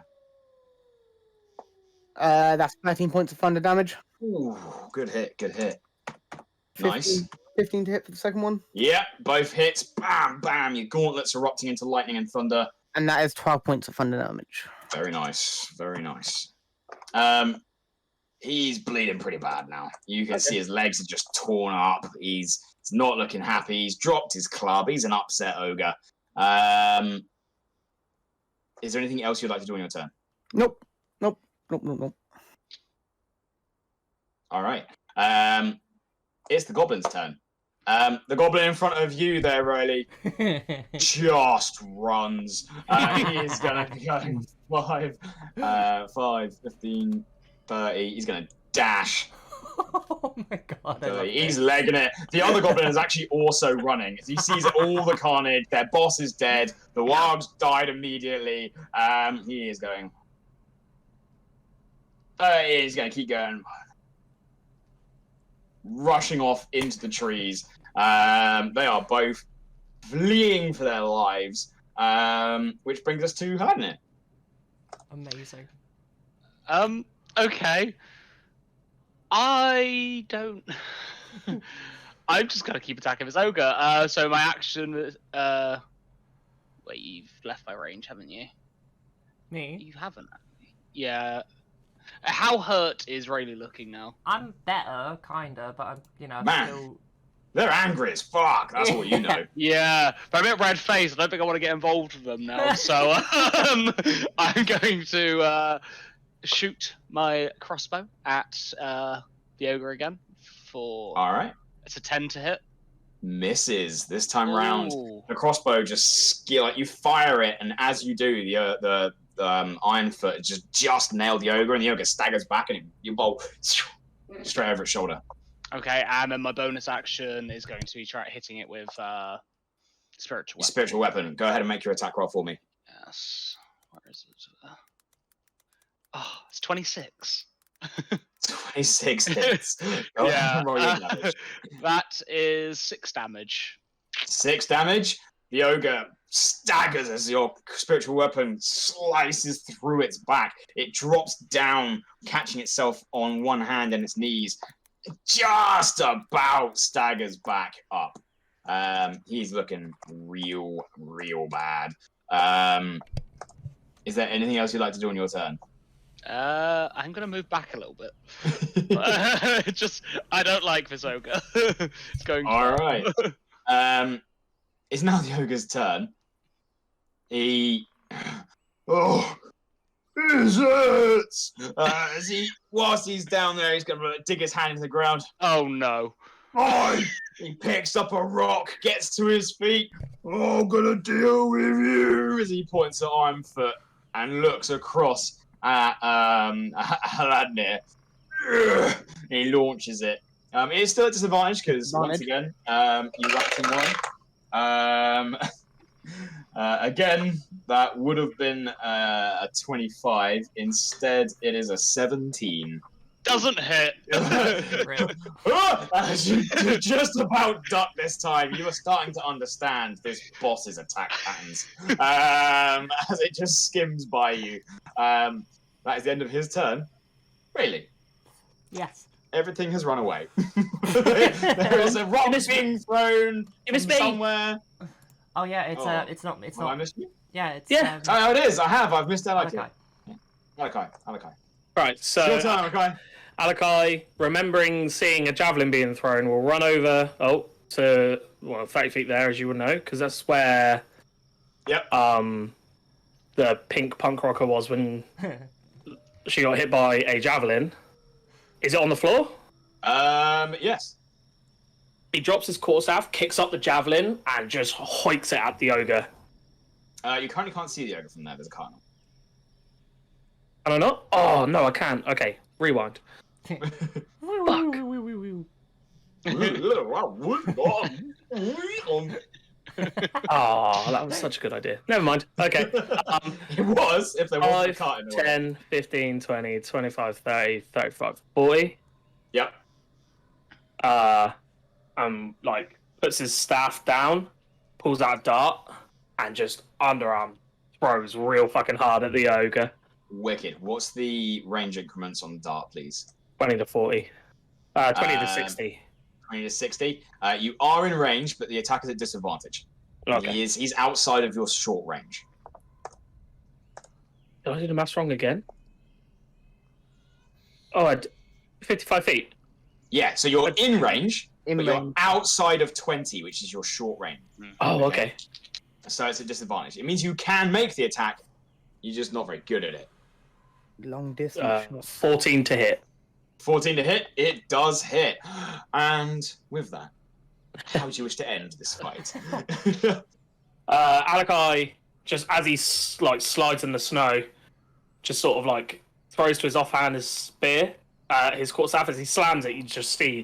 That's 13 points of thunder damage. Ooh, good hit. 15, Nice. 15 to hit for the second one. Yep, both hits. Bam, bam. Your gauntlets erupting into lightning and thunder. And that is 12 points of thunder damage. Very nice. He's bleeding pretty bad now. You can see his legs are just torn up. He's not looking happy. He's dropped his club. He's an upset ogre. Is there anything else you'd like to do on your turn? Nope. All right. It's the goblin's turn. The goblin in front of you there, Riley, just runs. He is going to go 5, 15, 30. He's going to dash. Oh my god. He's legging it. The other goblin is actually also running. He sees all the carnage. Their boss is dead. The wargs died immediately. He is going. He's going to keep going. Rushing off into the trees. They are both fleeing for their lives. Which brings us to Hardnett. Amazing. Okay. I don't. I'm just gonna keep attacking this ogre. So my action. Wait, you've left my range, haven't you? Me? You haven't. Yeah. How hurt is Rayleigh looking now? I'm better, kinda, but I'm, Man. still. They're angry as fuck. That's what you know. Yeah, but I'm a bit red faced. I don't think I want to get involved with them now. So I'm going to shoot my crossbow at the ogre again. All right. It's a 10 to hit. Misses this time round. Ooh. The crossbow just you fire it, and as you do, the Ironfoot just nailed the ogre, and the ogre staggers back, and you bolt straight over its shoulder. Okay, and then my bonus action is going to be hitting it with spiritual weapon. Spiritual weapon. Go ahead and make your attack roll for me. Yes. Where is it? Oh, it's 26. 26 hits. Go ahead and roll your damage. That is 6 damage. 6 damage. The ogre staggers as your spiritual weapon slices through its back. It drops down, catching itself on one hand and its knees. Just about staggers back up. He's looking real bad. Is there anything else you'd like to do on your turn? I'm gonna move back a little bit. I don't like this ogre. It's going. All right. It's now the ogre's turn. It hurts. Whilst he's down there, he's gonna dig his hand into the ground. Oh no! Oh, he picks up a rock, gets to his feet. Oh, I'm gonna deal with you as he points at Ironfoot. and looks across at Aladnir. He launches it. It is still at disadvantage because once again, you whacked him one. Again, that would have been a 25. Instead, it is a 17. Doesn't hit. You just about ducked this time. You are starting to understand this boss's attack patterns as it just skims by you. That is the end of his turn. Really? Yes. Everything has run away. There is a rock being thrown from somewhere. Oh yeah, it's not. I missed you? Yeah, it's Oh, it is. I've missed Alakai. Alakai. Right, so Your turn, Alakai. Alakai, remembering seeing a javelin being thrown, will run over to 30 feet there, as you would know, because that's where the pink punk rocker was when she got hit by a javelin. Is it on the floor? Yes. He drops his quarterstaff, kicks up the javelin, and just hoiks it at the ogre. You currently can't see the ogre from there. There's a cardinal. Can I not? Oh, no, I can. Okay, rewind. Oh, that was such a good idea. Never mind. Okay. It was, if there wasn't a cart in the way. 10, 15, 20, 25, 30, 35, 40. Yep. Puts his staff down, pulls out a dart, and just underarm throws real fucking hard at the ogre. Wicked. What's the range increments on the dart, please? 20 to 40. 20 to 60. 20 to 60. You are in range, but the attack is at disadvantage. Okay. He's outside of your short range. Did I do the maths wrong again? Oh, 55 feet. Yeah, so you're in range, but you're range. outside of 20, which is your short range. Oh, okay. So it's a disadvantage. It means you can make the attack, you're just not very good at it. Long distance shot. 14 to hit. 14 to hit, it does hit. And with that, how would you wish to end this fight? Alakai, just as he slides in the snow, just sort of throws to his offhand his spear, his quarterstaff. As he slams it, you just see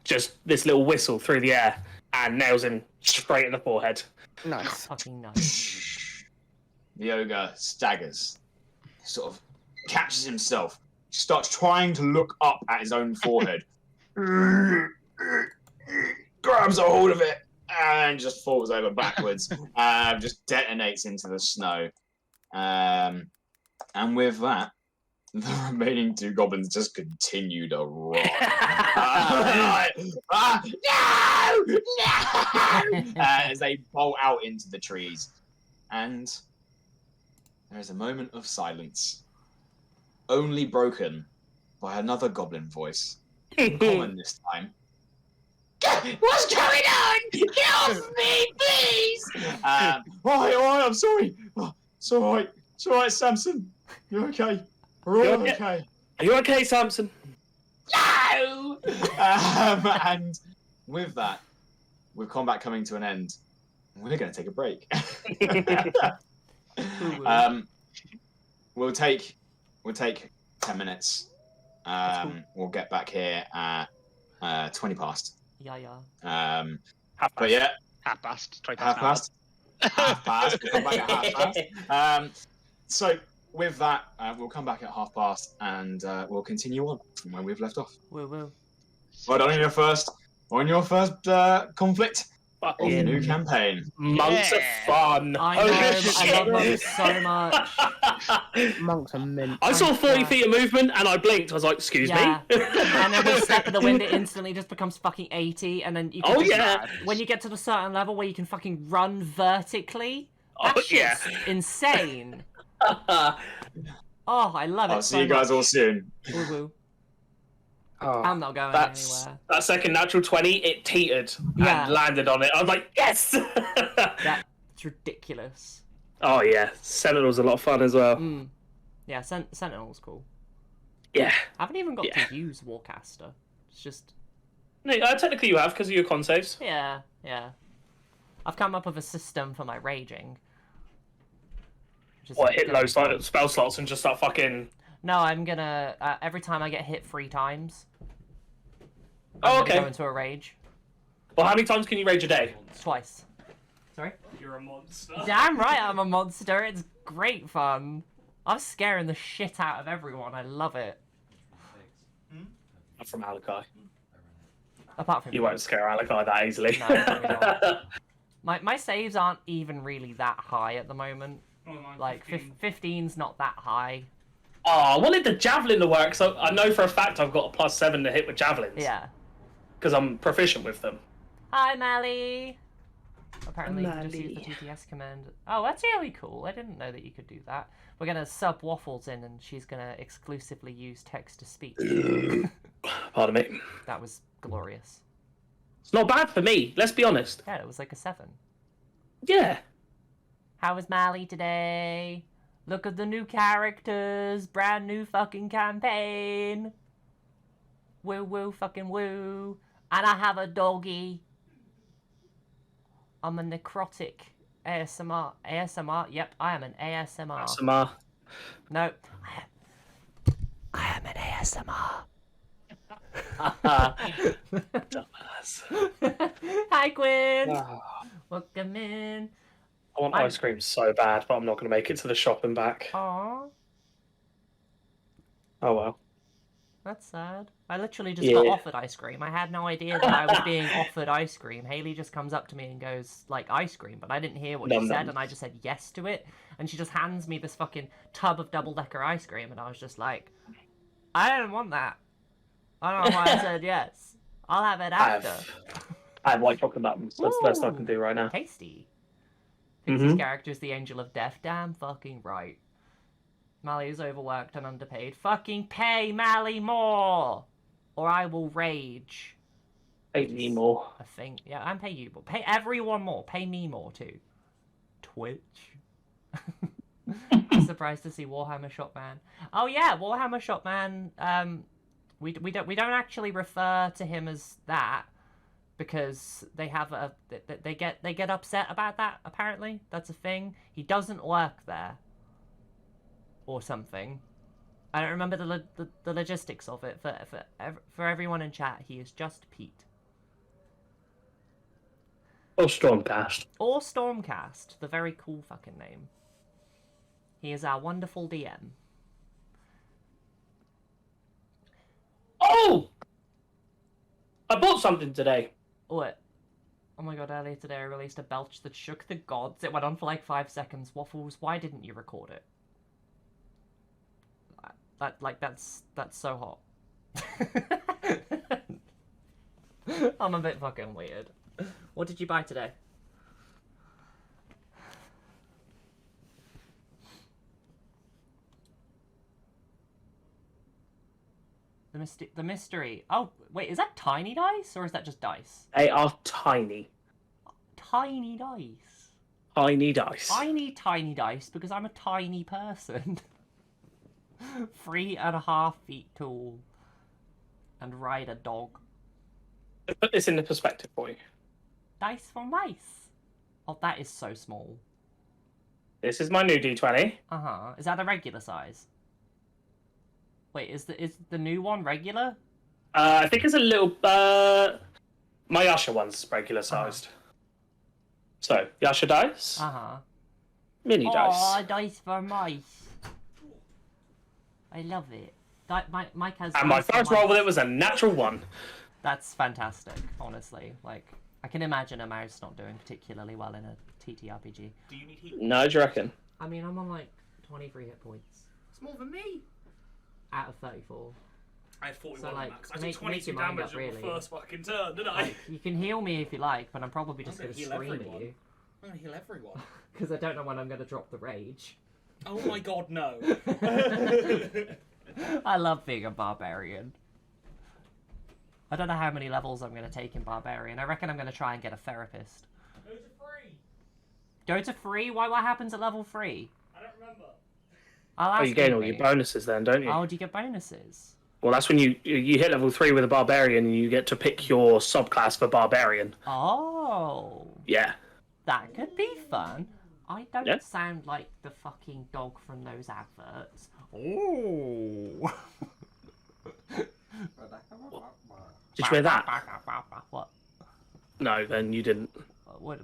just this little whistle through the air and nails him straight in the forehead. Nice. Fucking nice. The ogre staggers, sort of catches himself, starts trying to look up at his own forehead, grabs a hold of it, and just falls over backwards, just detonates into the snow. And with that, the remaining two goblins just continue to run. No! As they bolt out into the trees. And there is a moment of silence, only broken by another goblin voice, in common this time. What's going on? Get off me, please! All right, I'm sorry. Oh, it's all right, Samson. You're okay. We're all okay. Are you okay, Samson? No! And with that, with combat coming to an end, we're going to take a break. We'll take 10 minutes. We'll get back here at 20 past. Yeah. But yeah, Half past. 20 half past. past. We'll come back at half past. So with that, we'll come back at half past and we'll continue on from where we've left off. Will. Well done on your first conflict of the new campaign. Monks are fun. I Holy know, I shit. love monks so much. Monks are mint. I saw 40 feet of movement and I blinked. I was like, excuse Yeah. me? And then with Step of the Wind, it instantly just becomes fucking 80, and then you can when you get to the certain level where you can fucking run vertically, that shit's insane. Oh, I love it I'll so see you guys all soon. Woo. Oh, I'm not going anywhere. That second natural 20, it teetered Yeah. and landed on it. I was like, yes! That's ridiculous. Oh, yeah. Sentinel's a lot of fun as well. Yeah, Sentinel's cool. Yeah. I haven't even got to use Warcaster. It's just... No, technically you have because of your con saves. Yeah. I've come up with a system for my raging. Which is What, hit gonna be low fun. spell slots and just start fucking... No, I'm gonna every time I get hit 3 times. Oh, I'm okay. gonna go into a rage. Well, how many times can you rage a day? Twice. Sorry? You're a monster. Damn right I'm a monster. It's great fun. I'm scaring the shit out of everyone. I love it. I'm from Alakai. Apart from You won't scare Alakai that easily. No, probably not. My saves aren't even really that high at the moment. Like 15's not that high. Oh, I wanted the javelin to work, so I know for a fact I've got a +7 to hit with javelins. Yeah. Because I'm proficient with them. Hi, Mally. Apparently, you can just Mally. use the TTS command. Oh, that's really cool. I didn't know that you could do that. We're gonna sub Waffles in, and she's gonna exclusively use text to speech. Pardon me. That was glorious. It's not bad for me, let's be honest. Yeah, it was like a 7. Yeah. How was Mally today? Look at the new characters. Brand new fucking campaign. Woo woo fucking woo. And I have a doggy. I'm a necrotic ASMR. ASMR? Yep, I am an ASMR. ASMR. No. I am an ASMR. Dumbass. Hi, Quinn. Oh, Welcome in. I want ice cream so bad, but I'm not going to make it to the shop and back. Aww, Oh well. that's sad. I literally just got offered ice cream. I had no idea that I was being offered ice cream. Haley just comes up to me and goes, like, ice cream, but I didn't hear what she Nom said, nom. and I just said yes to it. And she just hands me this fucking tub of double-decker ice cream, and I was just like, I didn't want that. I don't know why I said yes. I'll have it after. I have white chocolate buttons. That's the best I can do right now. Tasty. Pixie's character is the Angel of Death. Damn fucking right. Mally is overworked and underpaid. Fucking pay Mally more! Or I will rage. Pay me more. I think. Yeah, and pay you more. Pay everyone more. Pay me more too. Twitch. Surprised to see Warhammer Shopman. Oh yeah, Warhammer Shopman. We don't actually refer to him as that because they have they get upset about that. Apparently, that's a thing. He doesn't work there, or something. I don't remember the logistics of it. For everyone in chat, he is just Pete. Or Stormcast. Or Stormcast, the very cool fucking name. He is our wonderful DM. Oh! I bought something today. What? Oh my god, earlier today I released a belch that shook the gods. It went on for like 5 seconds. Waffles, why didn't you record it? That's so hot. I'm a bit fucking weird. What did you buy today? The mystery. Oh, wait, is that tiny dice or is that just dice? They are tiny. Tiny dice. Tiny dice. I need tiny dice because I'm a tiny person. 3.5 feet tall. And ride a dog. Put this into perspective for you. Dice for mice. Oh, that is so small. This is my new D20. Uh-huh. Is that a regular size? Wait, is the new one regular? I think it's a little... my Yasha one's regular sized. So, Yasha dice. Uh-huh. Mini dice. Oh, dice for mice. I love it. Mike has. And my dice for first roll mice. with it was a natural 1. That's fantastic, honestly. Like, I can imagine a mouse not doing particularly well in a TTRPG. Do you need heat? No, do you reckon? I mean, I'm on like 23 hit points It's more than me. out of 34. I had 41 So, like, max. I make took 22 your mind damage up, on the really. first fucking turn, didn't I? Like, you can heal me if you like, but I'm probably just I'm going to gonna heal scream everyone. at you I'm gonna heal everyone. because I don't know when I'm going to drop the rage. Oh my god, no. I love being a barbarian. I don't know how many levels I'm going to take in barbarian. I reckon I'm going to try and get a therapist. Go to 3. Go to 3? Why? What happens at level 3? I don't remember. I'll Oh, ask you gain all Amy. your bonuses then, don't you? Oh, do you get bonuses? Well, that's when you hit level 3 with a barbarian and you get to pick your subclass for barbarian. Oh, Yeah. that could be fun. I don't Yeah. sound like the fucking dog from those adverts. Oh. Did you hear that? What? No, then you didn't. What?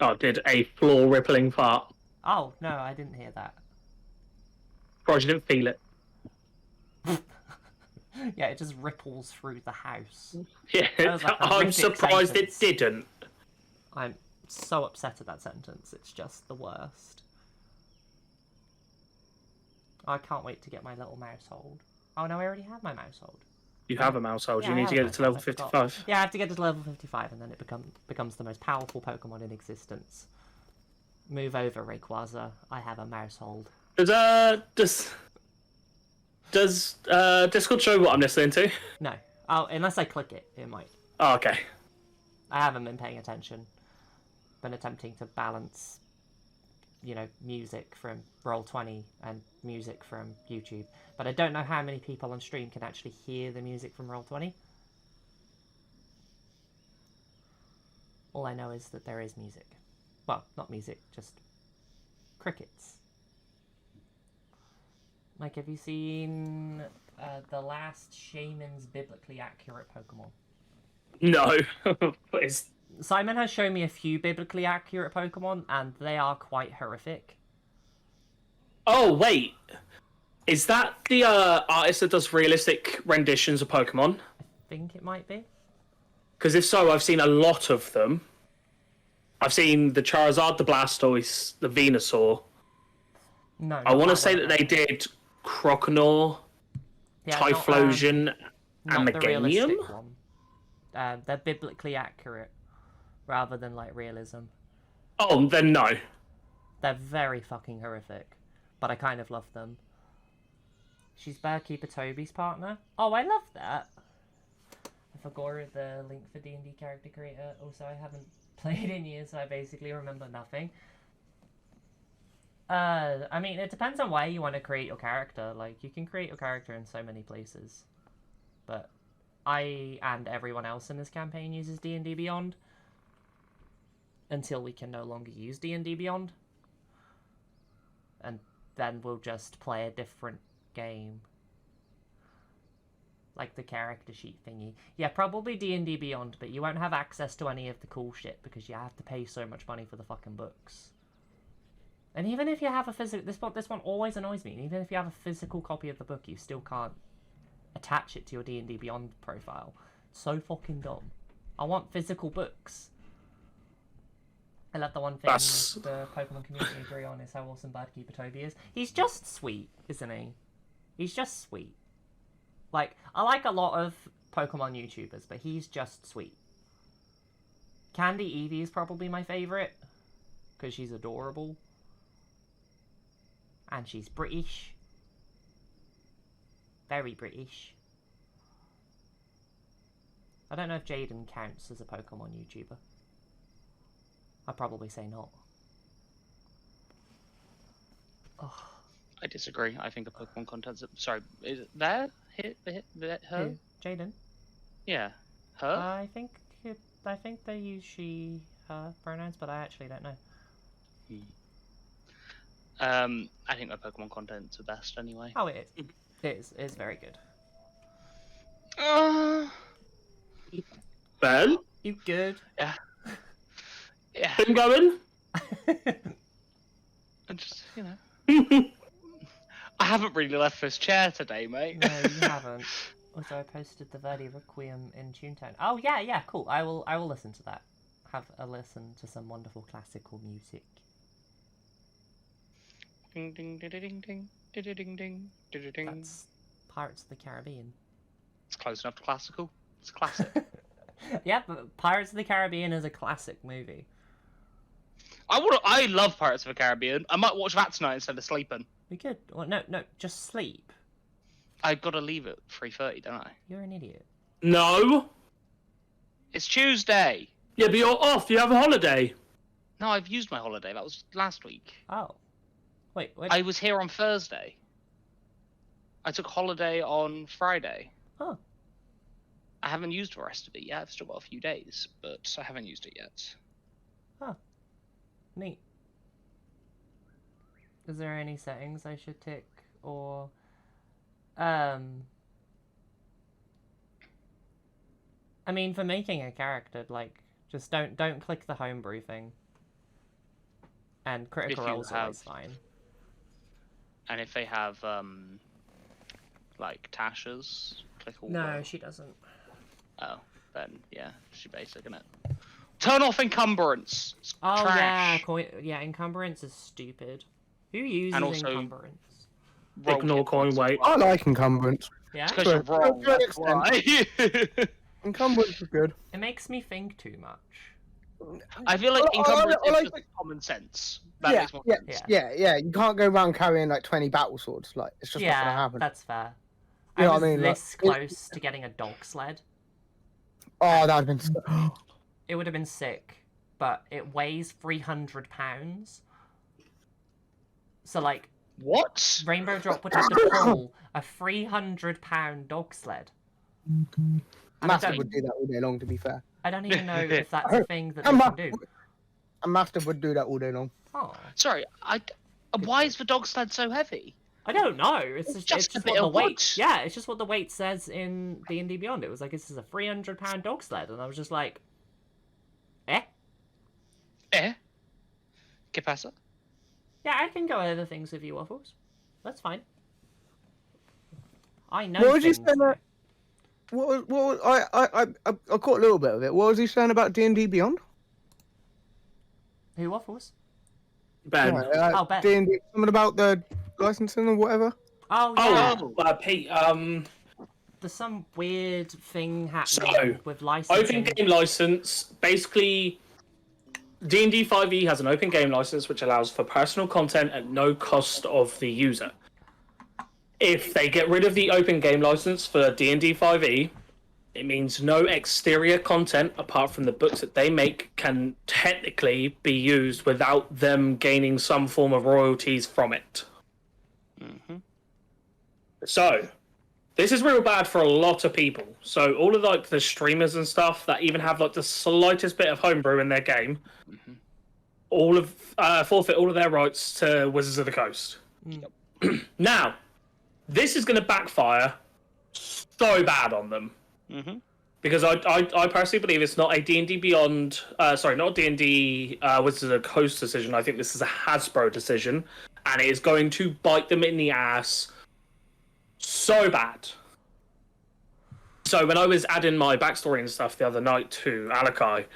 Oh, did a floor rippling fart. Oh, no, I didn't hear that. Surprised you didn't feel it. Yeah, it just ripples through the house. Yeah, That was a I'm horrific surprised sentence. it didn't. I'm so upset at that sentence. It's just the worst. I can't wait to get my little mouse hold. Oh no, I already have my mouse hold. You have a mouse hold. Yeah, You I need have to a get it mouse to hold, level I forgot. 55. Yeah, I have to get to level 55 and then it becomes the most powerful Pokemon in existence. Move over, Rayquaza. I have a mouse hold. Does Discord show what I'm listening to? No. Oh, unless I click it, it might. Oh, okay. I haven't been paying attention. Been attempting to balance, music from Roll20 and music from YouTube. But I don't know how many people on stream can actually hear the music from Roll20. All I know is that there is music. Well, not music, just crickets. Mike, have you seen the last Shaman's biblically accurate Pokemon? No. But it's... Simon has shown me a few biblically accurate Pokemon, and they are quite horrific. Oh, wait. Is that the artist that does realistic renditions of Pokemon? I think it might be. Because if so, I've seen a lot of them. I've seen the Charizard, the Blastoise, the Venusaur. No, I want to not say one. that they did Croconaw, Yeah, Typhlosion, not and the Meganium. realistic one. They're biblically accurate, rather than like realism. Oh, then no. They're very fucking horrific, but I kind of love them. She's Bearkeeper Toby's partner. Oh, I love that. I forgot the link for D&D character creator. Also, I haven't played in years, so I basically remember nothing. I mean, it depends on where you want to create your character. Like, you can create your character in so many places. But I and everyone else in this campaign uses D&D Beyond. Until we can no longer use D&D Beyond. And then we'll just play a different game. Like the character sheet thingy. Yeah, probably D&D Beyond, but you won't have access to any of the cool shit because you have to pay so much money for the fucking books. And even if you have a physical... This one always annoys me. Even if you have a physical copy of the book, you still can't attach it to your D&D Beyond profile. So fucking dumb. I want physical books. I love the one thing the Pokemon community agree on is how awesome Bearkeeper Toby is. He's just sweet, isn't he? He's just sweet. Like, I like a lot of Pokemon YouTubers, but he's just sweet. Candy Eevee is probably my favourite, because she's adorable. And she's British. Very British. I don't know if Jaden counts as a Pokemon YouTuber. I'd probably say not. Oh. I disagree. I think the Pokemon content's... Sorry, is it there? Her? Who? Jaden? Yeah. Her? I think they use she, her pronouns, but I actually don't know. I think the Pokemon content's the best anyway. Oh, it is. It is very good. Ben? You good? Yeah. Yeah. Been going? I just, I haven't really left this chair today, mate. No, you haven't. Also, I posted the Verdi Requiem in Toontown. Oh, yeah, cool. I will listen to that. Have a listen to some wonderful classical music. Ding ding ding ding ding ding ding ding ding ding. That's Pirates of the Caribbean. It's close enough to classical. It's classic. Yeah, but Pirates of the Caribbean is a classic movie. I love Pirates of the Caribbean. I might watch that tonight instead of sleeping. We could. Well, no, just sleep. I gotta leave at 3:30, don't I? You're an idiot. No. It's Tuesday. Yeah, but you're off. You have a holiday. No, I've used my holiday. That was last week. Oh. Wait. I was here on Thursday. I took holiday on Friday. Huh. I haven't used the rest of it yet. I've still got a few days, but I haven't used it yet. Neat. Is there any settings I should tick or I mean, for making a character, like, just don't click the homebrew thing. And critical If you roll's have- always fine. And if they have like Tasha's, click all No, the... she doesn't. Oh, then yeah, she basically gonna turn off encumbrance. It's Oh trash. yeah, encumbrance is stupid. Who uses And also- encumbrance? Roll Ignore hit coin points as weight. I well. like encumbrance. Yeah, It's because you're To a wrong. good That's why. Encumbrance is good. it makes me think too much. I feel like I encumbrance like is just common sense. That Yeah, makes more yeah, sense. yeah. You can't go around carrying like 20 battle swords. Like it's just not gonna Yeah, happen. that's fair. You I know was what I mean? Like, this close to getting a dog sled. Oh, that'd been. So... It would have been sick, but it weighs 300 pounds. So like, What? Rainbow Drop would have to pull a 300-pound dog sled. And Master would do that all day long. To be fair, I don't even know if that's a thing that A they ma- can do. a master would do that all day long. Oh, Sorry, why is the dog sled so heavy? I don't know. It's just a what bit the of weight. wood. Yeah, it's just what the weight says in D&D Beyond. It was like, this is a 300-pound dog sled, and I was just like, eh? Eh? ¿Qué pasa? Yeah, I can go over things with you, Waffles. That's fine. I know What was you things. saying about- What was I caught a little bit of it. What was he saying about D&D Beyond? Who, Waffles? Ben. Oh, Ben. D&D, something about the licensing or whatever. Oh, yeah. Oh, Pete. There's some weird thing happening with licensing. Open game license. Basically, D&D 5e has an open game license which allows for personal content at no cost of the user. If they get rid of the open game license for D&D 5e, it means no exterior content apart from the books that they make can technically be used without them gaining some form of royalties from it. Mm-hmm. So, this is real bad for a lot of people. So, all of like the streamers and stuff that even have like the slightest bit of homebrew in their game, Mhm. all of forfeit all of their rights to Wizards of the Coast. Now, this is going to backfire so bad on them. Mm-hmm. Because I personally believe it's not a D&D Beyond, not D&D Wizards of the Coast decision. I think this is a Hasbro decision, and it is going to bite them in the ass so bad. So when I was adding my backstory and stuff the other night to Alakai,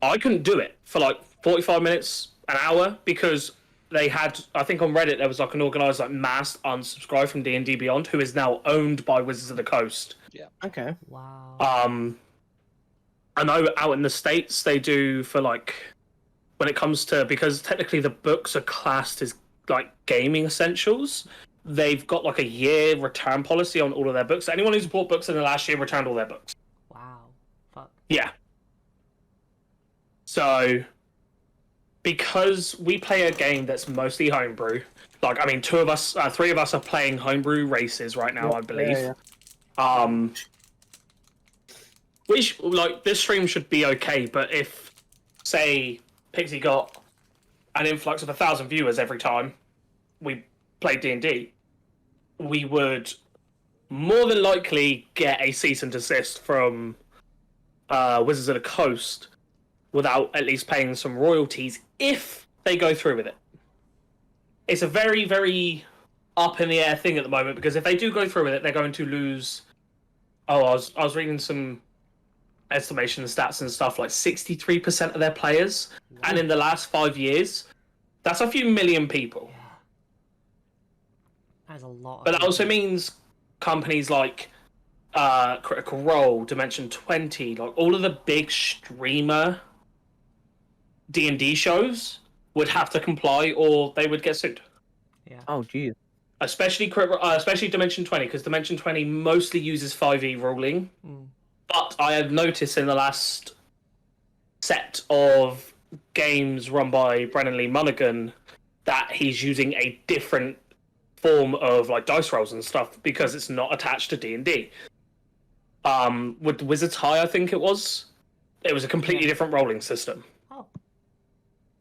I couldn't do it for like 45 minutes, an hour, because they had, I think on Reddit, there was like an organised like mass unsubscribe from D&D Beyond, who is now owned by Wizards of the Coast. Okay. Wow. I know out in the States they do for like, when it comes to, because technically the books are classed as like gaming essentials, they've got like a year return policy on all of their books. Anyone who's bought books in the last year returned all their books. Wow. Fuck. Yeah. So, because we play a game that's mostly homebrew, like, I mean, three of us are playing homebrew races right now, I believe. Yeah. Which, like, this stream should be okay, but if, say, Pixie got an influx of 1,000 viewers every time we played D&D, we would more than likely get a cease and desist from Wizards of the Coast without at least paying some royalties if they go through with it. It's a very, very up in the air thing at the moment, because if they do go through with it, they're going to lose... Oh, I was reading some estimation stats and stuff, like 63% of their players, and in the last 5 years, that's a few million people. That is a lot. But that also means companies like Critical Role, Dimension 20, like all of the big streamer D&D shows would have to comply, or they would get sued. Oh, geez. Especially Dimension 20, because Dimension 20 mostly uses 5e ruling. But I have noticed in the last set of games run by Brennan Lee Mulligan that he's using a different form of like dice rolls and stuff because it's not attached to D&D. With Wizards High, I think it was a completely different rolling system. Oh.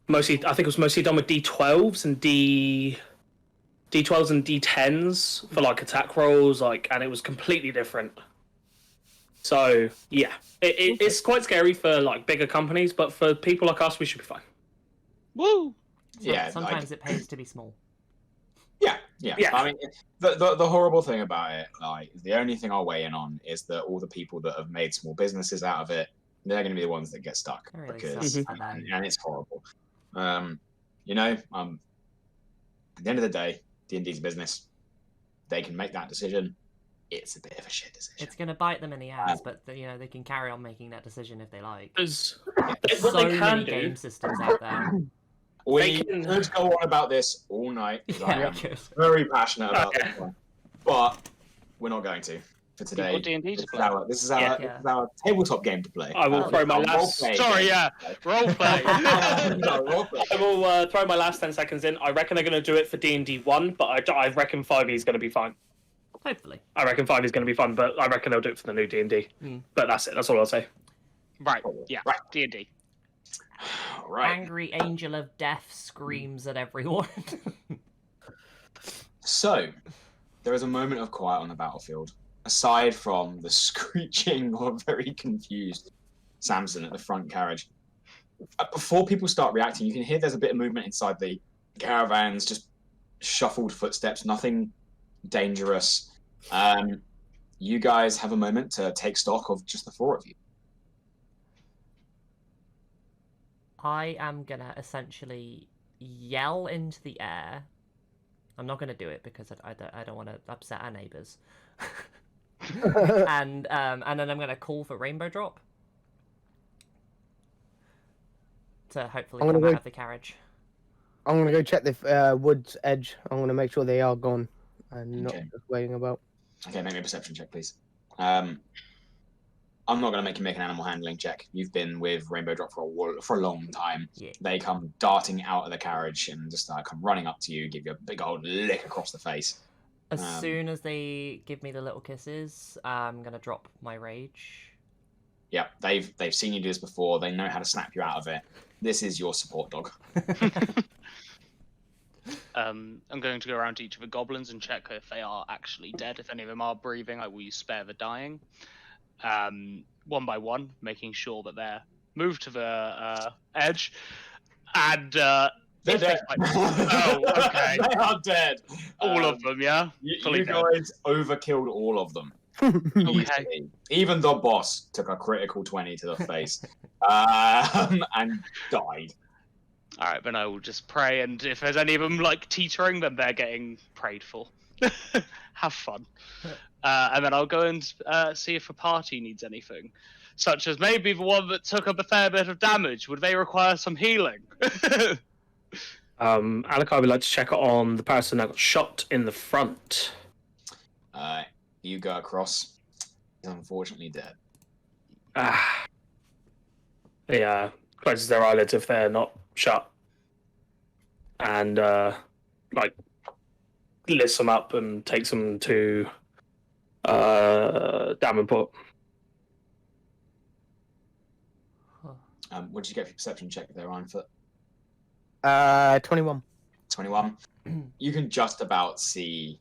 Mostly, I think it was mostly done with D12s and D12s and D10s for like attack rolls, and it was completely different. So yeah, it's quite scary for like bigger companies, but for people like us, we should be fine. Woo! Yeah, Sometimes it pays to be small. Yeah. Yeah. I mean, the horrible thing about it, like, the only thing I'll weigh in on is that all the people that have made small businesses out of it, they're going to be the ones that get stuck It really because, sucks for them. and it's horrible. At the end of the day, D&D's a business. They can make that decision. It's a bit of a shit decision. It's going to bite them in the ass, but they can carry on making that decision if they like. There's There's what so they can many do. game systems out there. We can- could go on about this all night. 'Cause I Yeah, am we could. very passionate about Okay. this one, but we're not going to for today. got D&D to This is play. this is our Yeah. this is our tabletop game to play. I will Oh, throw my Our last. role-playing Sorry, game yeah. to play. Roleplay. No, role-play. I will throw my last 10 seconds in. I reckon they're going to do it for D&D 1, but I reckon 5e is going to be fine. Hopefully. I reckon 5e is going to be fun, but I reckon they'll do it for the new D&D. Mm. But that's it. That's all I'll say. Right, yeah. Right. D&D. Right. Angry angel of death screams at everyone. So, there is a moment of quiet on the battlefield, aside from the screeching of very confused Samson at the front carriage. Before people start reacting, you can hear there's a bit of movement inside the caravans, just shuffled footsteps, nothing dangerous. You guys have a moment to take stock of just the four of you. I am going to essentially yell into the air. I'm not going to do it because I don't want to upset our neighbours. and then I'm going to call for Rainbow Drop to hopefully I'm gonna come out go- of the carriage. I'm gonna go check the woods edge. I'm gonna make sure they are gone and not Okay. just waiting about. Okay, make me a perception check, please. I'm not going to make you make an animal handling check. You've been with Rainbow Drop for a long time. Yeah. They come darting out of the carriage and just come running up to you, give you a big old lick across the face. As soon as they give me the little kisses, I'm going to drop my rage. Yeah, they've seen you do this before. They know how to snap you out of it. This is your support dog. I'm going to go around to each of the goblins and check if they are actually dead. If any of them are breathing, I will use Spare the Dying. One by one, making sure that they're moved to the edge. And They're if they dead. fight- Oh, okay. They are dead. All of them, yeah? You Fully dead. guys overkilled all of them. Okay. Easily. Even the boss took a critical 20 to the face and died. All right, then I will just pray, and if there's any of them teetering, then they're getting prayed for. Have fun. And then I'll go and see if the party needs anything, such as maybe the one that took up a fair bit of damage. Would they require some healing? Alec, I would like to check on the person that got shot in the front. You go across. He's unfortunately dead. Yeah, closes their eyelids if they're not shut. And, lifts them up and takes them to Davenport. What did you get for your perception check there, Ironfoot? 21. 21. You can just about see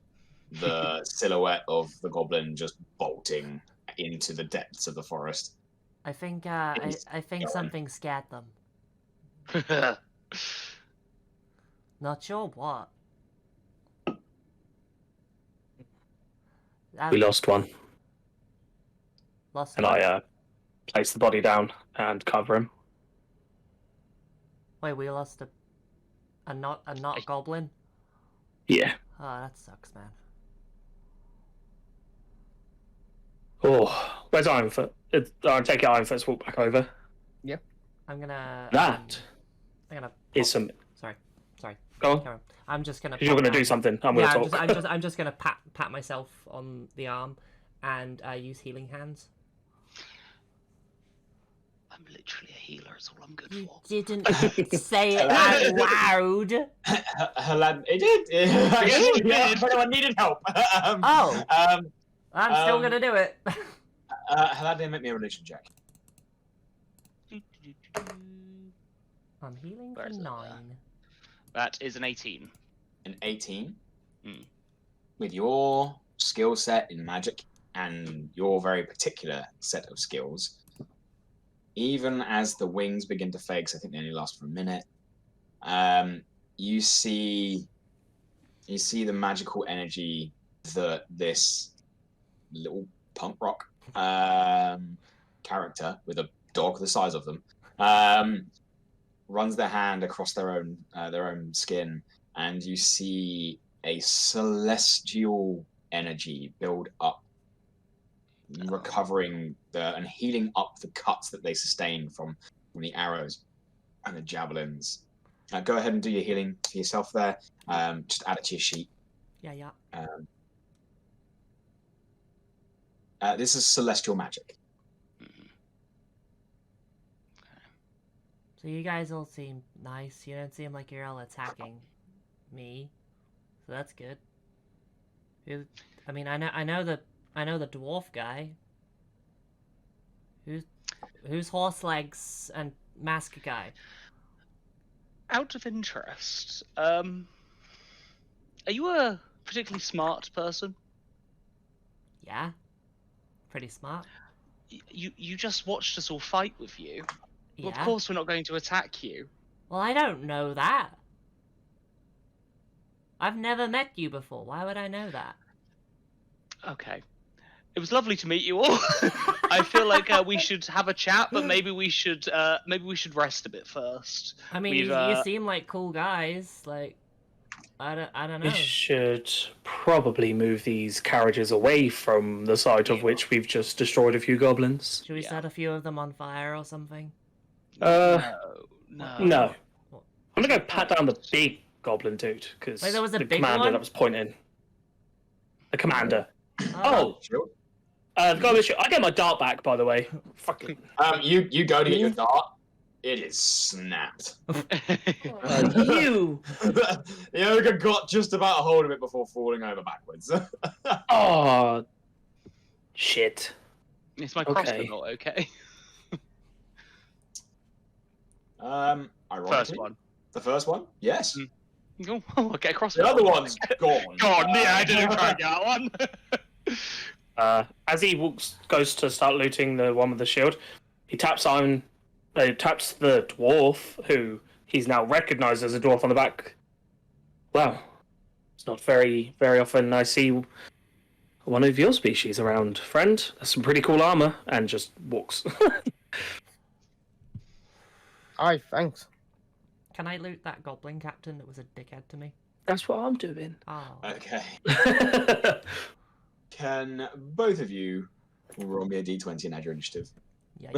the silhouette of the goblin just bolting into the depths of the forest. I think He's I think going. something scared them. Not sure what. We lost one, Lost and one. I place the body down and cover him. Wait, we lost a not goblin? Yeah. Oh, that sucks, man. Oh, where's Ironfoot? I'll take it Ironfoot's walk back over. I'm gonna That I'm gonna is some... sorry. Go on. Carry on. I'm just gonna You're going to pat do something. I'm yeah, going to talk. I'm just gonna pat myself on the arm and use healing hands. I'm literally a healer, is all I'm good You for. didn't say it out loud. It did. Actually, It did. but I needed help. Oh. I'm still gonna do it. Haladin, make me a religion check. I'm healing Where for is it? 9. That is an 18. An 18. Hmm. With your skill set in magic and your very particular set of skills, even as the wings begin to fade, 'cause I think they only last for a minute, you see the magical energy that this little punk rock character with a dog the size of them runs their hand across their own skin, and you see a celestial energy build up, recovering and healing up the cuts that they sustained from the arrows and the javelins. Go ahead and do your healing for yourself there. Just add it to your sheet. Yeah. This is celestial magic. So you guys all seem nice. You don't seem like you're all attacking me. So that's good. I mean, I know the dwarf guy. Who's horse legs and mask guy? Out of interest, are you a particularly smart person? Yeah. Pretty smart. You just watched us all fight with you. Well, Yeah. of course we're not going to attack you. Well, I don't know that. I've never met you before. Why would I know that? Okay. It was lovely to meet you all. I feel like we should have a chat, but maybe we should rest a bit first. I mean, you seem like cool guys. Like, I don't know. We should probably move these carriages away from the site of which we've just destroyed a few goblins. Should we set a few of them on fire or something? No. No. I'm gonna go pat down the big goblin dude, because Wait, there was a the big commander one? that was pointing. The commander. Oh. Sure. The guy with I get my dart back, by the way. Fucking. You go to get your dart. It is snapped. You! The ogre got just about a hold of it before falling over backwards. Oh. Shit. Is my crossbow Okay. not okay? Ironically, First one. The first one, yes. Oh, okay, crossbow. The other one's gone. God, yeah, I didn't try and get that one. As he goes to start looting the one with the shield, he taps the dwarf, who he's now recognized as a dwarf on the back. Wow, it's not very, very often I see one of your species around, friend. That's some pretty cool armor, and just walks. Aye, thanks. Can I loot that goblin captain that was a dickhead to me? That's what I'm doing. Oh. Okay. Can both of you roll me a d20 and add your initiative? Yeah.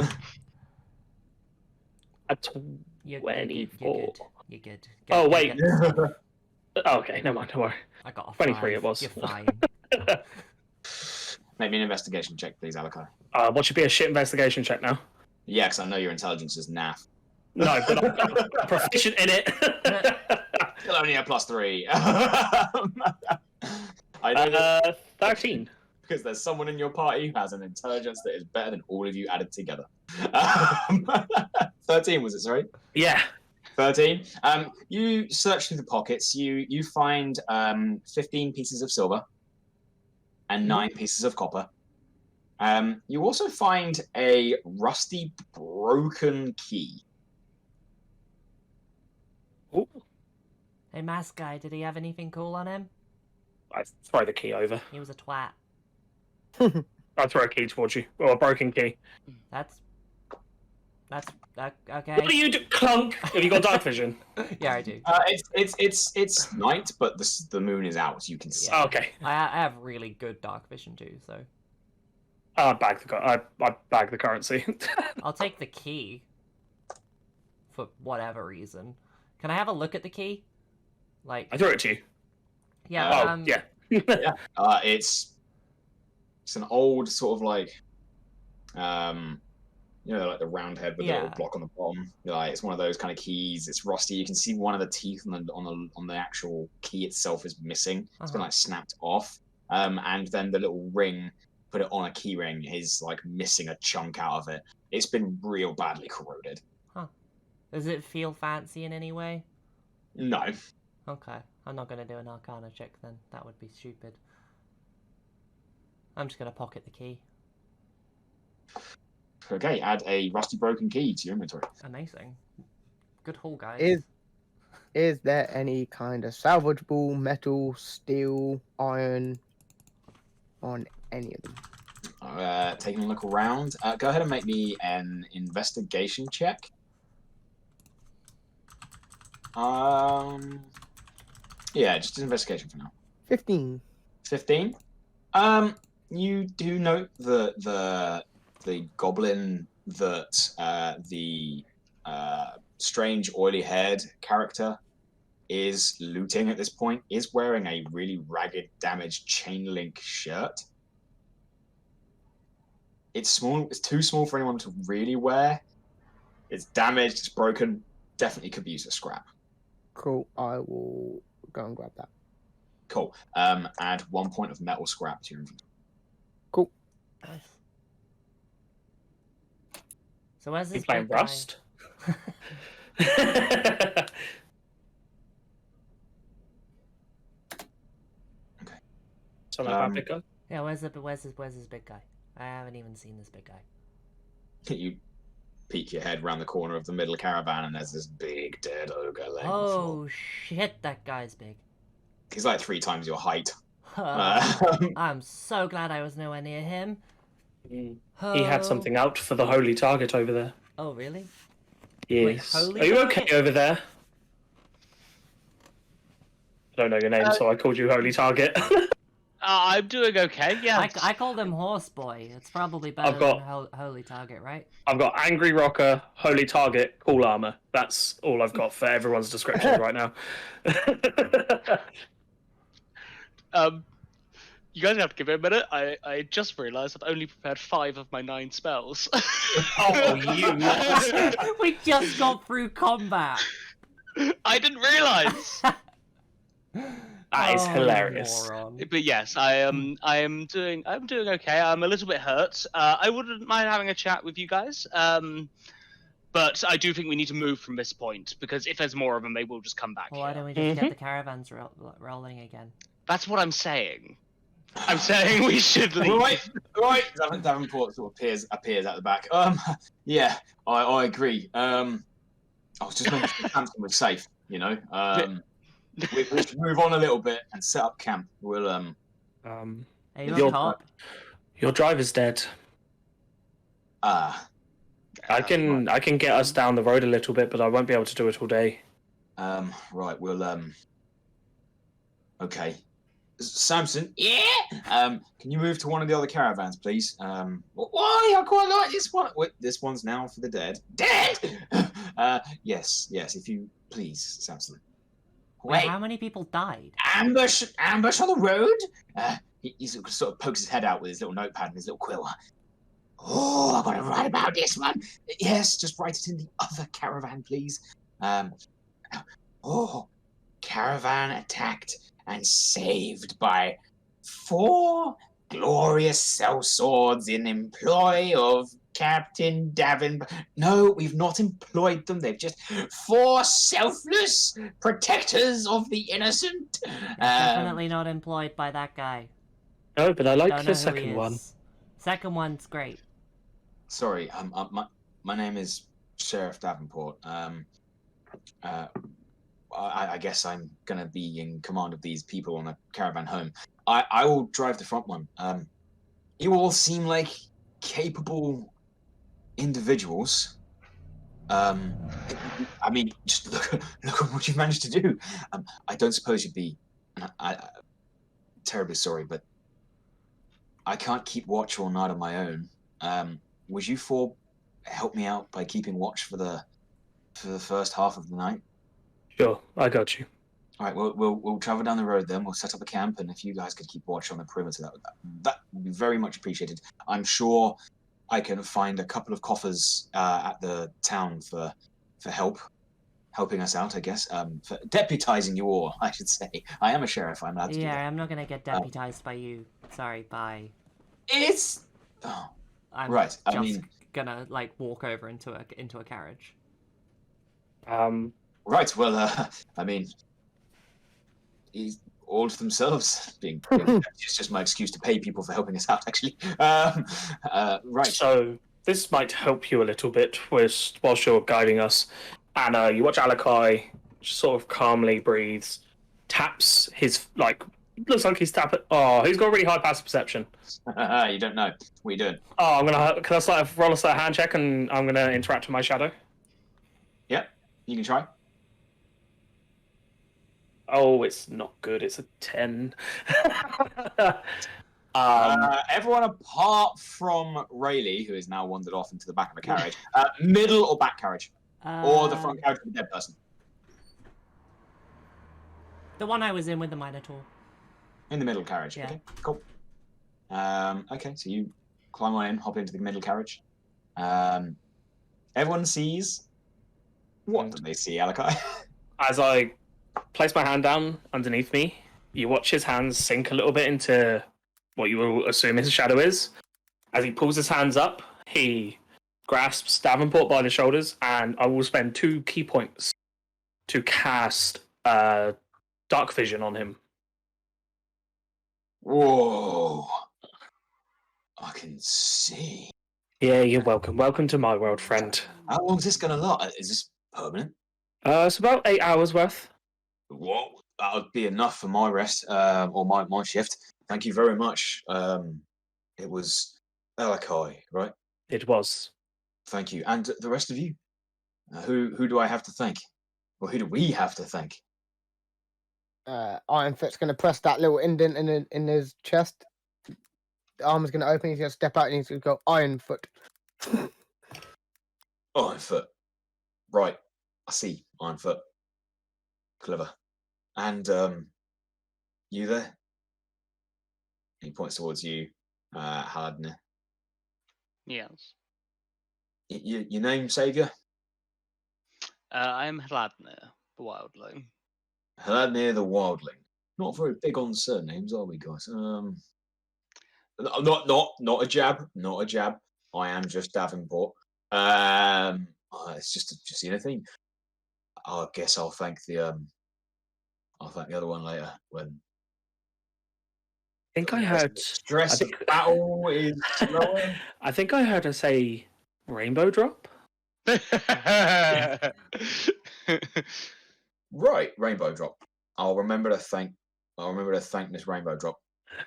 You're 24. 24. You're good. Oh, Go wait. get this. Okay, never mind, don't worry. I got a 23 5. it was. You're fine. Make me an investigation check, please, Alakai. What should be a shit investigation check now? Yeah, because I know your intelligence is naff. No, but I'm proficient in it. Still only a +3. I know that 13. because there's someone in your party who has an intelligence that is better than all of you added together. 13 was it, sorry? Yeah. 13. You search through the pockets. You find 15 pieces of silver and 9 pieces of copper. You also find a rusty, broken key. Ooh. Hey, mask guy, did he have anything cool on him? I throw the key over. He was a twat. I throw a key towards you. Or a broken key. That's okay. What do you do? Clunk! Have you got dark vision? Yeah, I do. It's night, but the moon is out, so you can see. Yeah. Okay. I have really good dark vision too, so I bag the currency. I'll take the key for whatever reason. Can I have a look at the key? Like, I threw it to you. yeah. Yeah. Yeah. It's an old sort of like like the round head with the little block on the bottom. Like, it's one of those kind of keys. It's rusty. You can see one of the teeth on the actual key itself is missing. It's been like snapped off. And then the little ring, put it on a key ring, is like missing a chunk out of it. It's been real badly corroded. Huh. Does it feel fancy in any way? No. Okay, I'm not gonna do an Arcana check then. That would be stupid. I'm just gonna pocket the key. Okay, add a rusty broken key to your inventory. Amazing. Good haul, guys. Is there any kind of salvageable metal, steel, iron on any of them? Taking a look around. Go ahead and make me an investigation check. Yeah, just an investigation for now. 15. 15. You do note the goblin that the strange oily-haired character is looting at this point is wearing a really ragged, damaged chain link shirt. It's small. It's too small for anyone to really wear. It's damaged. It's broken. Definitely could be used as scrap. Cool. I will go and grab that. Cool. Add 1 point of metal scrap to your inventory. Cool. Nice. So where's You this playing big guy? Rust? So like that guy? Yeah, where's this big guy? I haven't even seen this big guy. You peek your head around the corner of the middle caravan, and there's this big dead ogre laying on the floor. Oh shit, that guy's big. He's like 3 times your height. I'm so glad I was nowhere near him. He had something out for the holy target over there. Oh, really? Yes. holy Are you target? okay over there? I don't know your name, so I called you Holy Target. I'm doing okay. Yeah. I called him Horse Boy. It's probably better I've got- than Holy Target, right? I've got Angry Rocker, Holy Target, Cool Armor. That's all I've got for everyone's descriptions right now. You guys have to give me a minute. I just realised I've only prepared 5 of my 9 spells. Oh, you monster. We just got through combat. I didn't realise. That is Oh, hilarious. moron. But yes, I'm doing okay. I'm a little bit hurt. I wouldn't mind having a chat with you guys. But I do think we need to move from this point, because if there's more of them, they will just come back Well, why here. don't we just get the caravans rolling again? That's what I'm saying. I'm saying we should leave. Right. Davenport sort of appears at the back. Yeah, I agree. I was just making sure Hampton was safe. You know. We should move on a little bit and set up camp. We'll Hey, you Your- a cop? Your driver's dead. I can get us down the road a little bit, but I won't be able to do it all day. Right. We'll Okay. Samson, yeah. Can you move to one of the other caravans, please? Why? I quite like this one. Wait, this one's now for the dead. Dead. Yes. If you please, Samson. Wait, how many people died? Ambush on the road. He sort of pokes his head out with his little notepad and his little quill. Oh, I've got to write about this one. Yes, just write it in the other caravan, please. Caravan attacked and saved by 4 glorious sellswords in employ of Captain Davenport. No, we've not employed them. They've just 4 selfless protectors of the innocent. Definitely not employed by that guy. No, but I like Don't know the who he second is. one. Second one's great. Sorry, my name is Sheriff Davenport. I guess I'm gonna be in command of these people on a caravan home. I will drive the front one. You all seem like capable individuals. I mean, just look at what you've managed to do. I don't suppose you'd be. I terribly sorry, but I can't keep watch all night on my own. Would you 4 help me out by keeping watch for the first half of the night? Sure, I got you. All right, we'll travel down the road then. We'll set up a camp, and if you guys could keep watch on the perimeter, that would be very much appreciated. I'm sure I can find a couple of coffers at the town for helping us out. I guess for deputizing you all, I should say. I am a sheriff. I'm allowed to do that. I'm not gonna get deputized by you. Sorry, bye. It's I'm right. just I mean, gonna like walk over into a carriage. Right. Well, I mean, all of themselves being it's just my excuse to pay people for helping us out. Actually, right. So this might help you a little bit whilst you're guiding us. And you watch Alakai just sort of calmly breathes, taps his looks like he's tapping. Oh, he's got a really high passive perception. You don't know. What are you doing? Oh, can I roll a slight hand check and I'm gonna interact with my shadow. Yep. You can try. Oh, it's not good. It's a 10. Everyone apart from Rayleigh, who has now wandered off into the back of a carriage, middle or back carriage, or the front carriage with a dead person. The one I was in with the Minotaur. In the middle carriage. Yeah. Okay, cool. Okay, so you climb on in, hop into the middle carriage. Everyone sees. What do they see, Alakai? As I place my hand down underneath me, you watch his hands sink a little bit into what you will assume his shadow is. As he pulls his hands up, he grasps Davenport by the shoulders, and I will spend 2 key points to cast Dark Vision on him. Whoa! I can see. Yeah, you're welcome. Welcome to my world, friend. How long is this going to last? Is this permanent? It's about 8 hours worth. Whoa, that would be enough for my rest, or my shift. Thank you very much. It was Alakai, right? It was. Thank you. And the rest of you? Who do I have to thank? Or who do we have to thank? Ironfoot's going to press that little indent in his chest. The arm is going to open. He's going to step out and he's going to go Ironfoot. Ironfoot. Right. I see. Ironfoot. Clever. And you there? He points towards you, Haladner. Yes. Your name, Saviour? I am Hladner, the Wildling. Haladner the Wildling. Not very big on surnames, are we, guys? Not a jab. Not a jab. I am just Davenport. It's just the thing. I guess I'll thank the other one later when. I think I heard. Stress of battle is lower. I think I heard her say rainbow drop. Right, rainbow drop. I'll remember to thank Miss Rainbow Drop.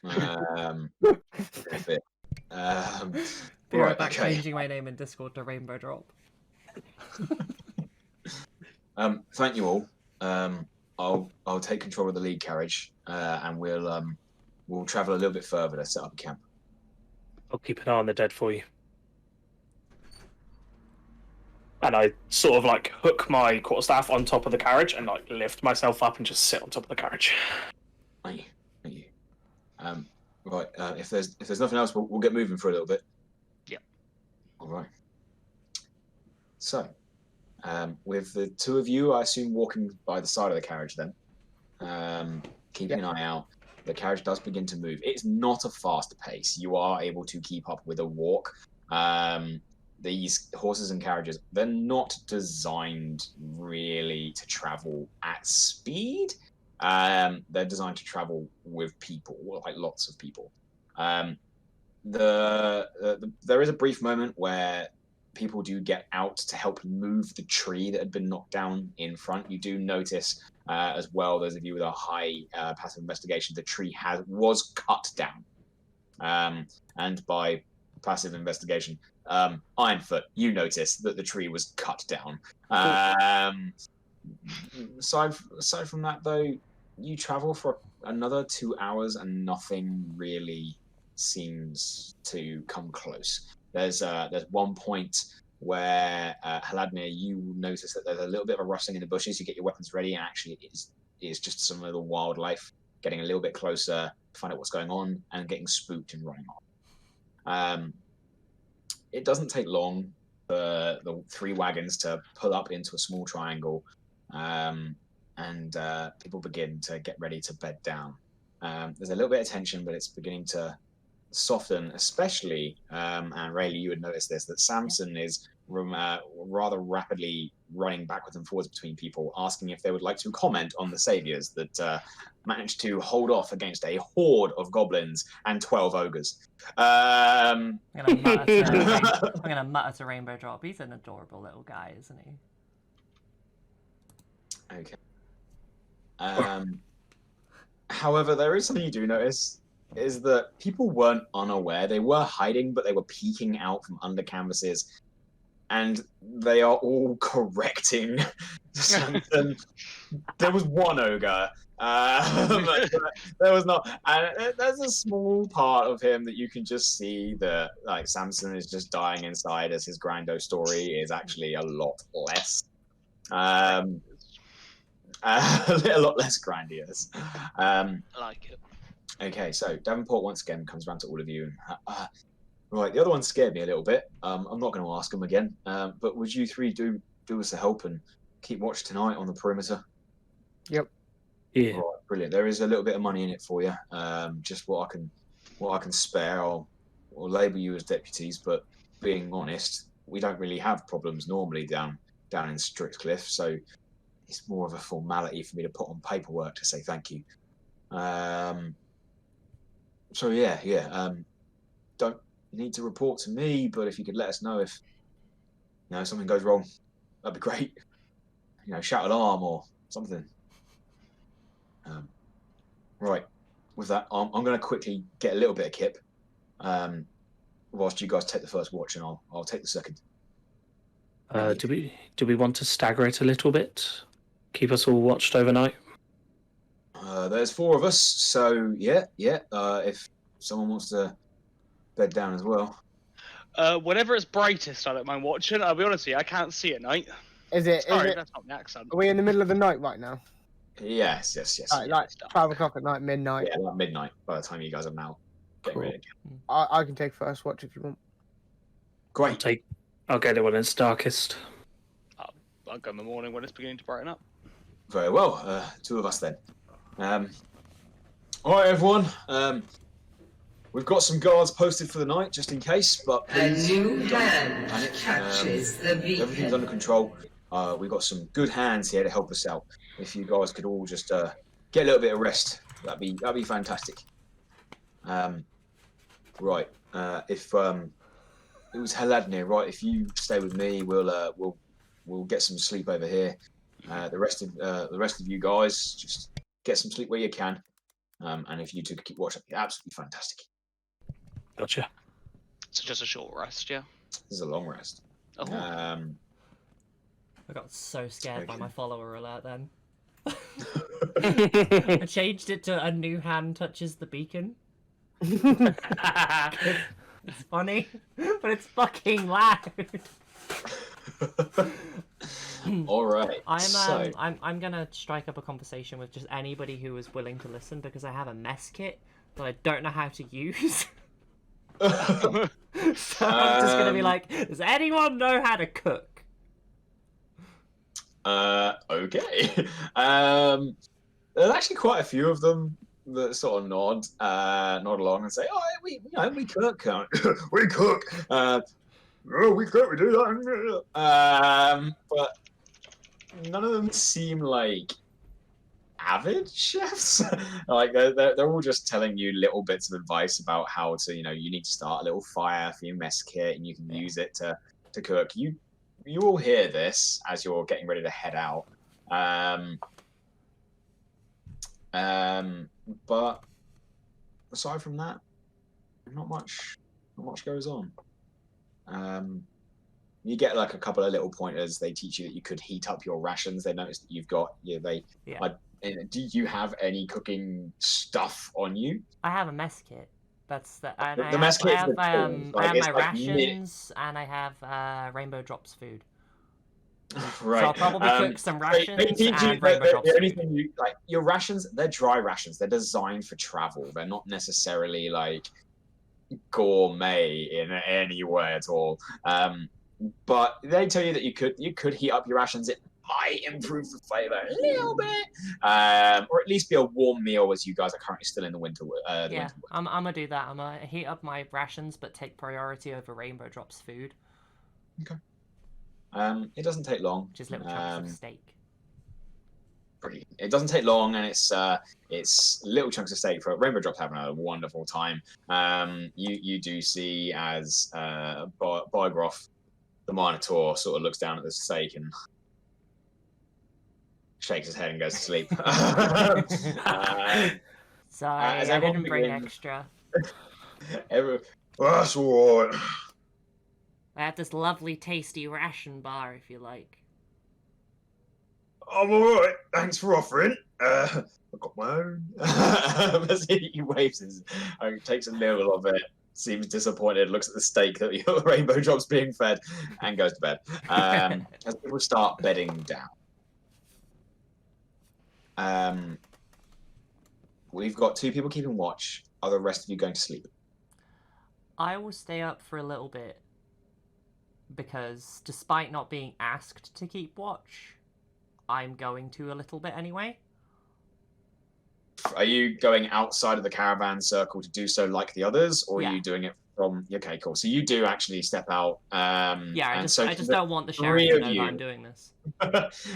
If it, Be right, right back, okay. changing my name in Discord to Rainbow Drop. Thank you all. I'll take control of the lead carriage, and we'll travel a little bit further to set up a camp. I'll keep an eye on the dead for you. And I sort of hook my quarterstaff on top of the carriage and lift myself up and just sit on top of the carriage. Thank you. Right. If there's nothing else, we'll get moving for a little bit. Yeah. All right. So, with the two of you, I assume walking by the side of the carriage, then, keeping an eye out. The carriage does begin to move. It's not a fast pace. You are able to keep up with a walk. These horses and carriages, they're not designed really to travel at speed. They're designed to travel with people, lots of people. There is a brief moment where people do get out to help move the tree that had been knocked down in front. You do notice as well, those of you with a high passive investigation, the tree was cut down. And by passive investigation, Ironfoot, you notice that the tree was cut down. Aside from that, though, you travel for another 2 hours and nothing really seems to come close. There's one point where Haladner, you notice that there's a little bit of a rustling in the bushes. You get your weapons ready, and actually it is just some little wildlife getting a little bit closer to find out what's going on and getting spooked and running off. It doesn't take long for the 3 wagons to pull up into a small triangle, and people begin to get ready to bed down. There's a little bit of tension, but it's beginning to soften, especially, and Rayleigh, you would notice this, that Samson is rather rapidly running backwards and forwards between people, asking if they would like to comment on the saviors that managed to hold off against a horde of goblins and 12 ogres. I'm gonna mutter to Rainbow Drop. He's an adorable little guy, isn't he? Okay. However, there is something you do notice, is that people weren't unaware. They were hiding, but they were peeking out from under canvases, and they are all correcting something. There was one ogre. But there was not, and there's a small part of him that you can just see that, like, Samson is just dying inside, as his Grando story is actually a lot less. A lot less grandiose. I like it. Okay, so Davenport once again comes around to all of you. And, right, the other one scared me a little bit. I'm not going to ask them again. But would you three do us a help and keep watch tonight on the perimeter? Yep. Yeah. Right, brilliant. There is a little bit of money in it for you. Just what I can spare. I'll label you as deputies. But being honest, we don't really have problems normally down in Strixcliff. So it's more of a formality for me to put on paperwork to say thank you. So yeah. Don't need to report to me, but if you could let us know if something goes wrong, that'd be great. Shout alarm or something. Right. With that, I'm going to quickly get a little bit of kip. Whilst you guys take the first watch, and I'll take the second. Do we want to stagger it a little bit? Keep us all watched overnight? There's 4 of us, so yeah. If someone wants to bed down as well. Whenever it's brightest, I don't mind watching. I'll be honest with you, I can't see at night. Sorry, that's not the accent. Are we in the middle of the night right now? Yes. Like 12 o'clock at night, midnight. Yeah, like midnight by the time you guys are now getting ready again. I can take first watch if you want. Great. I'll get it when it's darkest. I'll go in the morning when it's beginning to brighten up. Very well. 2 of us then. All right, everyone. We've got some guards posted for the night, just in case. But please, a new hand panic. captures the beacon. Everything's under control. We've got some good hands here to help us out. If you guys could all just get a little bit of rest, that'd be fantastic. Right. If it was Heladnir, right? If you stay with me, we'll get some sleep over here. The rest of you guys just get some sleep where you can. And if you two could keep watch, that'd be absolutely fantastic. Gotcha. So just a short rest, yeah? This is a long rest. Oh. I got so scared by Okay. my follower alert then. I changed it to a new hand touches the beacon. It's funny, but it's fucking loud. All right. I'm gonna strike up a conversation with just anybody who is willing to listen because I have a mess kit that I don't know how to use. So I'm just gonna be like, does anyone know how to cook? Okay. There's actually quite a few of them that sort of nod along and say, "Oh, we cook, we cook." We cook, we do that. But none of them seem like avid chefs. Like they're all just telling you little bits of advice about how to, you need to start a little fire for your mess kit, and you can use it to cook. You all hear this as you're getting ready to head out. But aside from that, not much goes on. You get like a couple of little pointers. They teach you that you could heat up your rations. They notice that you've got do you have any cooking stuff on you? I have a mess kit. That's the mess kit. I have my rations and I have Rainbow Drops food. Right. So I'll probably cook some rations They teach you and Rainbow Drops the only food. thing your rations, they're dry rations. They're designed for travel. They're not necessarily like gourmet in any way at all. But they tell you that you could heat up your rations. It might improve the flavor a little bit, or at least be a warm meal as you guys are currently still in the winter. Yeah, I'm gonna do that. I'm gonna heat up my rations, but take priority over Rainbow Drops food. Okay. It doesn't take long. Just little chunks of steak. Brilliant. It doesn't take long, and it's little chunks of steak. For Rainbow Drop's having a wonderful time. You do see as Bygroff, the Minotaur, sort of looks down at the steak and shakes his head and goes to sleep. Sorry, as I everyone didn't bring begins- extra. That's all right. I have this lovely, tasty ration bar, if you like. I'm alright, thanks for offering. I've got my own. As he waves his, takes a nibble of it, seems disappointed, looks at the steak that the Rainbow Drop's being fed, and goes to bed. As people start bedding down. We've got 2 people keeping watch. Are the rest of you going to sleep? I will stay up for a little bit, because despite not being asked to keep watch, I'm going to a little bit anyway. Are you going outside of the caravan circle to do so like the others, or Yeah. are you doing it from... Okay, cool. So you do actually step out. Yeah, I and just, so I just the don't want the 3 sheriff to of know you- that I'm doing this.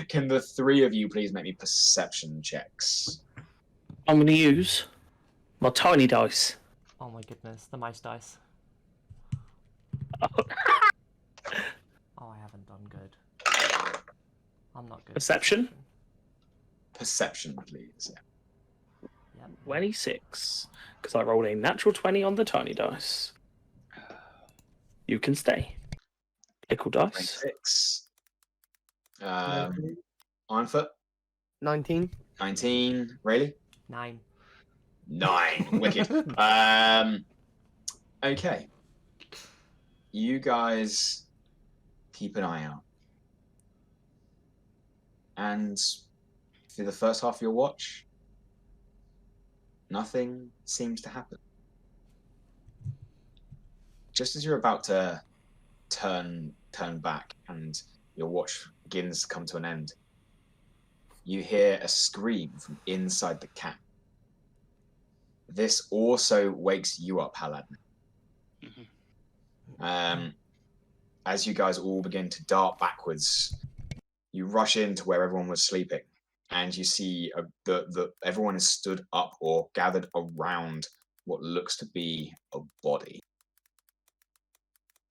Can the 3 of you please make me perception checks? I'm going to use my tiny dice. Oh my goodness, the mice dice. Oh, I haven't done good. I'm not good. at Perception? Perception, please. Yep. 26. Because I rolled a natural 20 on the tiny dice. You can stay. Pickle dice. 26. Ironfoot, 19. 19. Rayleigh? 9. 9. Wicked. Okay. You guys keep an eye out. And for the first half of your watch, nothing seems to happen. Just as you're about to turn back and your watch begins to come to an end, you hear a scream from inside the camp. This also wakes you up, Haladin. As you guys all begin to dart backwards, you rush into where everyone was sleeping, and you see that everyone is stood up or gathered around what looks to be a body.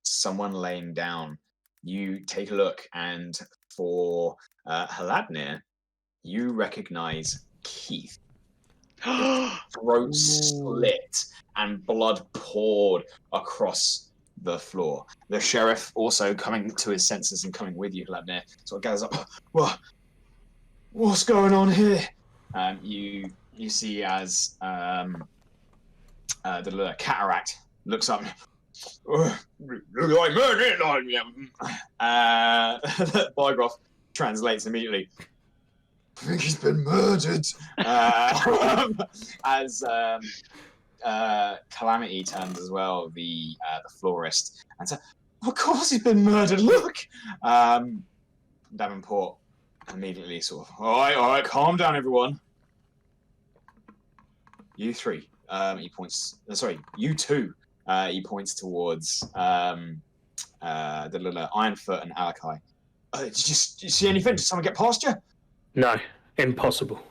Someone laying down. You take a look, and for Haladnir, you recognize Keith. Throat slit and blood poured across the floor. The sheriff also coming to his senses and coming with you, Haladnir, sort of gathers up. What's going on here? You see as the little cataract looks up. Bygroff translates immediately. I think he's been murdered. As Calamity turns as well, the florist, and says, "Of course he's been murdered. Look." Davenport immediately sort of, all right, calm down, everyone. You 3. He points. Sorry, you 2. He points towards the little Ironfoot and Alakai. Did you see anything? Did someone get past you? No, impossible.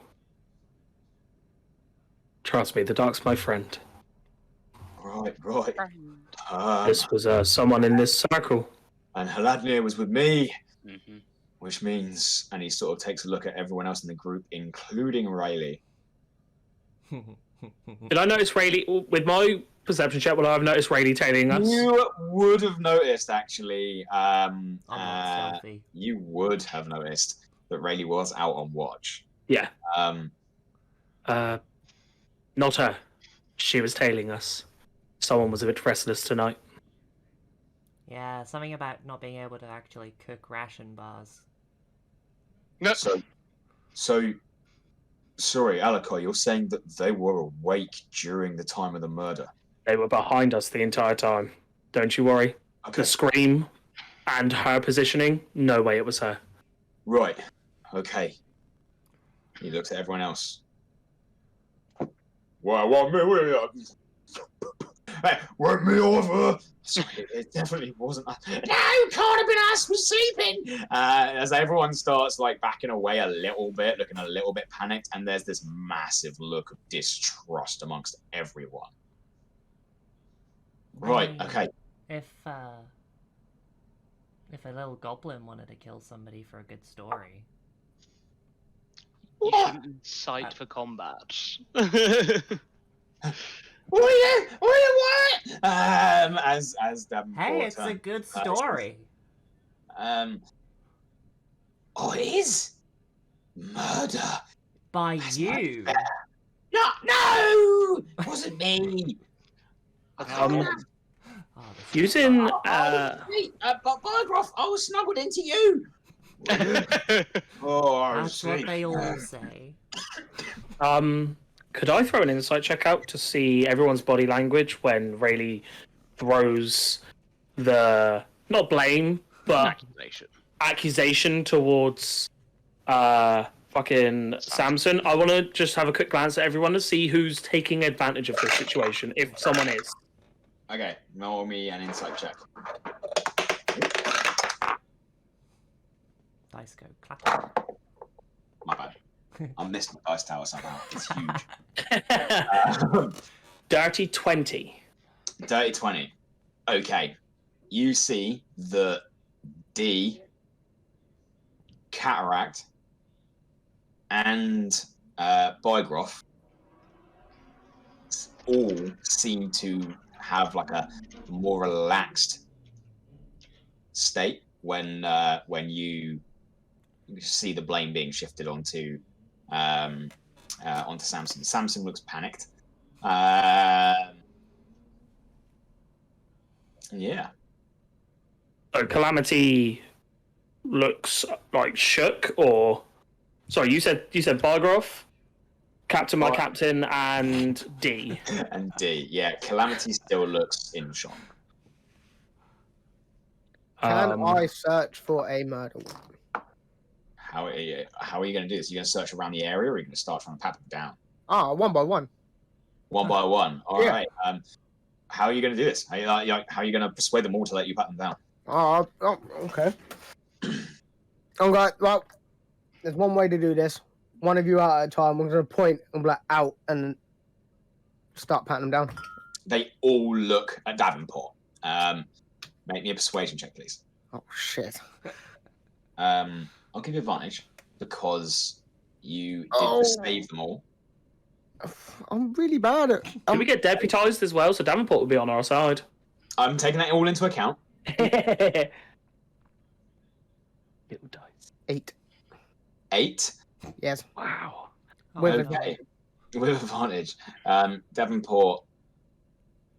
Trust me, the dark's my friend. Right. This was someone in this circle. And Haladnir was with me, Mm-hmm. which means, and he sort of takes a look at everyone else in the group, including Rayleigh. Did I notice Rayleigh, with my perception check, will I have noticed Rayleigh tailing us? You would have noticed, actually. I'm not stealthy. You would have noticed that Rayleigh was out on watch. Yeah. Um, Not her. She was tailing us. Someone was a bit restless tonight. Yeah, something about not being able to actually cook ration bars. so, sorry, Alakai, you're saying that they were awake during the time of the murder? They were behind us the entire time. Don't you worry. Okay. The scream and her positioning, no way it was her. Right. Okay. He looks at everyone else. Wake me over. Sorry, it definitely wasn't us. No, it can't have been us. We're sleeping. As everyone starts like backing away a little bit, looking a little bit panicked, and there's this massive look of distrust amongst everyone. Right. Maybe Okay. If a little goblin wanted to kill somebody for a good story. You What? shouldn't incite for combat. What? As Davenport Hey, it's a turns, good story. Oh, it is murder. By That's you. much better. No, it wasn't me. I can't. Oh, this is Using But Biogroff, I was snuggled into you. Oh, That's what they all say. Could I throw an insight check out to see everyone's body language when Rayleigh throws the not blame but accusation towards fucking Samson? I want to just have a quick glance at everyone to see who's taking advantage of this situation, if someone is. Okay, roll me an insight check. Dice go clap. My bad. I missed the dice tower somehow. It's huge. Dirty 20. Dirty 20. Okay. You see that D, Cataract, and Biogroff all seem to have like a more relaxed state when you see the blame being shifted onto Samson. Samson looks panicked. Yeah. So Calamity looks like shook, or sorry, you said Bargrove, Captain, my captain, and D. And D. Yeah, Calamity still looks in shock. Can I search for a murder weapon? How are you going to do this? Are you going to search around the area, or are you going to start trying to pat them down? Ah, one by one. One by one. All Yeah. right. How are you going to do this? How are you going to persuade them all to let you pat them down? Oh, okay. I'm going, well, there's one way to do this. One of you out at a time. I'm going to point and be like, out, and start patting them down. They all look at Davenport. Make me a persuasion check, please. Oh, shit. I'll give you advantage because you did save them all. I'm really bad at... Can we get deputized as well, so Davenport will be on our side? I'm taking that all into account. Little dice. 8. 8. Yes. Wow. With Okay. With advantage. Davenport,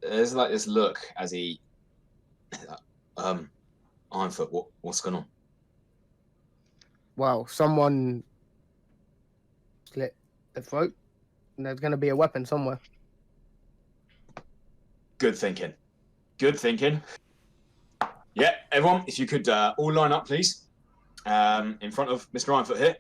there's like this look as he... Ironfoot, what's going on? Well, someone slit the throat, and there's going to be a weapon somewhere. Good thinking. Good thinking. Yeah, everyone, if you could all line up, please, in front of Mr. Ironfoot here.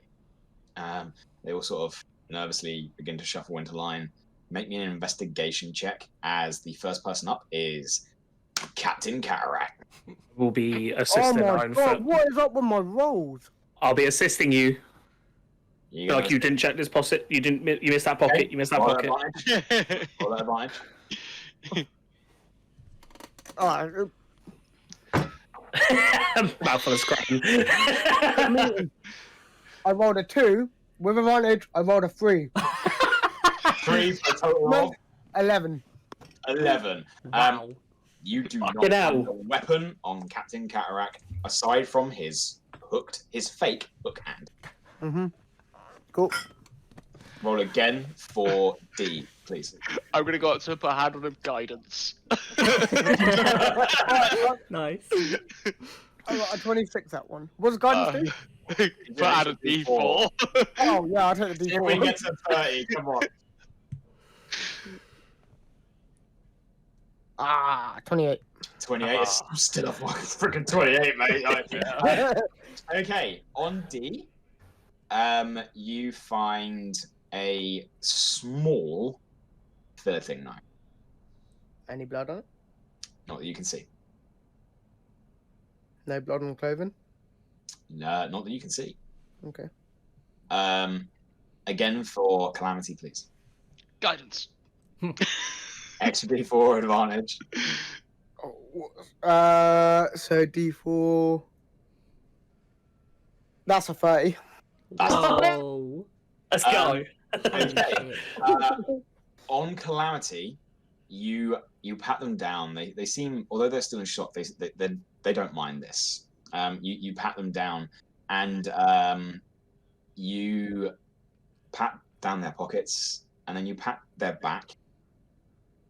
They all sort of nervously begin to shuffle into line. Make me an investigation check, as the first person up is Captain Cataract. We'll be Oh assisting my Ironfoot. god, what is up with my rolls? I'll be assisting you. You Like you didn't check this pocket. You missed that pocket. You missed that pocket. Roll that advantage. Oh, Mouthful of scratching. I rolled a 2. With advantage, I rolled a 3. 3 for a total roll. 11. 11. Wow. You do not Fucking hell. have a weapon on Captain Cataract aside from his fake hook hand. Mm-hmm. Cool. Roll again for D, please. I'm gonna go up to put a hand on him. Guidance. Nice. I got a 26 that one. What's guidance do? Put add a D4. Oh, yeah, I'll take the If we D4. get to 30, come on. 28. 28 is still a fucking 28, mate. Okay, on D, you find a small 13 knife. Any blood on it? Not that you can see. No blood on clothing? No, not that you can see. Okay. Again for Calamity, please. Guidance. Extra D4 advantage. So D4. That's a 30. Whoa. Let's Um, go. Holy Okay. shit. On Calamity, you pat them down. They seem, although they're still in shock, they don't mind this. You pat them down, and you pat down their pockets, and then you pat their back,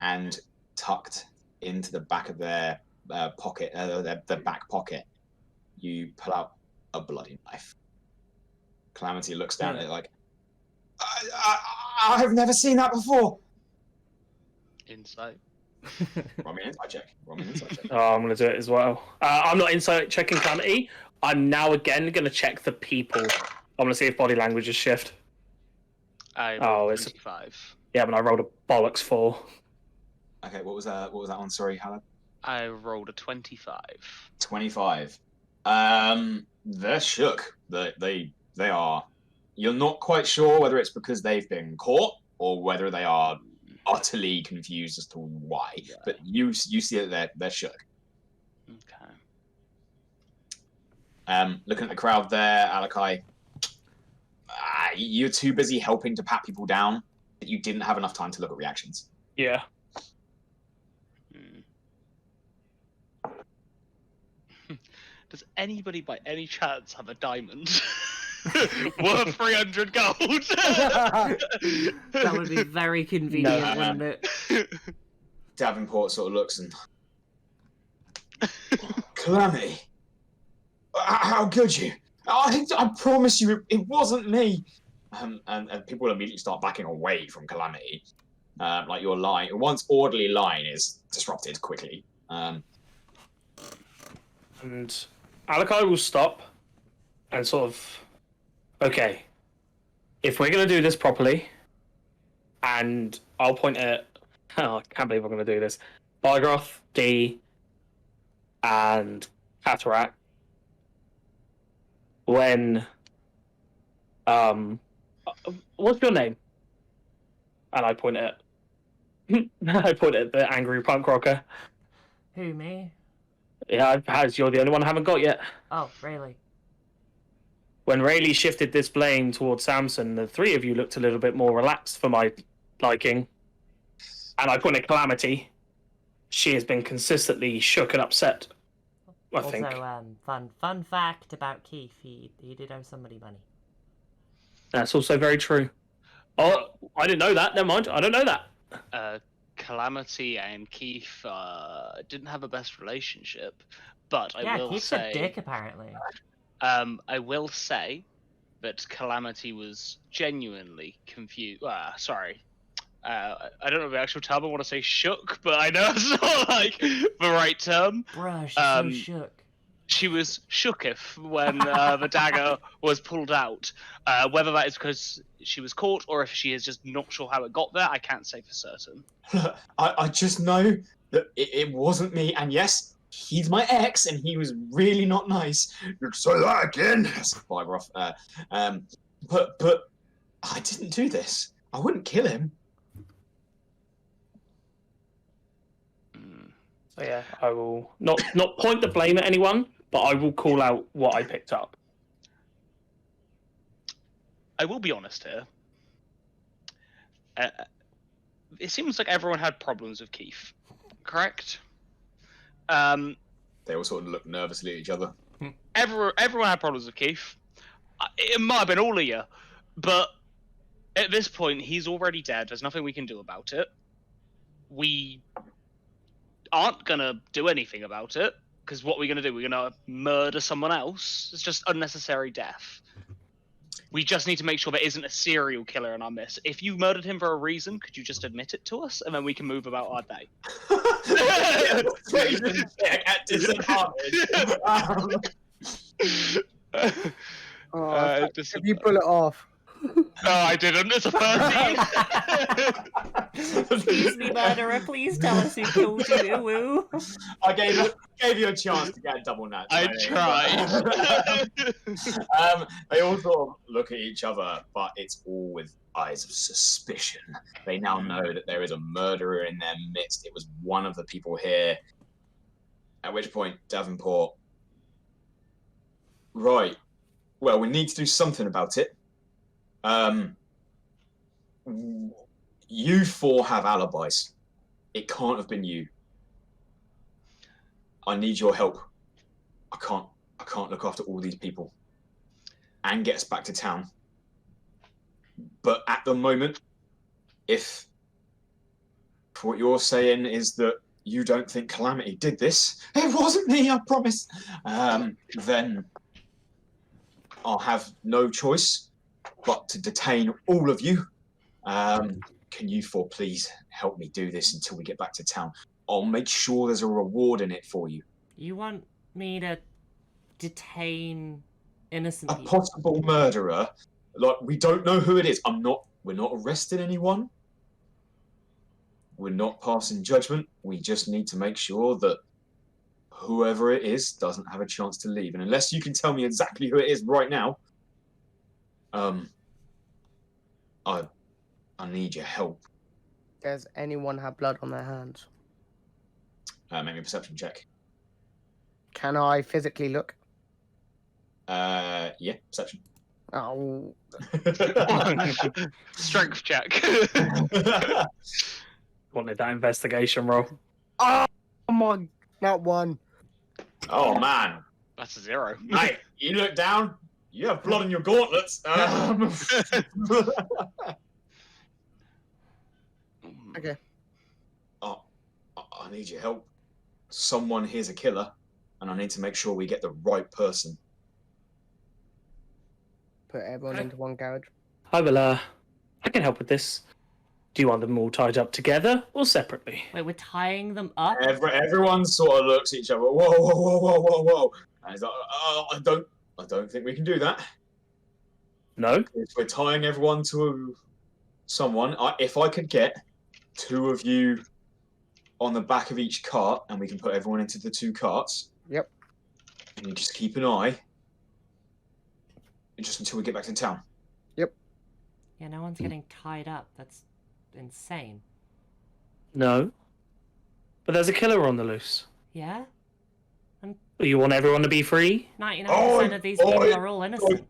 and tucked into the back of their pocket, their back pocket, you pull out a bloody knife. Calamity looks down at it like, I've never seen that before. Insight. Roll me an insight check. Oh, I'm going to do it as well. I'm not insight checking Calamity. I'm now again going to check the people. I'm going to see if body languages shift. I Oh, rolled it's- 25. Yeah, but I rolled a bollocks 4. Okay, what was that one? Sorry, Howard. I rolled a 25. 25. They're shook. They are. You're not quite sure whether it's because they've been caught or whether they are utterly confused as to why. Yeah. But you see that they're shook. Okay. Looking at the crowd there, Alakai, you're too busy helping to pat people down that you didn't have enough time to look at reactions. Yeah. Does anybody by any chance have a diamond? Worth 300 gold? That would be very convenient, No. wouldn't it? Davenport sort of looks and... Calamity, how could you? I promise you, it wasn't me. And people immediately start backing away from Calamity. Like your line, once orderly line is disrupted quickly. And Alakai will stop and sort of, okay, if we're going to do this properly, and I'll point at, oh, I can't believe I'm going to do this, Bargroth, D, and Cataract, when, what's your name? And I point at, the angry punk rocker. Who, me? Yeah, Has, you're the only one I haven't got yet. Oh, really? When Rayleigh shifted this blame towards Samson, the three of you looked a little bit more relaxed for my liking. And I point at Calamity. She has been consistently shook and upset, I also, think. fun fact about Keith, he did owe somebody money. That's also very true. Oh, I didn't know that. Never mind. I don't know that. Calamity and Keith didn't have a best relationship, but Yeah, I will Keith's say, a dick, apparently. I will say that Calamity was genuinely confused. Sorry. I don't know the actual term. I want to say shook, but I know it's not like the right term. Bruh, she's Um, so shook. She was shooketh when the dagger was pulled out. Whether that is because she was caught or if she is just not sure how it got there, I can't say for certain. I just know that it wasn't me, and yes, he's my ex, and he was really not nice. You'd say that again, Bargroth. But I didn't do this. I wouldn't kill him. So yeah, I will not point the blame at anyone, but I will call out what I picked up. I will be honest here. It seems like everyone had problems with Keith, correct? They all sort of look nervously at each other. Everyone had problems with Keith. It might have been all of you, but at this point, he's already dead. There's nothing we can do about it. We aren't gonna do anything about it, because what we're gonna do, we're gonna murder someone else. It's just unnecessary death. We just need to make sure there isn't a serial killer in our midst. If you murdered him for a reason, could you just admit it to us, and then we can move about our day? Persuasion check at disadvantage. Oh, Just- if you pull it off. No, I didn't. It's a 13. Excuse me, murderer. Please tell us who killed you. Ooh, ooh. I gave you a chance to get a double nat. I 20, tried. but, they all sort of look at each other, but it's all with eyes of suspicion. They now know that there is a murderer in their midst. It was one of the people here. At which point, Davenport. Right. Well, we need to do something about it. You four have alibis. It can't have been you. I need your help. I can't look after all these people and get us back to town. But at the moment, if what you're saying is that you don't think Calamity did this, it wasn't me, I promise, then I'll have no choice but to detain all of you. Can you four please help me do this until we get back to town? I'll make sure there's a reward in it for you. You want me to detain innocent A people? possible murderer. Like, we don't know who it is. We're not arresting anyone. We're not passing judgment. We just need to make sure that whoever it is doesn't have a chance to leave. And unless you can tell me exactly who it is right now, I need your help. Does anyone have blood on their hands? Make me a perception check. Can I physically look? Yeah, perception. Oh, Strength check. Wanted that investigation roll. oh my, not one. Oh man, That's a 0. mate, you look down. You have blood on your gauntlets. Okay. I need your help. Someone here's a killer, and I need to make sure we get the right person. Put everyone into one garage. I will, I can help with this. Do you want them all tied up together or separately? Wait, we're tying them up? Everyone sort of looks at each other. Whoa, whoa, whoa, whoa, whoa, whoa! And he's like, oh, I don't think we can do that. No? If we're tying everyone to someone, if I could get 2 of you on the back of each cart, and we can put everyone into the 2 carts. Yep. And you just keep an eye, just until we get back to town. Yeah, no one's getting tied up. That's insane. No. But there's a killer on the loose. Yeah? You want everyone to be free? 99% of these people are all innocent.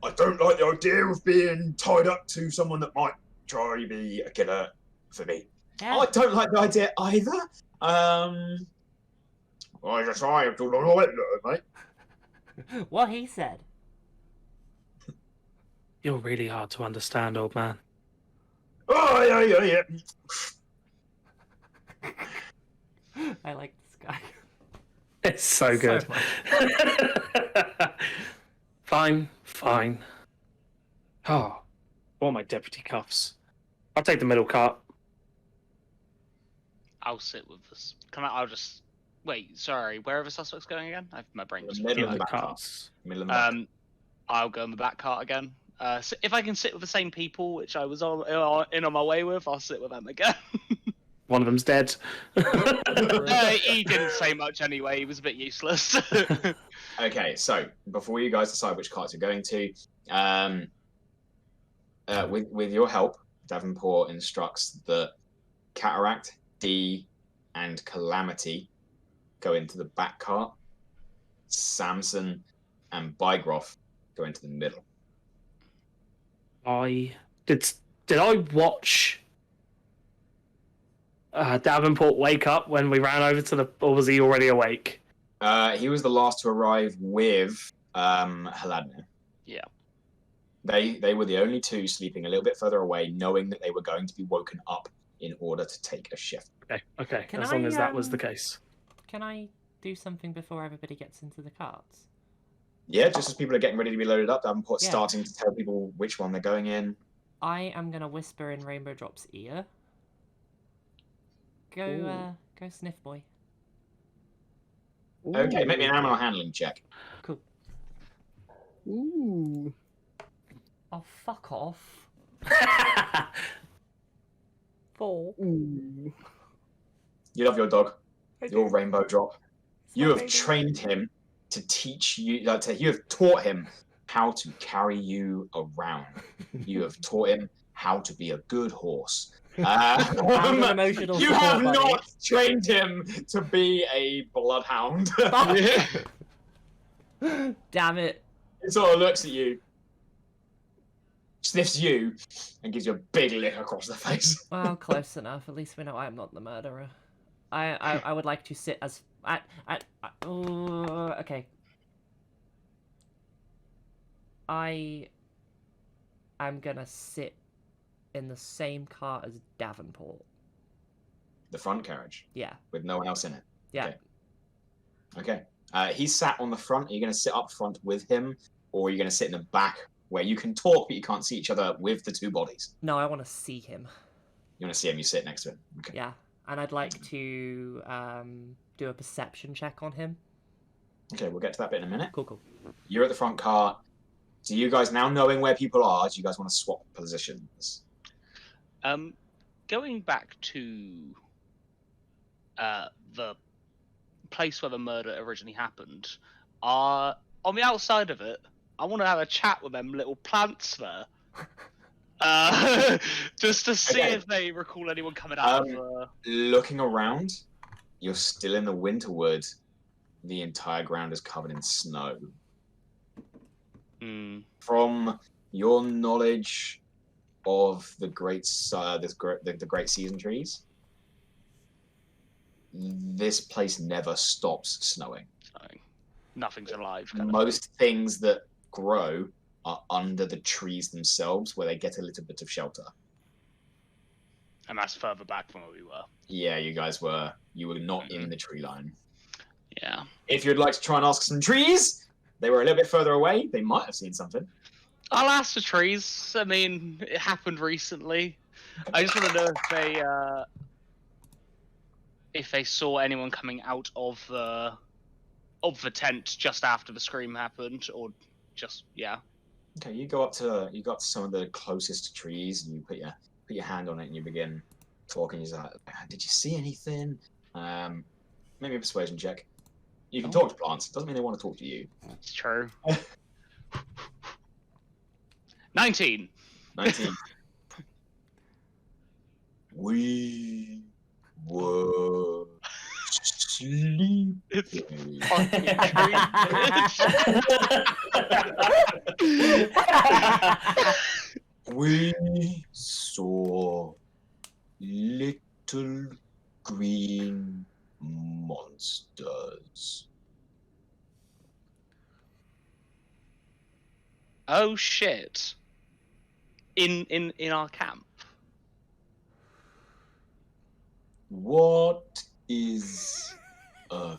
I don't like the idea of being tied up to someone that might try to be a killer for me. Yeah. I don't like the idea either. I just I don't know it, mate. What he said. You're really hard to understand, old man. Oh yeah. I like this guy. It's so good. Fine. Oh, want my deputy cuffs. I'll take the middle cart. I'll sit with this. I'll just wait. Sorry, where are the suspects going again? My brain just Middle of In the the back carts. Middle of the back. I'll go in the back cart again. So if I can sit with the same people which I was on my way with, I'll sit with them again. One of them's dead. He didn't say much anyway. He was a bit useless. Okay, so before you guys decide which carts you're going to, with your help, Davenport instructs that Cataract, D, and Calamity go into the back cart. Samson and Bygroff go into the middle. Did I watch Davenport wake up when we ran over to or was he already awake? He was the last to arrive with Haladna. Yeah. They were the only 2 sleeping a little bit further away, knowing that they were going to be woken up in order to take a shift. Okay. Can As long I, as that was the case. Can I do something before everybody gets into the carts? Yeah, just as people are getting ready to be loaded up, Davenport's Yeah. starting to tell people which one they're going in. I am gonna whisper in Rainbow Drop's ear. Go sniff, boy. Okay, make me an animal handling check. Cool. Ooh. Oh, fuck off. 4. Ooh. You love your dog. I Your do. rainbow drop. It's You my have baby. trained him to teach you. You have taught him how to carry you around. You have taught him how to be a good horse. And an emotional you support have buddy. not trained him to be a bloodhound. Fuck. Damn it. He sort of looks at you, sniffs you, and gives you a big lick across the face. Well, close enough. At least we know I'm not the murderer. I would like to sit as okay. I am gonna sit in the same car as Davenport. The front carriage Yeah. with no one else in it. Yeah. Okay. He's sat on the front. Are you going to sit up front with him, or are you going to sit in the back where you can talk but you can't see each other with the two bodies? No, I want to see him. You want to see him? You sit next to him. Okay. Yeah, and I'd like to do a perception check on him. Okay, we'll get to that bit in a minute. Cool. You're at the front car. Do you guys, now knowing where people are, do you guys want to swap positions? Going back to the place where the murder originally happened, on the outside of it, I want to have a chat with them little plants there. Just to see Okay. if they recall anyone coming out of Looking around, you're still in the Winterwood. The entire ground is covered in snow. From your knowledge of the great the great season trees, this place never stops snowing. Nothing's alive. Kind of. Most things that grow are under the trees themselves, where they get a little bit of shelter. And that's further back from where we were. Yeah, you were not in the tree line. Yeah. If you'd like to try and ask some trees, they were a little bit further away. They might have seen something. I'll ask the trees. I mean, it happened recently. I just want to know if they saw anyone coming out of the tent just after the scream happened, or just Okay, you go up to some of the closest trees, and you put your hand on it, and you begin talking. You're like, "Did you see anything?" Maybe a persuasion check. You can talk to plants. Doesn't mean they want to talk to you. It's true. 19. 19. We were sleeping. It's fucking We saw little green monsters. Oh shit. In our camp. What is a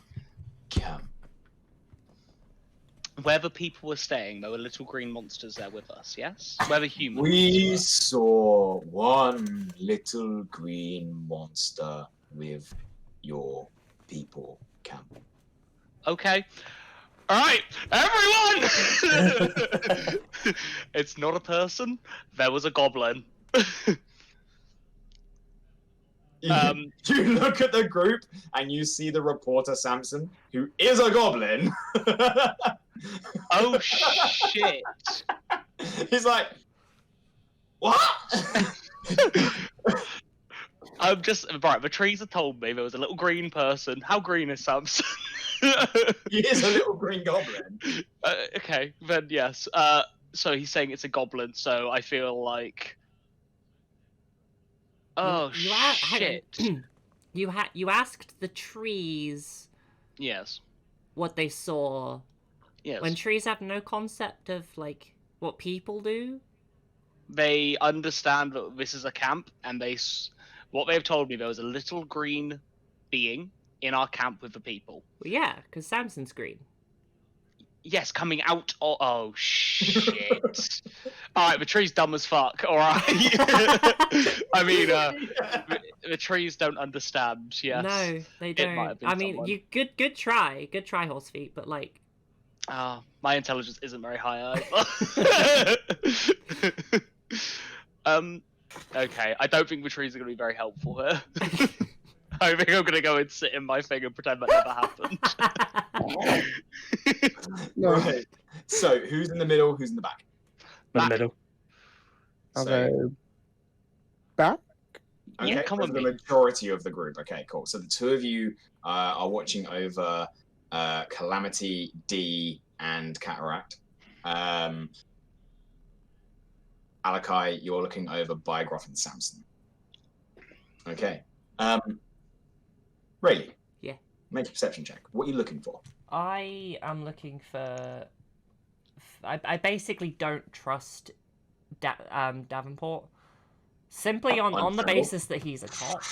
camp? Where the people were staying, there were little green monsters there with us, yes? Where the humans We were. saw one little green monster with your people camp. Okay. Alright, everyone! It's not a person. There was a goblin. You look at the group and you see the reporter Samson, who is a goblin. Oh shit. He's like, what? I'm just right. The trees have told me there was a little green person. How green is Samson? He is a little green goblin. Okay, then yes. So he's saying it's a goblin. So I feel like, oh shit. You asked the trees Yes. what they saw. Yes. When trees have no concept of like what people do. They understand that this is a camp, and what they've told me, there was a little green being in our camp with the people. Well, yeah, because Samson's green. Yes, coming out. Oh shit! All right, the tree's dumb as fuck. All right. I mean, the trees don't understand. Yes. No, they It might don't. have been I mean, someone. you good try, horse feet, but like, My intelligence isn't very high either. Okay, I don't think the trees are going to be very helpful here. I think I'm going to go and sit in my thing and pretend that never happened. No. Right. So, who's in the middle? Who's in the back? In the Back. middle. I'll So, go back. okay, Yeah, come for on, the me. majority of the group. Okay, cool. So the two of you are watching over Calamity, D, and Cataract. Alakai, you're looking over Biogroff and Samson. Okay. Rayleigh. Yeah. Make a perception check. What are you looking for? I am looking for. I basically don't trust Davenport. Simply on the Understandable. basis that he's a cop.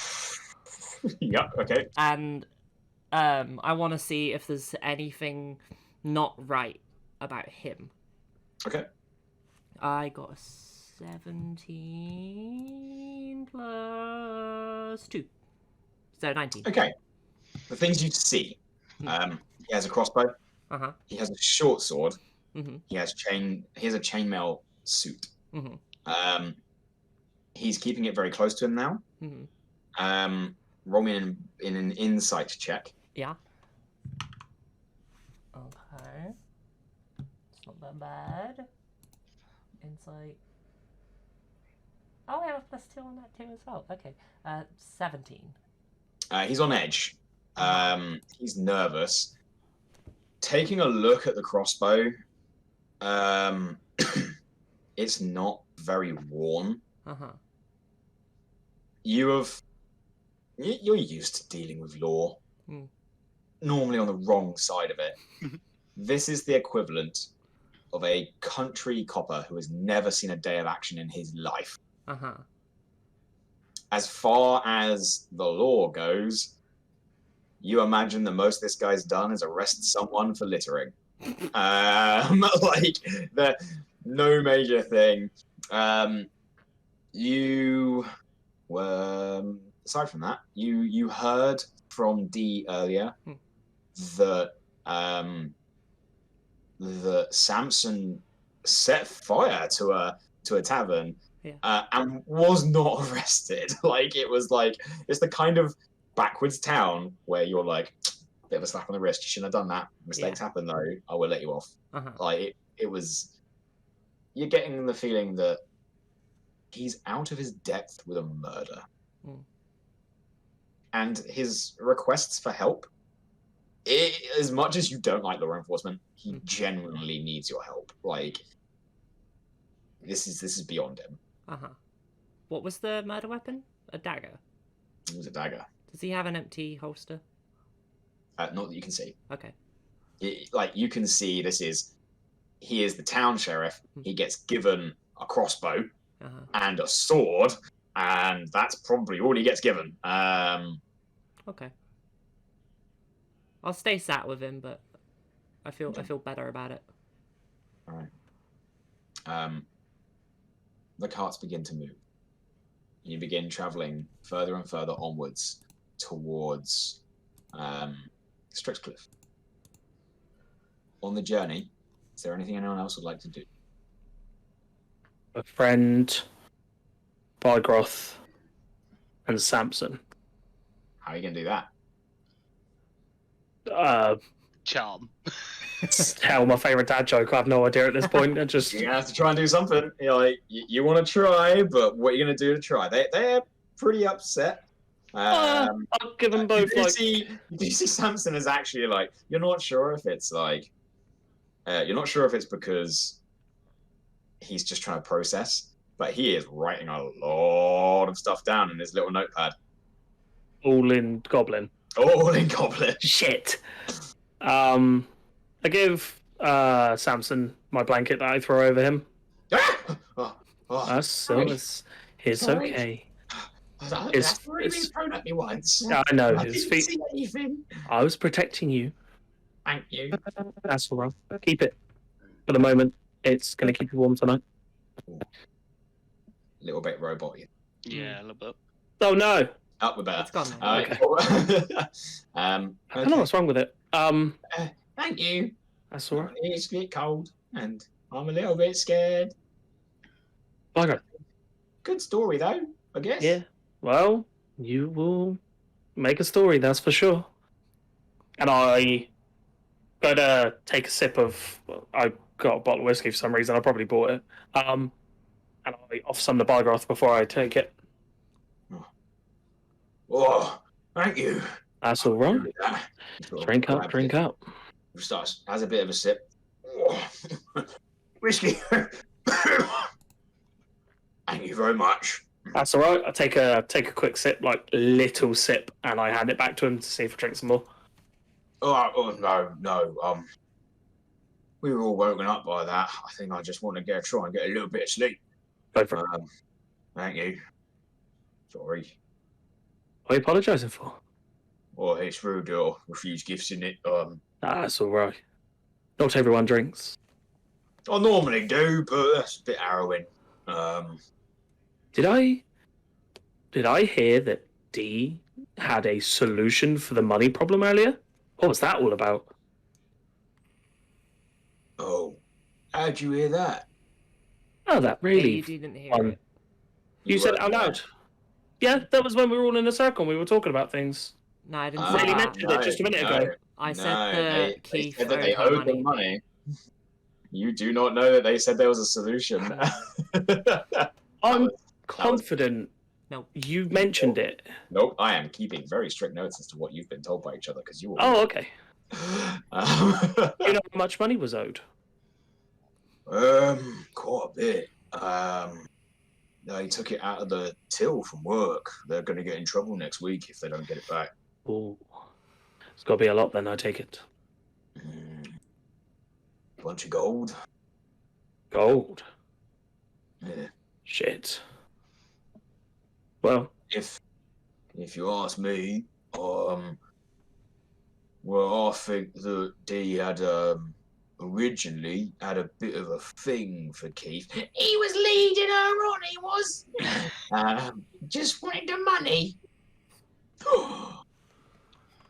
Yep, okay. And I want to see if there's anything not right about him. Okay. I got a 17 plus 2. So 19. Okay. The things you see. He has a crossbow. Uh-huh. He has a short sword. Mhm. He has a chainmail suit. Mhm. He's keeping it very close to him now. Mhm. Roll me in an insight check. Yeah. Okay. It's not that bad. Insight. Oh, I have a +2 on that too as well. Okay. 17. He's on edge. He's nervous. Taking a look at the crossbow, it's not very worn. Uh-huh. You're used to dealing with law. Hmm. Normally on the wrong side of it. This is the equivalent of a country copper who has never seen a day of action in his life. Uh-huh. As far as the law goes, you imagine the most this guy's done is arrest someone for littering. Like, no major thing. You were, aside from that, you heard from D earlier that that Samson set fire to a tavern. Yeah. And was not arrested. It's the kind of backwards town where you're like, bit of a slap on the wrist. You shouldn't have done that. Mistakes happen though. I will let you off. Uh-huh. It was. You're getting the feeling that he's out of his depth with a murder, and his requests for help. As much as you don't like law enforcement, he genuinely needs your help. Like, this is beyond him. Uh-huh. What was the murder weapon? A dagger? It was a dagger. Does he have an empty holster? Not that you can see. Okay. You can see he is the town sheriff. He gets given a crossbow and a sword, and that's probably all he gets given. Okay. I'll stay sat with him, but I feel better about it. All right. The carts begin to move. You begin traveling further and further onwards towards Strixcliff. On the journey, is there anything anyone else would like to do? A friend, Bygroth, and Samson. How are you going to do that? Charm. Hell, my favourite dad joke. I have no idea at this point. I just You're going to have to try and do something. You want to try, but what are you going to do to try? They're pretty upset. I'll give them both you see Samson is actually you're not sure if it's because he's just trying to process, but he is writing a lot of stuff down in his little notepad. all in Goblin. All in Goblin. Shit. I give Samson my blanket that I throw over him. It's Sorry. okay. That's already been thrown at me once. I know. I His didn't feet. see anything. I was protecting you. Thank you. That's all right. Keep it. For the moment, it's going to keep you warm tonight. Little bit robot. Yeah, a little bit. Oh no! Up with better. It's gone now. Okay. Cool. I don't know what's wrong with it. Thank you. That's all right. It's a bit cold, and I'm a little bit scared. Bugger. Good story, though, I guess. Yeah. Well, you will make a story, that's for sure. And I go to take a sip of. I got a bottle of whiskey for some reason. I probably bought it. And I offer some to Bargroth before I take it. Oh, thank you. That's all right. Drink up, Grabs drink it, up. Starts, has a bit of a sip. Oh. Whiskey. Thank you very much. That's all right. I take a quick sip, like little sip, and I hand it back to him to see if I drink some more. Oh no. We were all woken up by that. I think I just want to try and get a little bit of sleep. Go for it. Thank you. Sorry. What are you apologising for? Well, it's rude to refuse gifts, isn't it? That's all right. Not everyone drinks. I normally do, but that's a bit harrowing. Did I hear that Dee had a solution for the money problem earlier? What was that all about? Oh, how'd you hear that? Oh, that really. You didn't hear fun. it. You said it out weren't loud. Yeah, that was when we were all in a circle and we were talking about things. No, I didn't there? say Really that. mentioned it just a minute ago. I said No, that they Keith said that owed they her owed them money. You do not know that they said there was a solution. I'm confident Nope. you mentioned it. Nope, I am keeping very strict notes as to what you've been told by each other because you were. Oh, okay. You know um, how much money was owed? quite a bit. They took it out of the till from work. They're going to get in trouble next week if they don't get it back. Oh, it's got to be a lot then, I take it. Bunch of gold. Gold. Yeah. Shit. Well, If you ask me, well, I think that Dee had originally had a bit of a thing for Keith. He was leading her on. He was. Just wanted the money.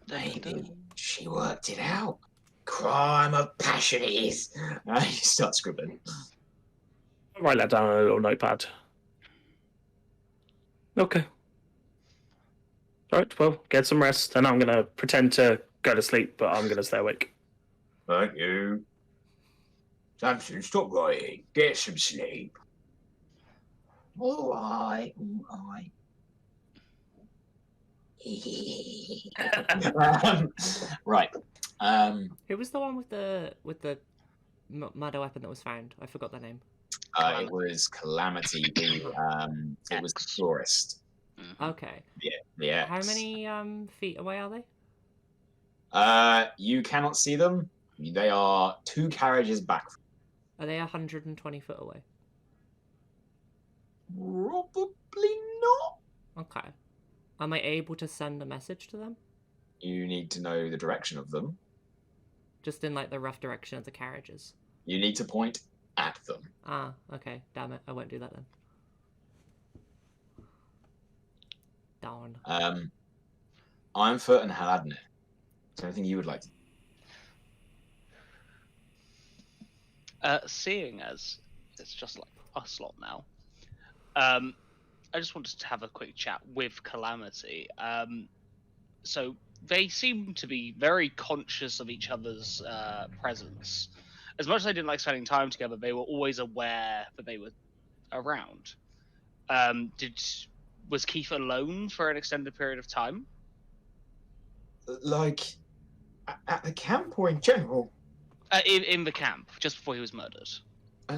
Maybe she worked it out. Crime of passion it is. You start scribbling. I'll write that down on a little notepad. Okay. Alright, well, get some rest, and I'm going to pretend to go to sleep, but I'm going to stay awake. Thank you. Samson, stop writing. Get some sleep. All right. Right. Who was the one with the murder weapon that was found? I forgot their name. It was Calamity. It was the tourist. Okay. Yeah. How many feet away are they? You cannot see them. They are 2 carriages back. Are they 120 foot away? Probably not. Okay. Am I able to send a message to them? You need to know the direction of them. Just in like the rough direction of the carriages. You need to point at them. Ah, okay. Damn it. I won't do that then. Darn. I'm Furt and Haladnir. Is there anything you would like to Seeing as it's just like us lot now, I just wanted to have a quick chat with Calamity. So they seem to be very conscious of each other's presence. As much as they didn't like spending time together, they were always aware that they were around. Was Keith alone for an extended period of time? Like, at the camp or in general? In the camp, just before he was murdered.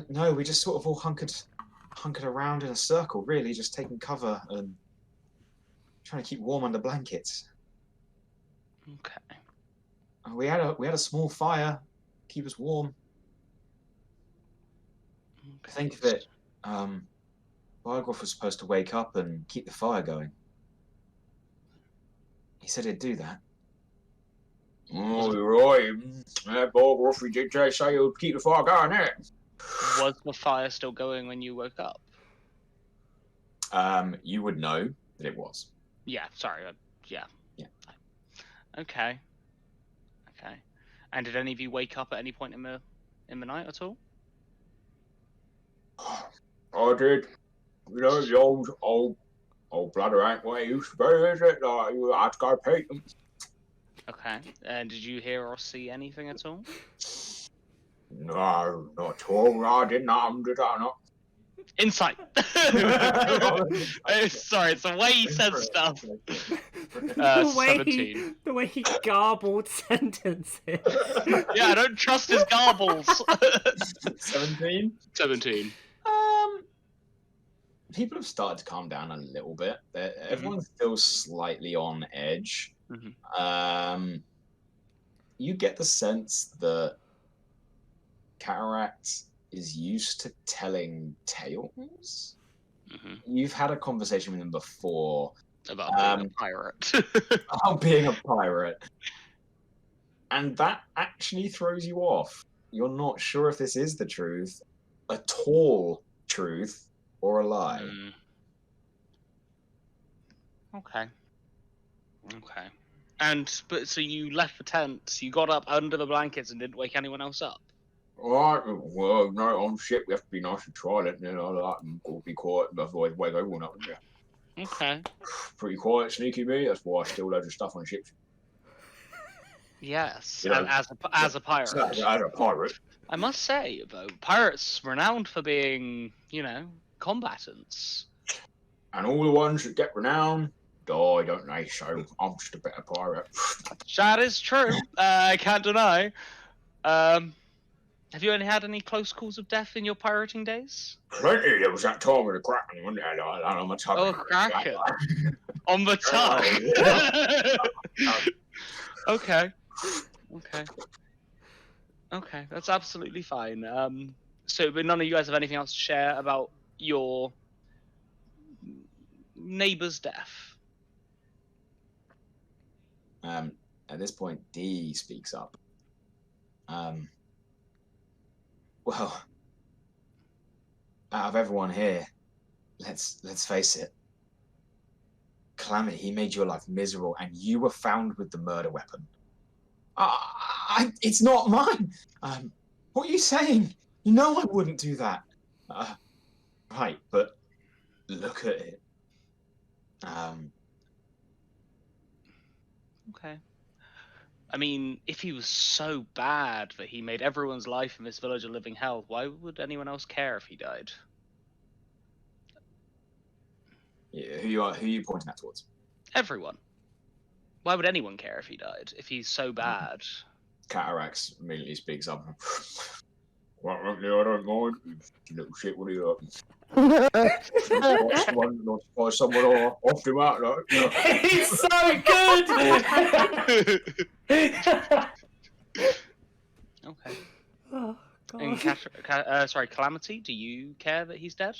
No, we just sort of all hunkered around in a circle, really, just taking cover and trying to keep warm under blankets. Okay. We had a small fire, keep us warm. Okay. Think of it. Bargroth was supposed to wake up and keep the fire going. He said he'd do that. Oh, you're right. Bargroth, we did say he would keep the fire going, eh? Was the fire still going when you woke up? You would know that it was. Yeah, sorry. Yeah. Yeah. Okay. And did any of you wake up at any point in the night at all? I did. You know, the old bladder ain't what it used to be, is it? Like, you had to go pay them. Okay. And did you hear or see anything at all? No, not at all. I didn't. Did I not? Insight. Sorry, it's the way he says stuff. the way 17. the way he garbled sentences. Yeah, I don't trust his garbles. 17? 17. People have started to calm down a little bit. Everyone's still slightly on edge. You get the sense that Cataract is used to telling tales. You've had a conversation with him before About being a pirate. about being a pirate, and that actually throws you off. You're not sure if this is the truth, a tall truth, or a lie. Okay. But so you left the tent, you got up under the blankets and didn't wake anyone else up? Alright, well, no, on ship we have to be nice and silent, you know, like, and be quiet, otherwise wake everyone up. Yeah. Okay. Pretty quiet, sneaky me, that's why I steal loads of stuff on ships. Yes, You know, as a pirate. As a pirate. I must say, though, pirates renowned for being, combatants. And all the ones that get renowned die, don't they? So I'm just a better pirate. That is true. I can't deny. Have you only had any close calls of death in your pirating days? Plenty. There was that time with the Kraken, wasn't there? Like, on my tongue. Oh, Kraken. On the tongue. Okay. Okay, that's absolutely fine. But none of you guys have anything else to share about your neighbor's death? At this point, D speaks up. Well, out of everyone here, let's face it. Calamity, he made your life miserable, and you were found with the murder weapon. It's not mine. What are you saying? You know I wouldn't do that. Right, but look at it. Okay. I mean, if he was so bad that he made everyone's life in this village a living hell, why would anyone else care if he died? Yeah, who are you pointing that towards? Everyone. Why would anyone care if he died, if he's so bad? Cataracts immediately speaks up. Well, I don't mind. You little shit, what are you up? Someone off him out, like. He's so good. Okay. Oh, God. And Calamity, do you care that he's dead?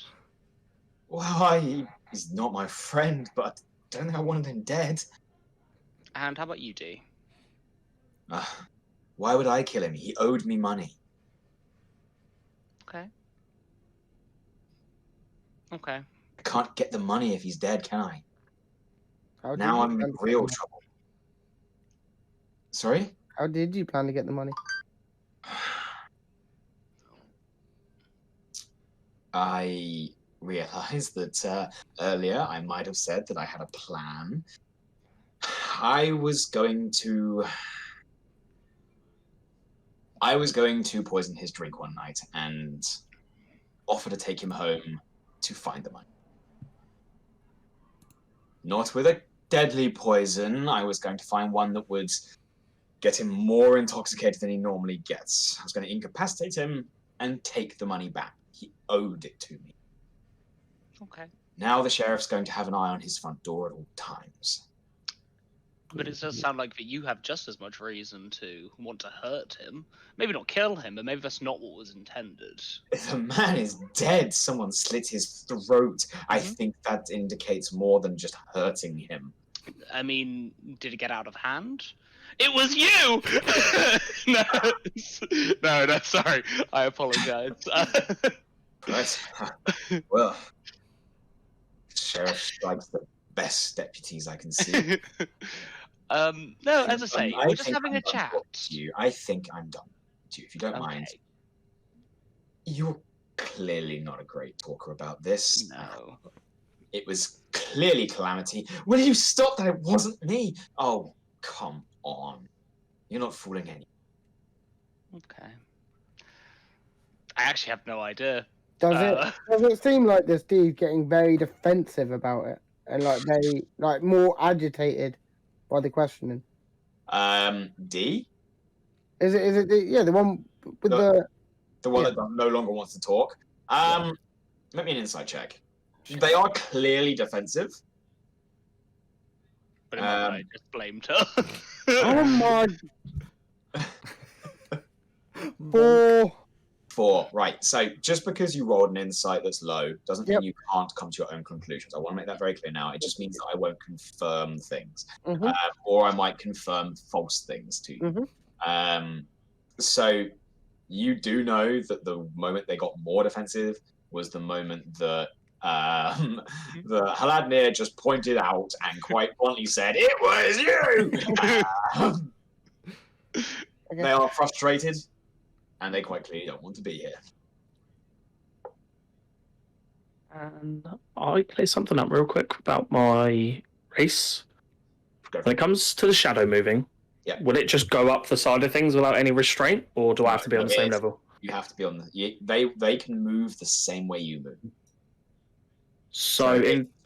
Well, he's not my friend, but I don't think I wanted him dead. And how about you, D? Why would I kill him? He owed me money. Okay. I can't get the money if he's dead, can I? How did Now you I'm plan in to real get the trouble. Sorry? How did you plan to get the money? I realized that earlier I might have said that I had a plan. I was going to poison his drink one night and offer to take him home to find the money. Not with a deadly poison. I was going to find one that would get him more intoxicated than he normally gets. I was going to incapacitate him and take the money back. He owed it to me. Okay. Now the sheriff's going to have an eye on his front door at all times. But it does sound like that you have just as much reason to want to hurt him. Maybe not kill him, but maybe that's not what was intended. If a man is dead, someone slit his throat. I think that indicates more than just hurting him. I mean, did it get out of hand? It was you! No, sorry. I apologize. Right. Well, sheriff strikes the best deputies I can see. No, as I say, we're just having a chat. I think I'm done with you, if you don't mind. clearly not a great talker about this. No. It was clearly Calamity. Will you stop that? It wasn't me. Oh, come on. You're not fooling anyone. Okay. I actually have no idea. Does it seem like this dude's getting very defensive about it and like very like more agitated by the questioning? D? Is it the one with The one Yeah. that no longer wants to talk. Let me an insight check. They are clearly defensive. But in my mind, I just blamed her. oh my 4 4. Right. So just because you rolled an insight that's low doesn't mean Yep. you can't come to your own conclusions. I want to make that very clear now. It just means that I won't confirm things. Mhm. Or I might confirm false things to you. Mhm. So you do know that the moment they got more defensive was the moment that the Haladnir just pointed out and quite bluntly said, "It was you." Okay. They are frustrated, and they quite clearly don't want to be here. And I play something up real quick about my race. Go for When it. it comes to the shadow moving, Yeah. will it just go up the side of things without any restraint, or do I have to be on the same level? You have to be on the. They can move the same way you move. So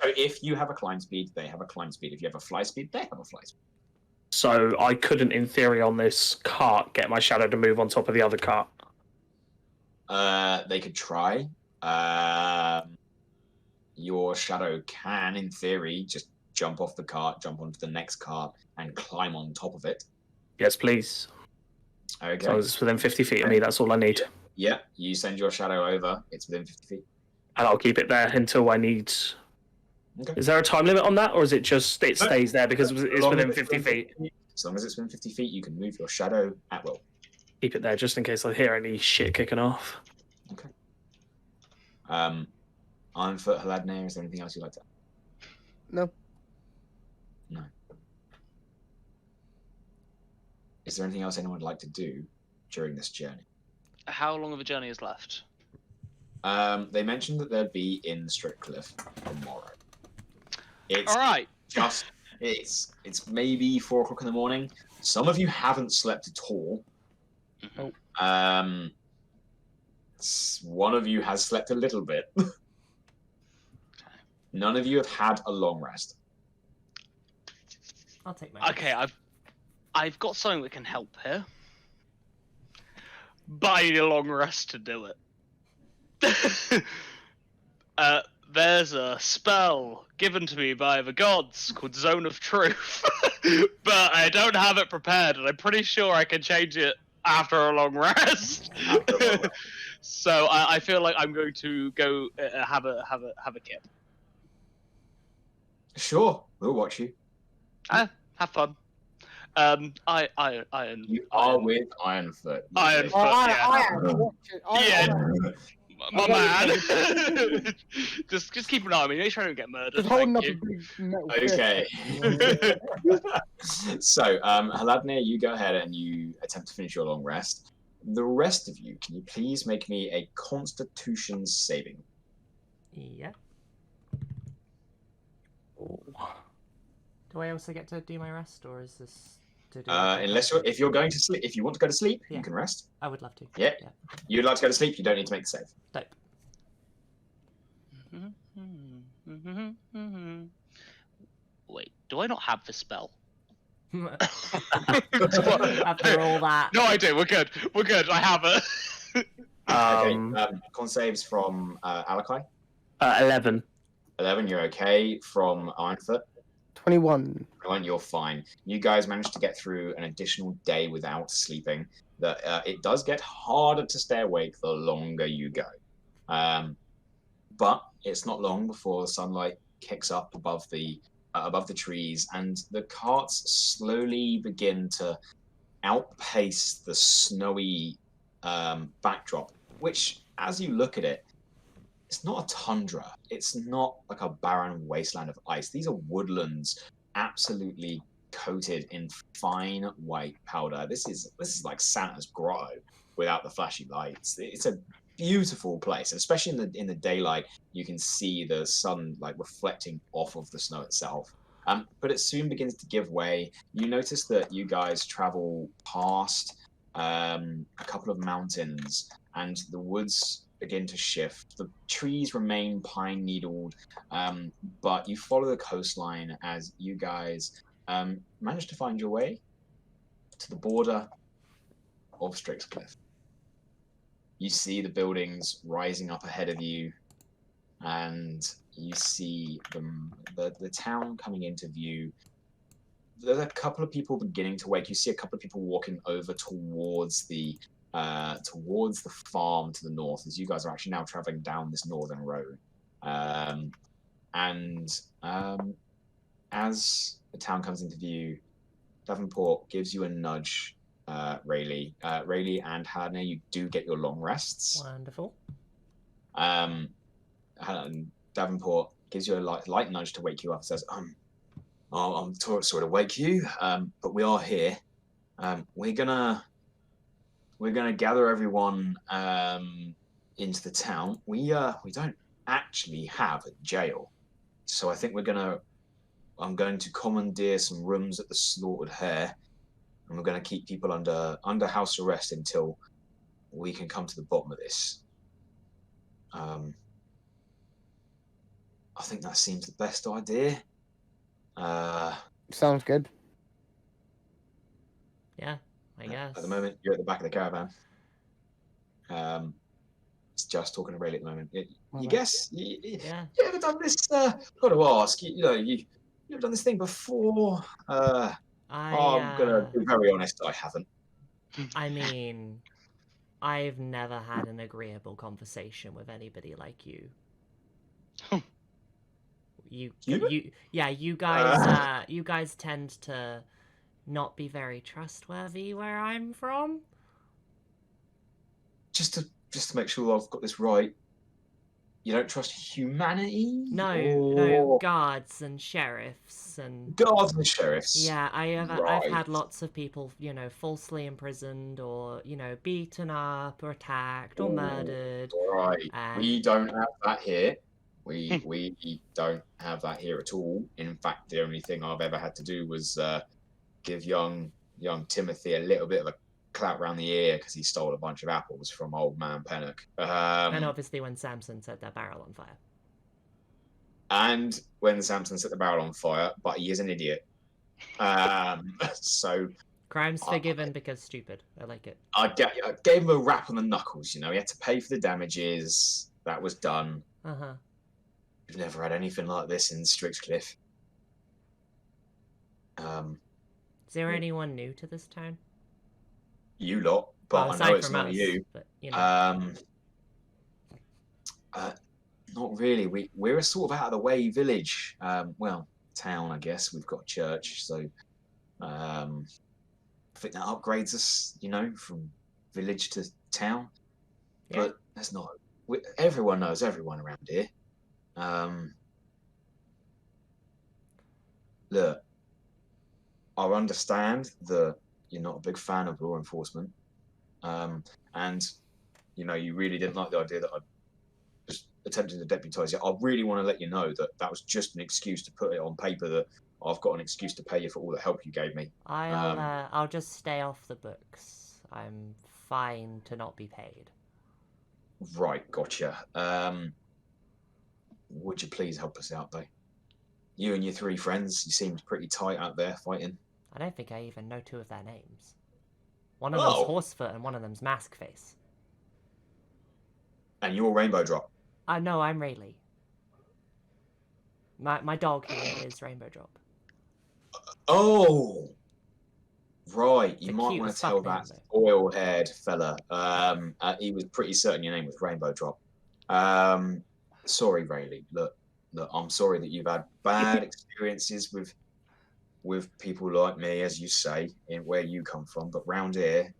If you have a climb speed, they have a climb speed. If you have a fly speed, they have a fly speed. So I couldn't, in theory, on this cart, get my shadow to move on top of the other cart. They could try. Your shadow can, in theory, just jump off the cart, jump onto the next cart, and climb on top of it. Yes, please. Okay. So it's within 50 feet of me. That's all I need, Yeah, you send your shadow over. It's within 50 feet. and I'll keep it there until I need. Okay. Is there a time limit on that, or is it just it stays there because it's As long within as it's 50 feet? As long as it's within 50 feet, you can move your shadow at will. Keep it there just in case I hear any shit kicking off. Okay. Ironfoot, Haladnir, is there anything else you'd like to add? No. No. Is there anything else anyone would like to do during this journey? How long of a journey is left? They mentioned that they'd be in Strickcliffe tomorrow. It's All right. just it's maybe 4 o'clock in the morning. Some of you haven't slept at all. Mhm. One of you has slept a little bit. None of you have had a long rest. I'll take my. Okay, I've got something that can help here. But I need a long rest to do it. There's a spell given to me by the gods called Zone of Truth. But I don't have it prepared, and I'm pretty sure I can change it after a long rest. After a long rest. So I feel like I'm going to go have a kip. Sure, we'll watch you. Have fun. Iron. You are with Ironfoot. Ironfoot. I Yeah. am. Watch it. Yeah. My Okay. man. just keep an eye on me. Make sure I don't get murdered. Just holding up Thank a you. big metal fist. Okay. So, Haladnir, you go ahead and you attempt to finish your long rest. The rest of you, can you please make me a Constitution saving? Yeah. Do I also get to do my rest, or is this to do? If you're going to sleep, if you want to go to sleep, Yeah. you can rest. I would love to. Yeah. You'd like to go to sleep, you don't need to make the save. Dope. Wait, do I not have the spell? After all that. No, I do. We're good. We're good. I have it. Con saves from Alakai. 11. 11, you're okay. From Ironfoot, 21. you're fine. You guys managed to get through an additional day without sleeping. That it does get harder to stay awake the longer you go. But it's not long before the sunlight kicks up above the trees, and the carts slowly begin to outpace the snowy backdrop, which, as you look at it, it's not a tundra. It's not like a barren wasteland of ice. These are woodlands absolutely coated in fine white powder. This is like Santa's grotto without the flashy lights. It's a beautiful place, especially in the daylight. You can see the sun like reflecting off of the snow itself. But it soon begins to give way. You notice that you guys travel past a couple of mountains, and the woods begin to shift. The trees remain pine needled, but you follow the coastline as you guys manage to find your way to the border of Strixcliff. You see the buildings rising up ahead of you, and you see the town coming into view. There's a couple of people beginning to wake. You see a couple of people walking over towards the farm to the north, as you guys are actually now traveling down this northern road. As the town comes into view, Davenport gives you a nudge, Rayleigh. Rayleigh and Hannah, you do get your long rests. Wonderful. And Davenport gives you a light nudge to wake you up and says, I'm sorry to wake you, but we are here. We're gonna gather everyone into the town. We don't actually have a jail, so I think I'm going to commandeer some rooms at the Slaughtered Hare, and we're going to keep people under house arrest until we can come to the bottom of this. I think that seems the best idea. Sounds good. Yeah, I guess. At the moment, you're at the back of the caravan. It's just talking to Rayleigh at the moment. You guess? You ever done this? Got to ask. You ever done this thing before? I'm gonna be very honest. I haven't. I mean, I've never had an agreeable conversation with anybody like you. You guys tend to not be very trustworthy where I'm from. Just to make sure I've got this right, you don't trust humanity? No, guards and sheriffs and guards and sheriffs. Yeah, I've had lots of people, falsely imprisoned or, beaten up or attacked or murdered. Right. And... We don't have that here. We don't have that here at all. In fact, the only thing I've ever had to do was give young Timothy a little bit of a clap round the ear because he stole a bunch of apples from old man Pennock. And obviously when Samson set that barrel on fire. And when Samson set the barrel on fire, but he is an idiot. So crimes forgiven because stupid. I like it. I gave him a rap on the knuckles. He had to pay for the damages. That was done. We've never had anything like this in Strixcliff. Is there anyone new to this town? You lot, but I know it's not you. But, not really. We're a sort of out of the way village. Town, I guess. We've got a church, so I think that upgrades us, from village to town. Yeah. But that's not. Everyone knows everyone around here. Look, I understand that you're not a big fan of law enforcement, and you really didn't like the idea that I was attempting to deputise you. I really want to let you know that was just an excuse to put it on paper that I've got an excuse to pay you for all the help you gave me. I'll just stay off the books. I'm fine to not be paid. Right, gotcha. Would you please help us out, though? You and your 3 friends, you seemed pretty tight out there fighting. I don't think I even know 2 of their names. One of them's Horsefoot and one of them's Maskface. And you're Rainbow Drop? No, I'm Rayleigh. My dog here is Rainbow Drop. Oh! Right, you might want to tell that oil-haired fella. He was pretty certain your name was Rainbow Drop. Sorry, Rayleigh. Look, I'm sorry that you've had bad experiences with people like me, as you say, in where you come from. But round here,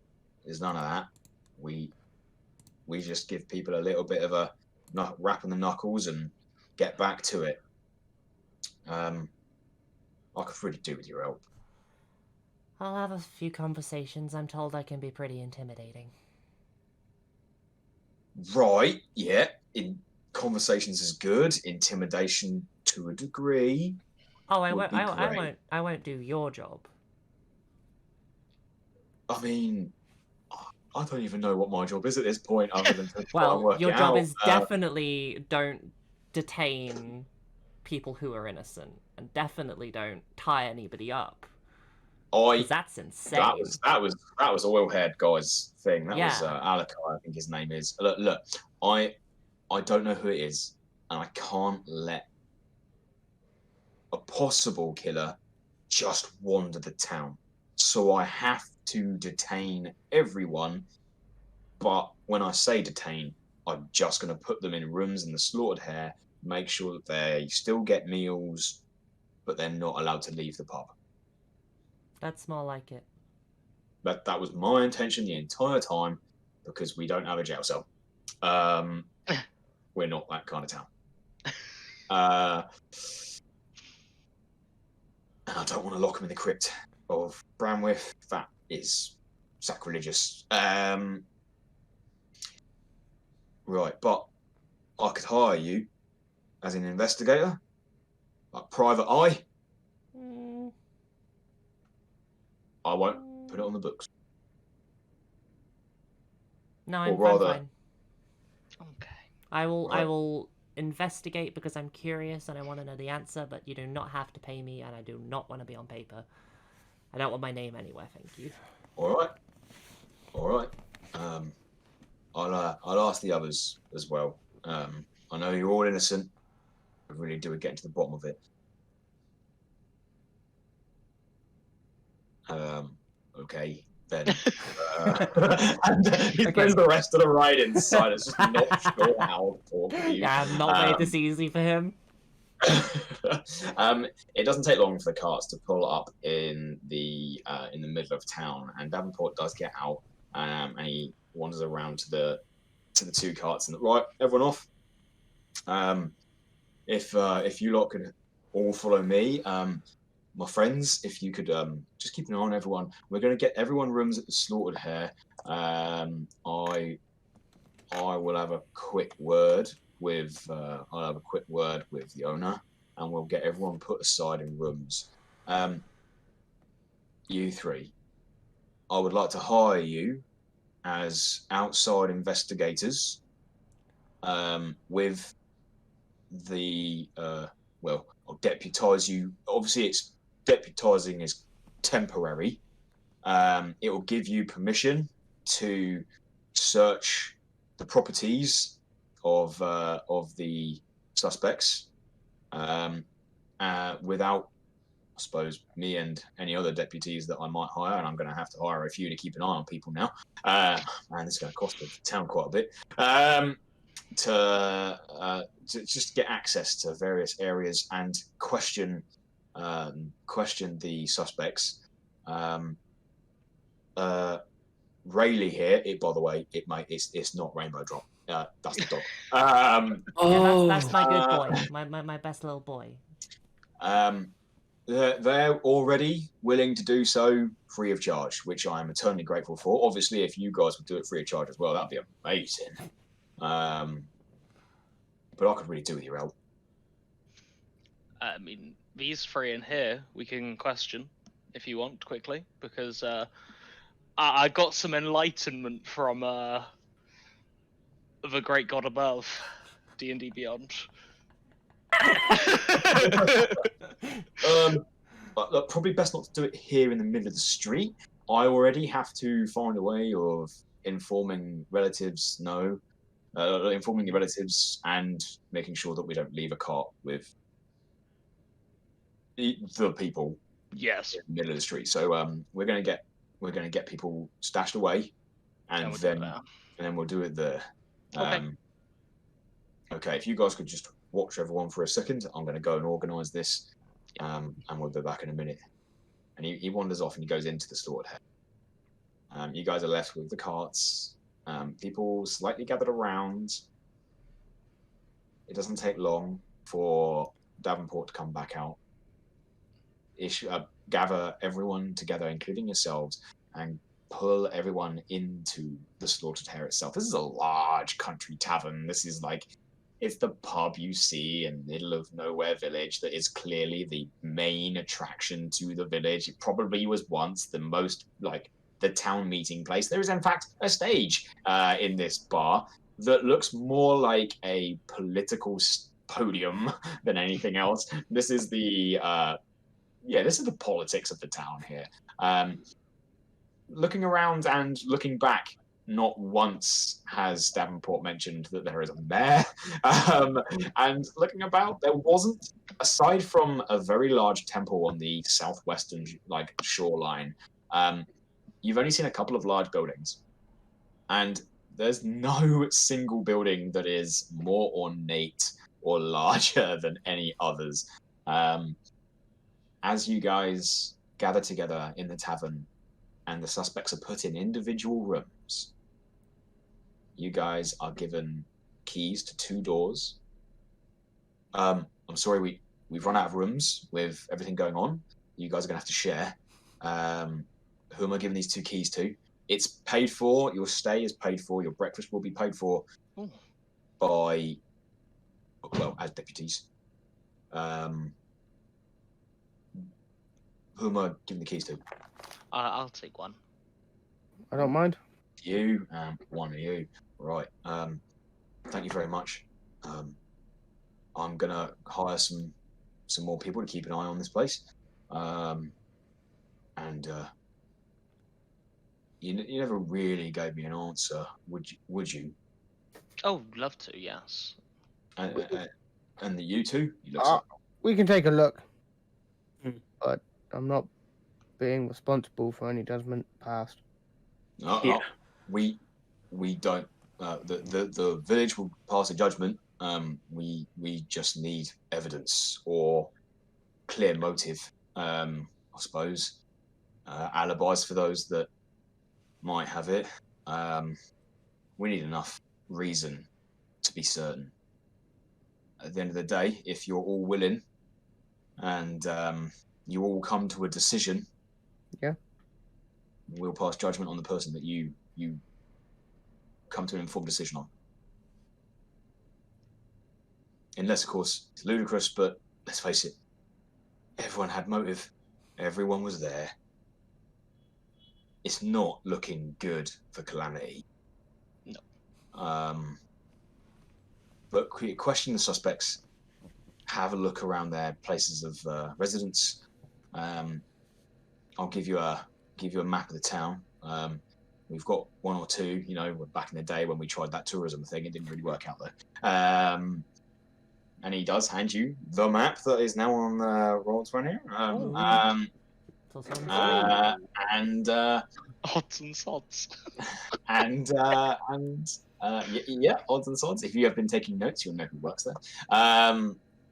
there's none of that. We just give people a little bit of a rap on the knuckles and get back to it. I could really do with your help. I'll have a few conversations. I'm told I can be pretty intimidating. Right, yeah. In conversations is good. Intimidation to a degree. Oh, I Would won't. be I great. won't. I won't do your job. I mean, I don't even know what my job is at this point, other than to try and Well, work your it job out. is definitely don't detain people who are innocent, and definitely don't tie anybody up. Because that's insane. that was oilhead guy's thing. That was Yeah. Alakai, I think his name is. Look, I don't know who it is, and I can't let a possible killer just wander the town. So I have to detain everyone. But when I say detain, I'm just going to put them in rooms in the slaughtered hare, make sure that they still get meals, but they're not allowed to leave the pub. That's more like it. That was my intention the entire time, because we don't have a jail cell. We're not that kind of town. And I don't want to lock them in the crypt of Bramwith. That is sacrilegious. Right, but I could hire you as an investigator, like private eye. Mm. I won't put it on the books. No, Or I'm rather- fine. Okay. I Right. will investigate because I'm curious and I want to know the answer, but you do not have to pay me, and I do not want to be on paper. I don't want my name anywhere, thank you. All right. I'll ask the others as well. I know you're all innocent. I really do get to the bottom of it. Okay, then. And he spends the rest of the ride in silence, just not sure how to talk to you. Yeah, I've not made this easy for him. It doesn't take long for the carts to pull up in the middle of town, and Davenport does get out, and he wanders around to the two carts and right, everyone off. If you lot could all follow me, my friends, if you could just keep an eye on everyone. We're going to get everyone rooms at the Slaughtered Hare. I will have a quick word with the owner, and we'll get everyone put aside in rooms. You three, I would like to hire you as outside investigators, with the I'll deputize you. Obviously, deputizing is temporary. It will give you permission to search the properties of the suspects, without, I suppose, me and any other deputies that I might hire, and I'm going to have to hire a few to keep an eye on people now. Man, this is going to cost the town quite a bit. To just get access to various areas and question the suspects. Rayleigh here. By the way, it's not Rainbow Drop. That's the dog. Yeah, that's my good boy, my best little boy. They're already willing to do so free of charge, which I am eternally grateful for. Obviously, if you guys would do it free of charge as well, that'd be amazing. But I could really do with your help. I mean, these three in here we can question if you want quickly, because I got some enlightenment from the great god above, D&D Beyond. But look, probably best not to do it here in the middle of the street. I already have to find a way of informing relatives. Informing the relatives and making sure that we don't leave a cart with the people. Yes. In the middle of the street. So we're gonna get people stashed away, and then we'll do it there. Okay. Okay. If you guys could just watch everyone for a second, I'm going to go and organise this, and we'll be back in a minute. And he wanders off and he goes into the slaughtered hare. You guys are left with the carts. People slightly gathered around. It doesn't take long for Davenport to come back out. Gather everyone together, including yourselves, and pull everyone into the slaughtered hare itself. This is a large country tavern. This is like, it's the pub you see in the middle of nowhere village that is clearly the main attraction to the village. It probably was once the most, like, the town meeting place. There is, in fact, a stage in this bar that looks more like a political podium than anything else. This is the this is the politics of the town here. Looking around and looking back, not once has Davenport mentioned that there is a mayor. And looking about, there wasn't, aside from a very large temple on the southwestern shoreline. You've only seen a couple of large buildings, and there's no single building that is more ornate or larger than any others. As you guys gather together in the tavern and the suspects are put in individual rooms, you guys are given keys to 2 doors. I'm sorry, we've run out of rooms with everything going on. You guys are going to have to share. Who am I giving these 2 keys to? It's paid for. Your stay is paid for. Your breakfast will be paid for by, well, as deputies. Who am I giving the keys to? I'll take one. I don't mind. You, one of you. Right. Thank you very much. I'm gonna hire some more people to keep an eye on this place. You never really gave me an answer. Would you? Oh, love to, yes. And you two? You look We can take a look. Hmm. But I'm not being responsible for any judgment passed. Yeah. We don't. The village will pass a judgment. We just need evidence or clear motive. I suppose alibis for those that might have it. We need enough reason to be certain. At the end of the day, if you're all willing and you all come to a decision, yeah, we'll pass judgment on the person that you come to an informed decision on. Unless, of course, it's ludicrous, but let's face it, everyone had motive. Everyone was there. It's not looking good for Calamity. No. But question the suspects. Have a look around their places of residence. I'll give you a map of the town. We've got 1 or 2. You know, back in the day when we tried that tourism thing, it didn't really work out though. And he does hand you the map that is now on Roll20. And Odds and sods. and yeah, odds and sods. If you have been taking notes, you'll know who works there.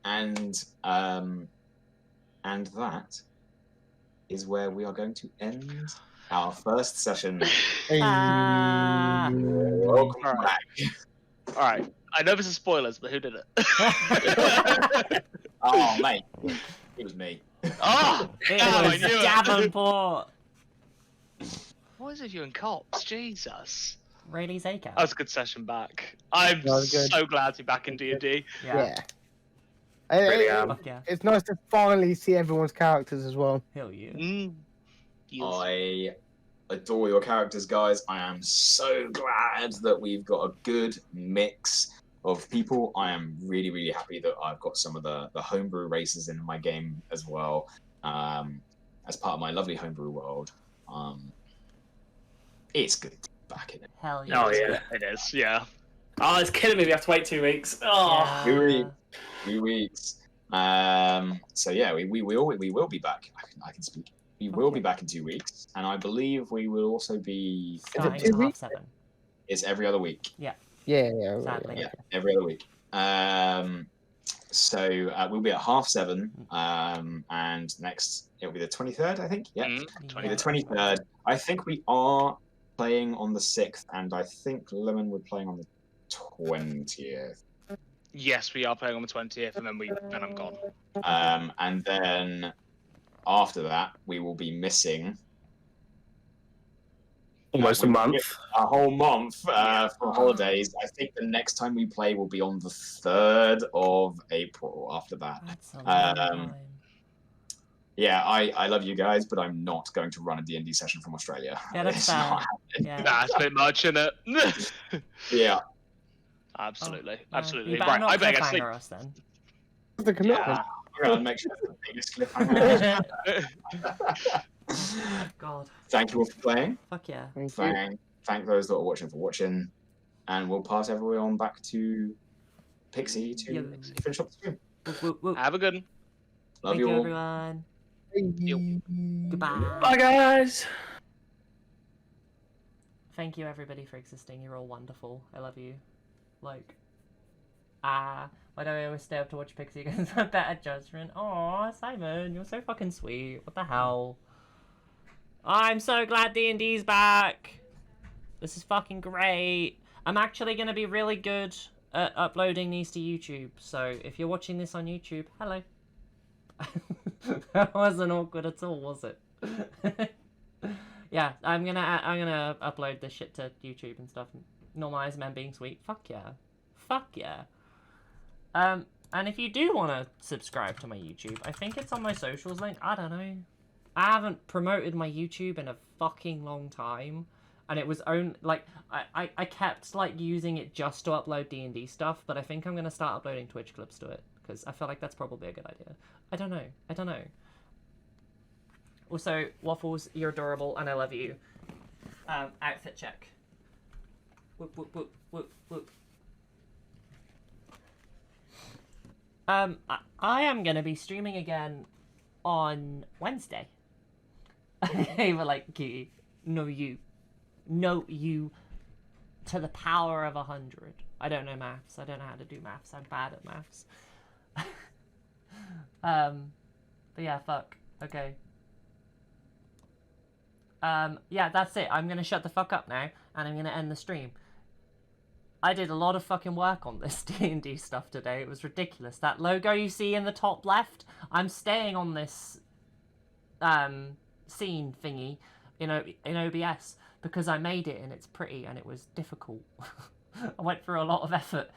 And that is where we are going to end our first session. Welcome All right. back. All right. I know this is spoilers, but who did it? Oh, mate, it was me. Oh, It damn, I was knew it. Davenport. What is it, you and cops? Jesus. Really, Zaka? That was a good session back. I'm That was good. so glad to be back in D&D. Yeah. Really Fuck yeah. It's nice to finally see everyone's characters as well. Hell yeah. Yes. I adore your characters, guys. I am so glad that we've got a good mix of people. I am really, really happy that I've got some of the homebrew races in my game as well, as part of my lovely homebrew world. It's good to be back in it. Hell yeah. Oh yeah. It is, yeah. Oh, it's killing me. We have to wait 2 weeks. Oh. Yeah. 2 weeks. So yeah, we will be back. I can speak. We will be back in 2 weeks, and I believe we will also be. Starting 2 at weeks? 7:30. It's every other week. Yeah. Sadly. Yeah, every other week. So we'll be at 7:30, and next it'll be the 23rd, I think. Yeah, it'll be the 23rd. I think we are playing on the 6th, and I think Lemon we're playing on the 20th. Yes, we are playing on the 20th, and then I'm gone. And then after that, we will be missing Almost a we- month. A whole month for holidays. I think the next time we play will be on the 3rd of April. After that, That's a long time. yeah, I love you guys, but I'm not going to run a D&D session from Australia. Yeah, that's It's fair. not Yeah. That's a bit much, isn't it? Yeah. Absolutely, Oh, absolutely. You better Right, not I better get sleep. cliffhanger us then. The commitment. I'm going to make sure it's the biggest cliffhanger. God. Thank you all for playing. Fuck yeah. Thank you. Thank those that are watching for watching. And we'll pass everyone back to Pixie to Yeah. finish up the stream. Whoop, whoop, whoop. Have a good one. Love Thank you you, all. everyone. Thank you. Goodbye. Bye, guys. Thank you, everybody, for existing. You're all wonderful. I love you. Like, why do I always stay up to watch Pixie against a better judgment? Aw, Simon, you're so fucking sweet. What the hell? I'm so glad D&D's back. This is fucking great. I'm actually going to be really good at uploading these to YouTube. So if you're watching this on YouTube, hello. That wasn't awkward at all, was it? Yeah, I'm gonna upload this shit to YouTube and stuff. Normalize men being sweet. Fuck yeah. Fuck yeah. And if you do want to subscribe to my YouTube, I think it's on my socials link. I don't know. I haven't promoted my YouTube in a fucking long time. And it was only, like, I kept, like, using it just to upload D&D stuff, but I think I'm going to start uploading Twitch clips to it, because I feel like that's probably a good idea. I don't know. Also, Waffles, you're adorable, and I love you. Outfit check. Whoop, whoop, whoop, whoop, whoop. I am going to be streaming again on Wednesday. They were like, cutie, no you to the power of 100. I don't know maths. I don't know how to do maths. I'm bad at maths. But yeah, fuck. Okay. Yeah, that's it. I'm gonna shut the fuck up now, and I'm gonna end the stream. I did a lot of fucking work on this D&D stuff today. It was ridiculous. That logo you see in the top left, I'm staying on this scene thingy in OBS because I made it and it's pretty and it was difficult. I went through a lot of effort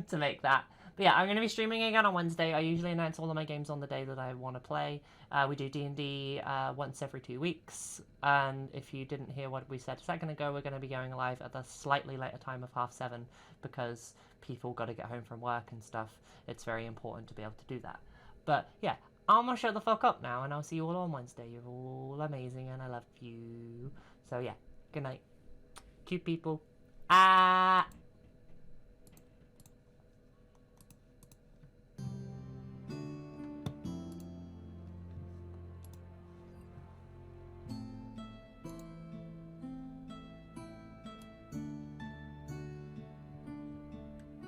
to make that. But yeah, I'm going to be streaming again on Wednesday. I usually announce all of my games on the day that I want to play. We do D&D once every 2 weeks. And if you didn't hear what we said a second ago, we're going to be going live at the slightly later time of 7:30 because people got to get home from work and stuff. It's very important to be able to do that. But yeah, I'm going to shut the fuck up now and I'll see you all on Wednesday. You're all amazing and I love you. So yeah, good night. Cute people.